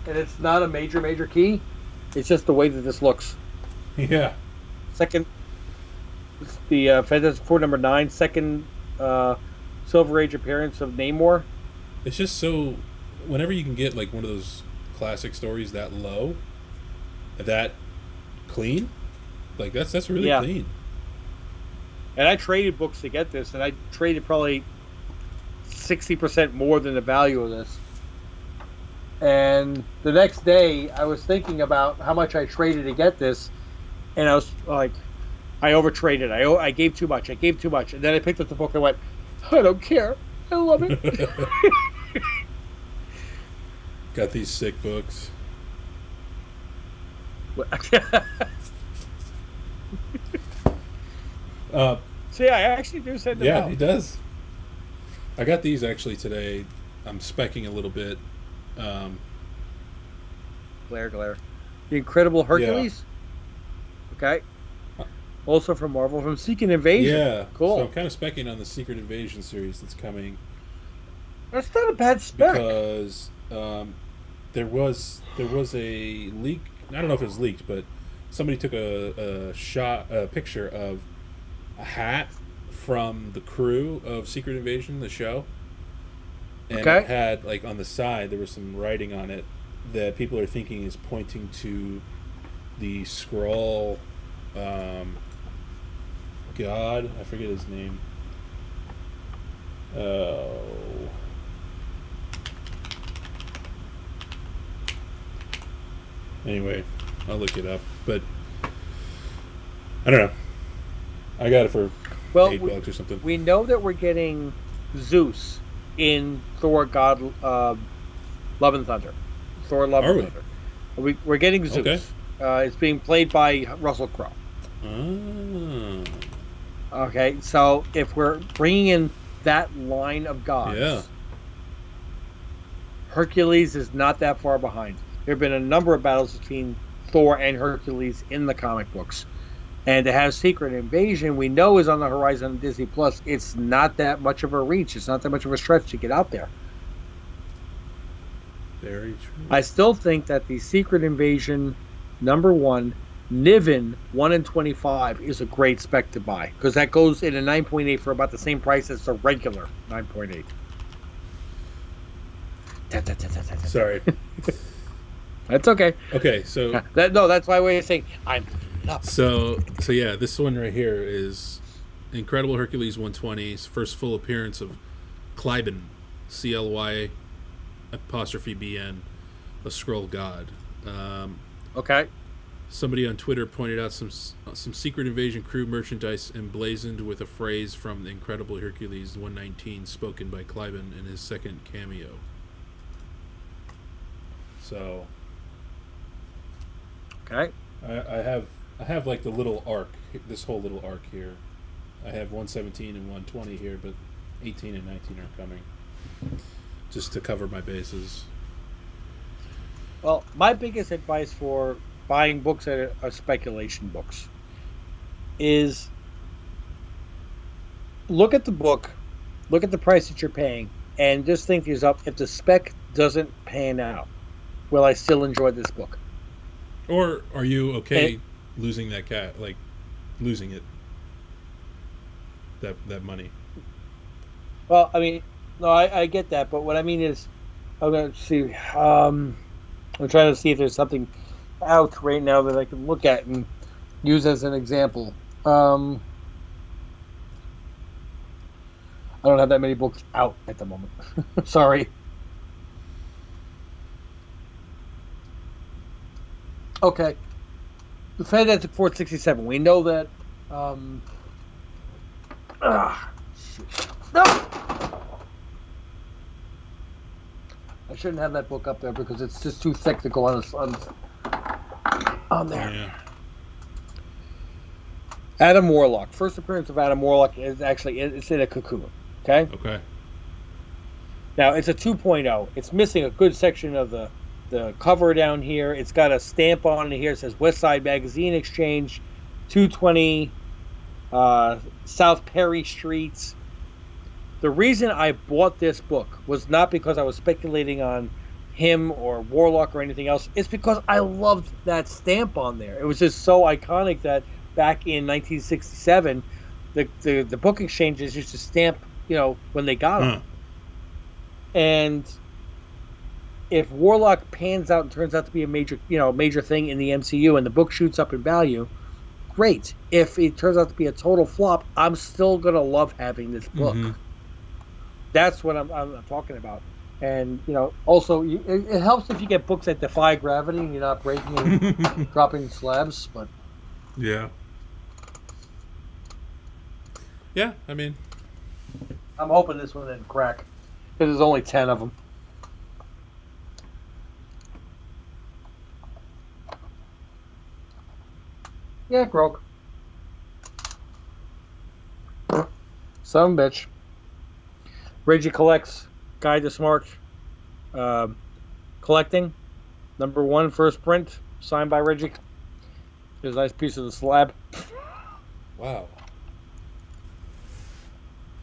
and it's not a major key, it's just the way that this looks. Yeah. Second, the Fantastic Four #9, second Silver Age appearance of Namor. It's just so... Whenever you can get like one of those classic stories that low, that clean, like that's really clean. And I traded books to get this, and I traded probably 60% more than the value of this. And the next day, I was thinking about how much I traded to get this, and I was like, I overtraded. I gave too much. And then I picked up the book and went, I don't care. I love it. Got these sick books. So yeah, I actually do send them out. Yeah, he does. I got these actually today. I'm specking a little bit. Glare. The Incredible Hercules. Yeah. Okay. Also from Marvel, from Secret Invasion. Yeah. Cool. So I'm kind of specking on the Secret Invasion series that's coming. That's not a bad spec. Because there was a leak. I don't know if it was leaked, but somebody took a picture of a hat from the crew of Secret Invasion, the show. And it had, like, on the side, there was some writing on it that people are thinking is pointing to the Skrull god. I forget his name. Oh. Anyway, I'll look it up. But I don't know. I got it for $8 or something. We know that we're getting Zeus in Thor God Love and Thunder. Thor Love and Thunder. We're getting Zeus. Okay. It's being played by Russell Crowe. Oh. Okay, so if we're bringing in that line of gods, Hercules is not that far behind. There have been a number of battles between Thor and Hercules in the comic books. And to have Secret Invasion, we know is on the horizon of Disney Plus. It's not that much of a reach. It's not that much of a stretch to get out there. Very true. I still think that the Secret Invasion #1, Niven 1 in 25 is a great spec to buy, because that goes in a 9.8 for about the same price as the regular 9.8. Sorry. That's okay. Okay, so that's my way of saying I'm up. So yeah, this one right here is Incredible Hercules 120's first full appearance of Clyban, CLY apostrophe BN, a Skrull god. Okay. Somebody on Twitter pointed out some Secret Invasion crew merchandise emblazoned with a phrase from the Incredible Hercules 119 spoken by Clyban in his second cameo. So okay. I have like the little arc, this whole little arc here. I have 117 and 120 here, but 18 and 19 are coming. Just to cover my bases. Well, my biggest advice for buying books that are speculation books is look at the book, look at the price that you're paying, and just think to yourself, if the spec doesn't pan out, will I still enjoy this book? Or are you okay losing that cat, like losing it, that money? Well, I mean, no, I get that, but what I mean is, I'm going to see. I'm trying to see if there's something out right now that I can look at and use as an example. I don't have that many books out at the moment. Sorry. Okay. The Fantastic Four 67. We know that. Shoot. No! I shouldn't have that book up there because it's just too thick to go on there. Yeah. Adam Warlock. First appearance of Adam Warlock is actually it's in a cocoon. Okay. Okay. Now it's a 2.0. It's missing a good section of the cover down here. It's got a stamp on it here. It says West Side Magazine Exchange, 220 South Perry Streets. The reason I bought this book was not because I was speculating on him or Warlock or anything else. It's because I loved that stamp on there. It was just so iconic that back in 1967, the book exchanges used to stamp, when they got them. And if Warlock pans out and turns out to be a major thing in the MCU and the book shoots up in value, great. If it turns out to be a total flop, I'm still gonna love having this book. Mm-hmm. That's what I'm talking about. And also it helps if you get books that defy gravity and you're not breaking and dropping slabs. But yeah, I mean, I'm hoping this one didn't crack because there's only 10 of them. Yeah, it broke. Son of a bitch. Reggie Collects, Guide to Smart Collecting. Number 1, first print, signed by Reggie. Here's a nice piece of the slab. Wow.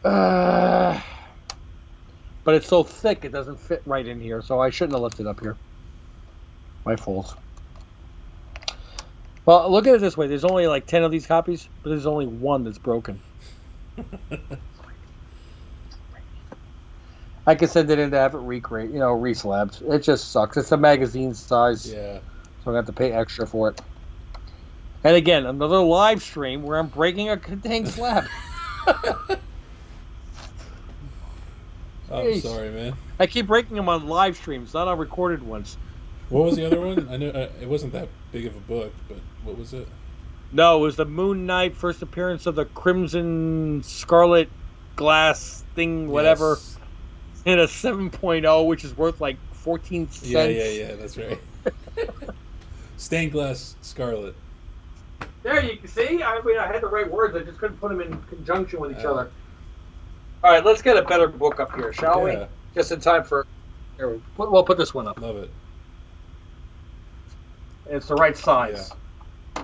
But it's so thick it doesn't fit right in here, so I shouldn't have left it up here. My fault. Well, look at it this way. There's only like 10 of these copies, but there's only one that's broken. I could send it in to have it reslabbed. It just sucks. It's a magazine size. Yeah. So I have to pay extra for it. And again, another live stream where I'm breaking a contained slab. I'm sorry, man. I keep breaking them on live streams, not on recorded ones. What was the other one? I knew it wasn't that big of a book, but what was it? No, it was the Moon Knight first appearance of the Crimson Scarlet Glass thing, whatever, yes. In a 7.0, which is worth like 14 cents. Yeah, that's right. Stained glass scarlet. There you can see. I mean, I had the right words. I just couldn't put them in conjunction with each other. All right, let's get a better book up here, shall we? Just in time for. Here, we'll put this one up. Love it. It's the right size. Yeah.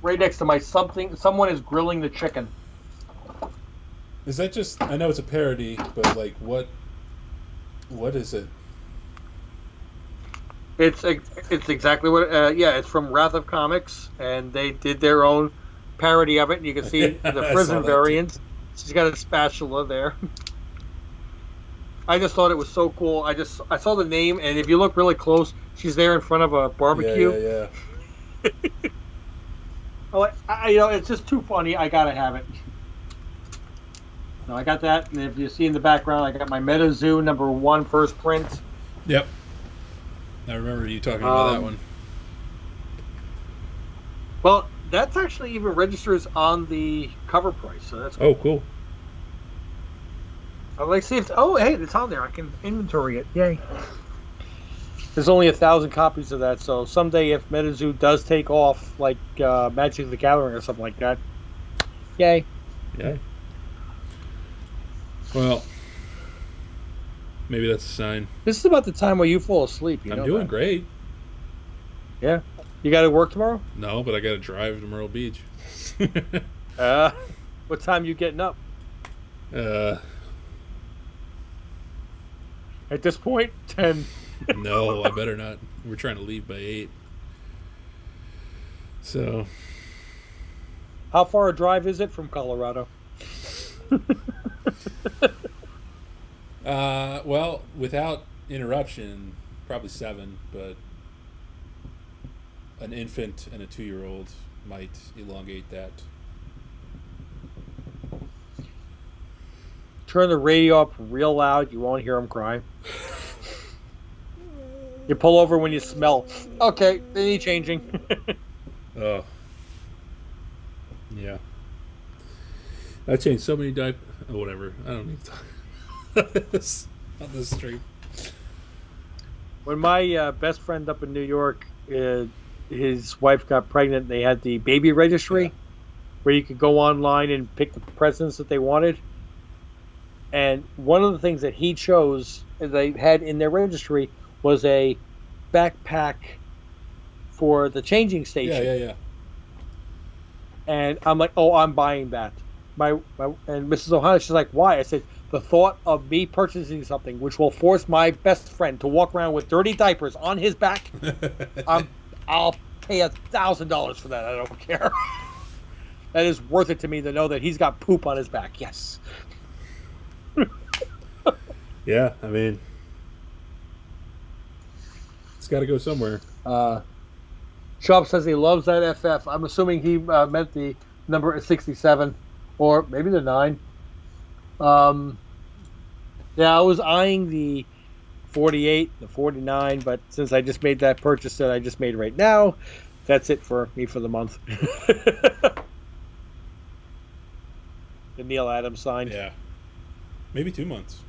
Right next to my something. Someone is grilling the chicken. Is that just? I know it's a parody, but like, what is it? It's exactly what. It's from Wrath of Comics, and they did their own parody of it. And you can see the prison variant. She's got a spatula there. I just thought it was so cool. I saw the name, and if you look really close, she's there in front of a barbecue. Yeah. It's just too funny. I gotta have it. No, I got that, and if you see in the background, I got my MetaZoo number 1 first print. Yep. I remember you talking about that one. Well, that's actually even registers on the cover price, so that's cool. Oh, cool. I'd like to see if... Oh, hey, it's on there. I can inventory it. Yay. There's only 1,000 copies of that, so someday if MetaZoo does take off, like Magic the Gathering or something like that, yay. Yeah. Well, maybe that's a sign. This is about the time where you fall asleep. I'm doing great. Yeah. You got to work tomorrow? No, but I got to drive to Myrtle Beach. What time you getting up? At this point, 10. No, I better not. We're trying to leave by 8. So. How far a drive is it from Colorado? Well, without interruption, probably 7, but an infant and a 2-year-old might elongate that. Turn the radio up real loud. You won't hear them cry. You pull over when you smell. Okay, they need changing. Oh. Yeah. I changed so many diapers. Oh, whatever. I don't need to talk about this on this stream. When my best friend up in New York, his wife got pregnant, they had the baby registry where you could go online and pick the presents that they wanted. And one of the things that he chose, they had in their registry, was a backpack for the changing station. Yeah. And I'm like, oh, I'm buying that. And Mrs. Ohana, she's like, why? I said, the thought of me purchasing something which will force my best friend to walk around with dirty diapers on his back, I'll pay $1,000 for that. I don't care. That is worth it to me to know that he's got poop on his back. Yes. Yeah, I mean, it's got to go somewhere. Sharp says he loves that FF. I'm assuming he meant the number 67 or maybe the 9. Yeah, I was eyeing the 48, the 49, but since I just made that purchase that I just made right now, that's it for me for the month. The Neil Adams sign. Yeah. Maybe 2 months.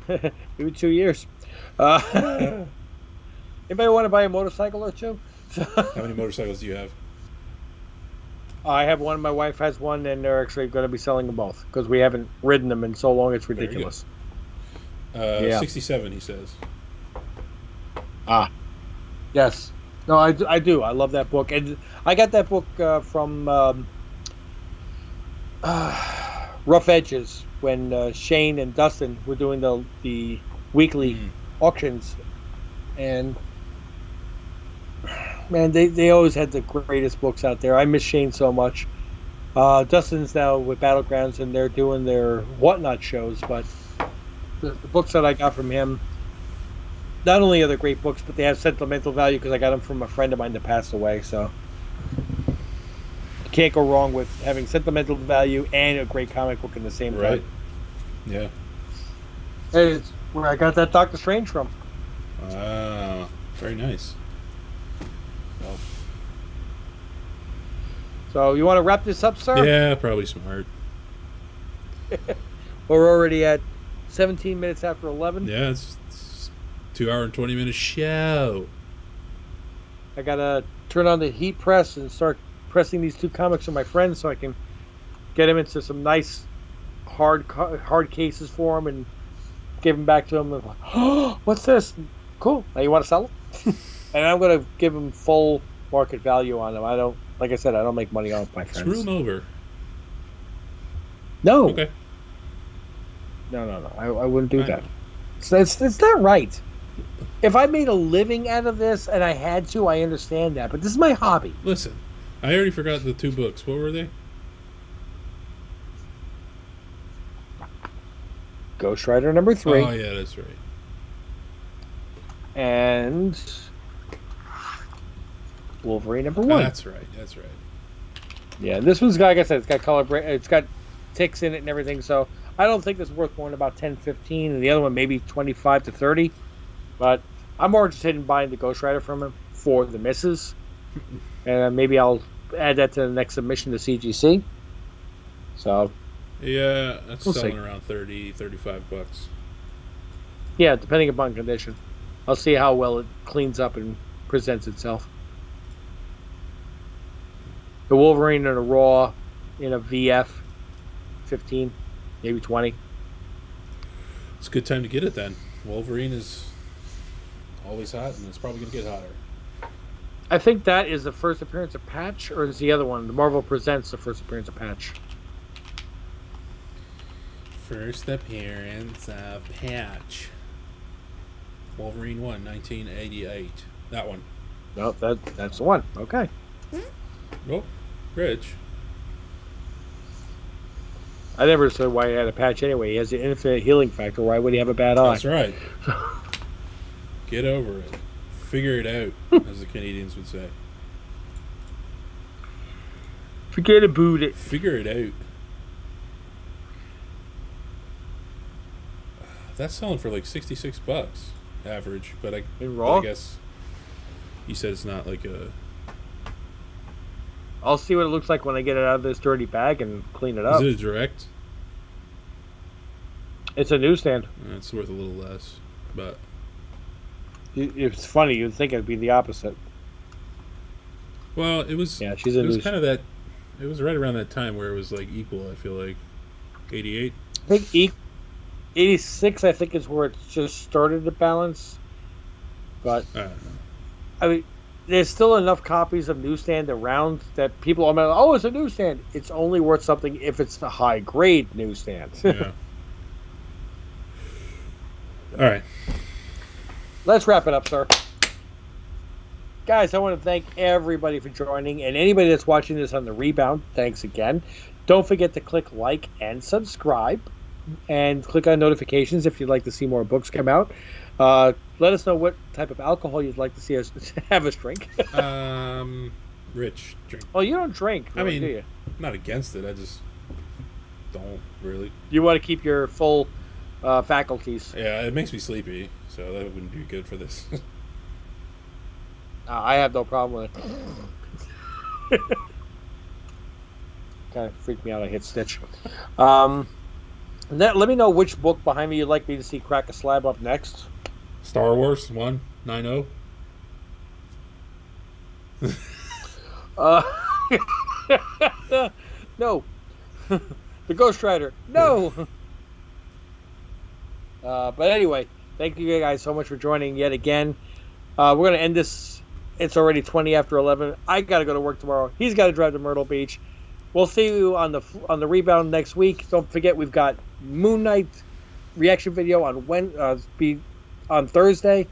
Maybe 2 years. Anybody want to buy a motorcycle or two? How many motorcycles do you have? I have one. My wife has one, and they're actually going to be selling them both because we haven't ridden them in so long. It's ridiculous. 67, he says. Yes. No, I do. I love that book, and I got that book from Rough Edges when Shane and Dustin were doing the weekly auctions, and man, they always had the greatest books out there. I miss Shane so much. Dustin's now with Battlegrounds, and they're doing their Whatnot shows, but the books that I got from him, not only are they great books, but they have sentimental value because I got them from a friend of mine that passed away, so you can't go wrong with having sentimental value and a great comic book in the same Right. time. Yeah. It's where I got that Doctor Strange from. Very nice. Well, So you want to wrap this up, sir? yeah, probably smart. We're already at 17 minutes after 11. Yeah, it's 2 hour and 20 minute show. I got to turn on the heat press and start pressing these 2 comics for my friends so I can get them into some nice hard cases for them and give them back to them. And, oh, what's this? Cool. Now you want to sell them? And I'm going to give them full market value on them. I don't, like I said, I don't make money off my friends. Screw them over. No. Okay. No. I wouldn't do that. It's not right. If I made a living out of this and I had to, I understand that. But this is my hobby. Listen, I already forgot the 2 books. What were they? Ghost Rider number 3. Oh, yeah, that's right. And Wolverine number 1. That's right. Yeah, this one's got, like I said, it's got color, it's got ticks in it and everything. So I don't think it's worth more than about 10, 15, and the other one maybe 25 to 30. But I'm more interested in buying the Ghost Rider from him for the misses, and maybe I'll add that to the next submission to CGC. So Yeah, that's We'll selling see. around 30, 35 bucks. yeah, depending upon condition, I'll see how well it cleans up and presents itself. The Wolverine in a Raw, in a VF, 15, maybe 20. It's a good time to get it then. Wolverine is always hot, and it's probably going to get hotter. I think that is the first appearance of Patch, or is the other one? The Marvel Presents the first appearance of Patch. First appearance of Patch. Wolverine 1, 1988. That one. No, that's the one. Okay. Oh, Rich. I never understood why he had a patch anyway. He has the infinite healing factor. Why would he have a bad eye? That's right. Get over it. Figure it out, as the Canadians would say. Forget about it. Figure it out. That's selling for like 66 bucks. average. But I raw? guess you said it's not like a. I'll see what it looks like when I get it out of this dirty bag and clean it up. Is it a direct? It's a newsstand. It's worth a little less, but it's funny. You'd think it'd be the opposite. Well, it was. Yeah, she's it was kind of that. It was right around that time where it was like equal. I feel like 88. I think 86. I think is where it just started to balance. But I don't know. I mean, there's still enough copies of newsstand around that people are like, oh, it's a newsstand. It's only worth something if it's a high grade newsstand. Yeah. All right. Let's wrap it up, sir. Guys, I want to thank everybody for joining, and anybody that's watching this on the rebound, thanks again. Don't forget to click like and subscribe, and click on notifications if you'd like to see more books come out. Let us know what type of alcohol you'd like to see us have us drink. Rich drink. Oh, you don't drink, really, I mean, do you? I'm not against it. I just don't really. You want to keep your full faculties. Yeah, it makes me sleepy, so that wouldn't be good for this. I have no problem with it. Kind of freaked me out. I hit Stitch. Let me know which book behind me you'd like me to see crack a slab up next. Star Wars 190. No. The Ghost Rider. No. But anyway, thank you guys so much for joining yet again. We're going to end this. It's already 20 after 11. I got to go to work tomorrow. He's got to drive to Myrtle Beach. We'll see you on the rebound next week. Don't forget, we've got Moon Knight reaction video on Thursday.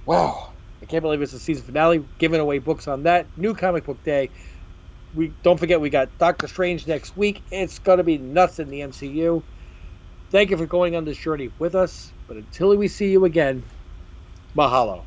Wow. I can't believe it's the season finale. Giving away books on that. New comic book day. Don't forget, we got Doctor Strange next week. It's going to be nuts in the MCU. Thank you for going on this journey with us. But until we see you again, mahalo.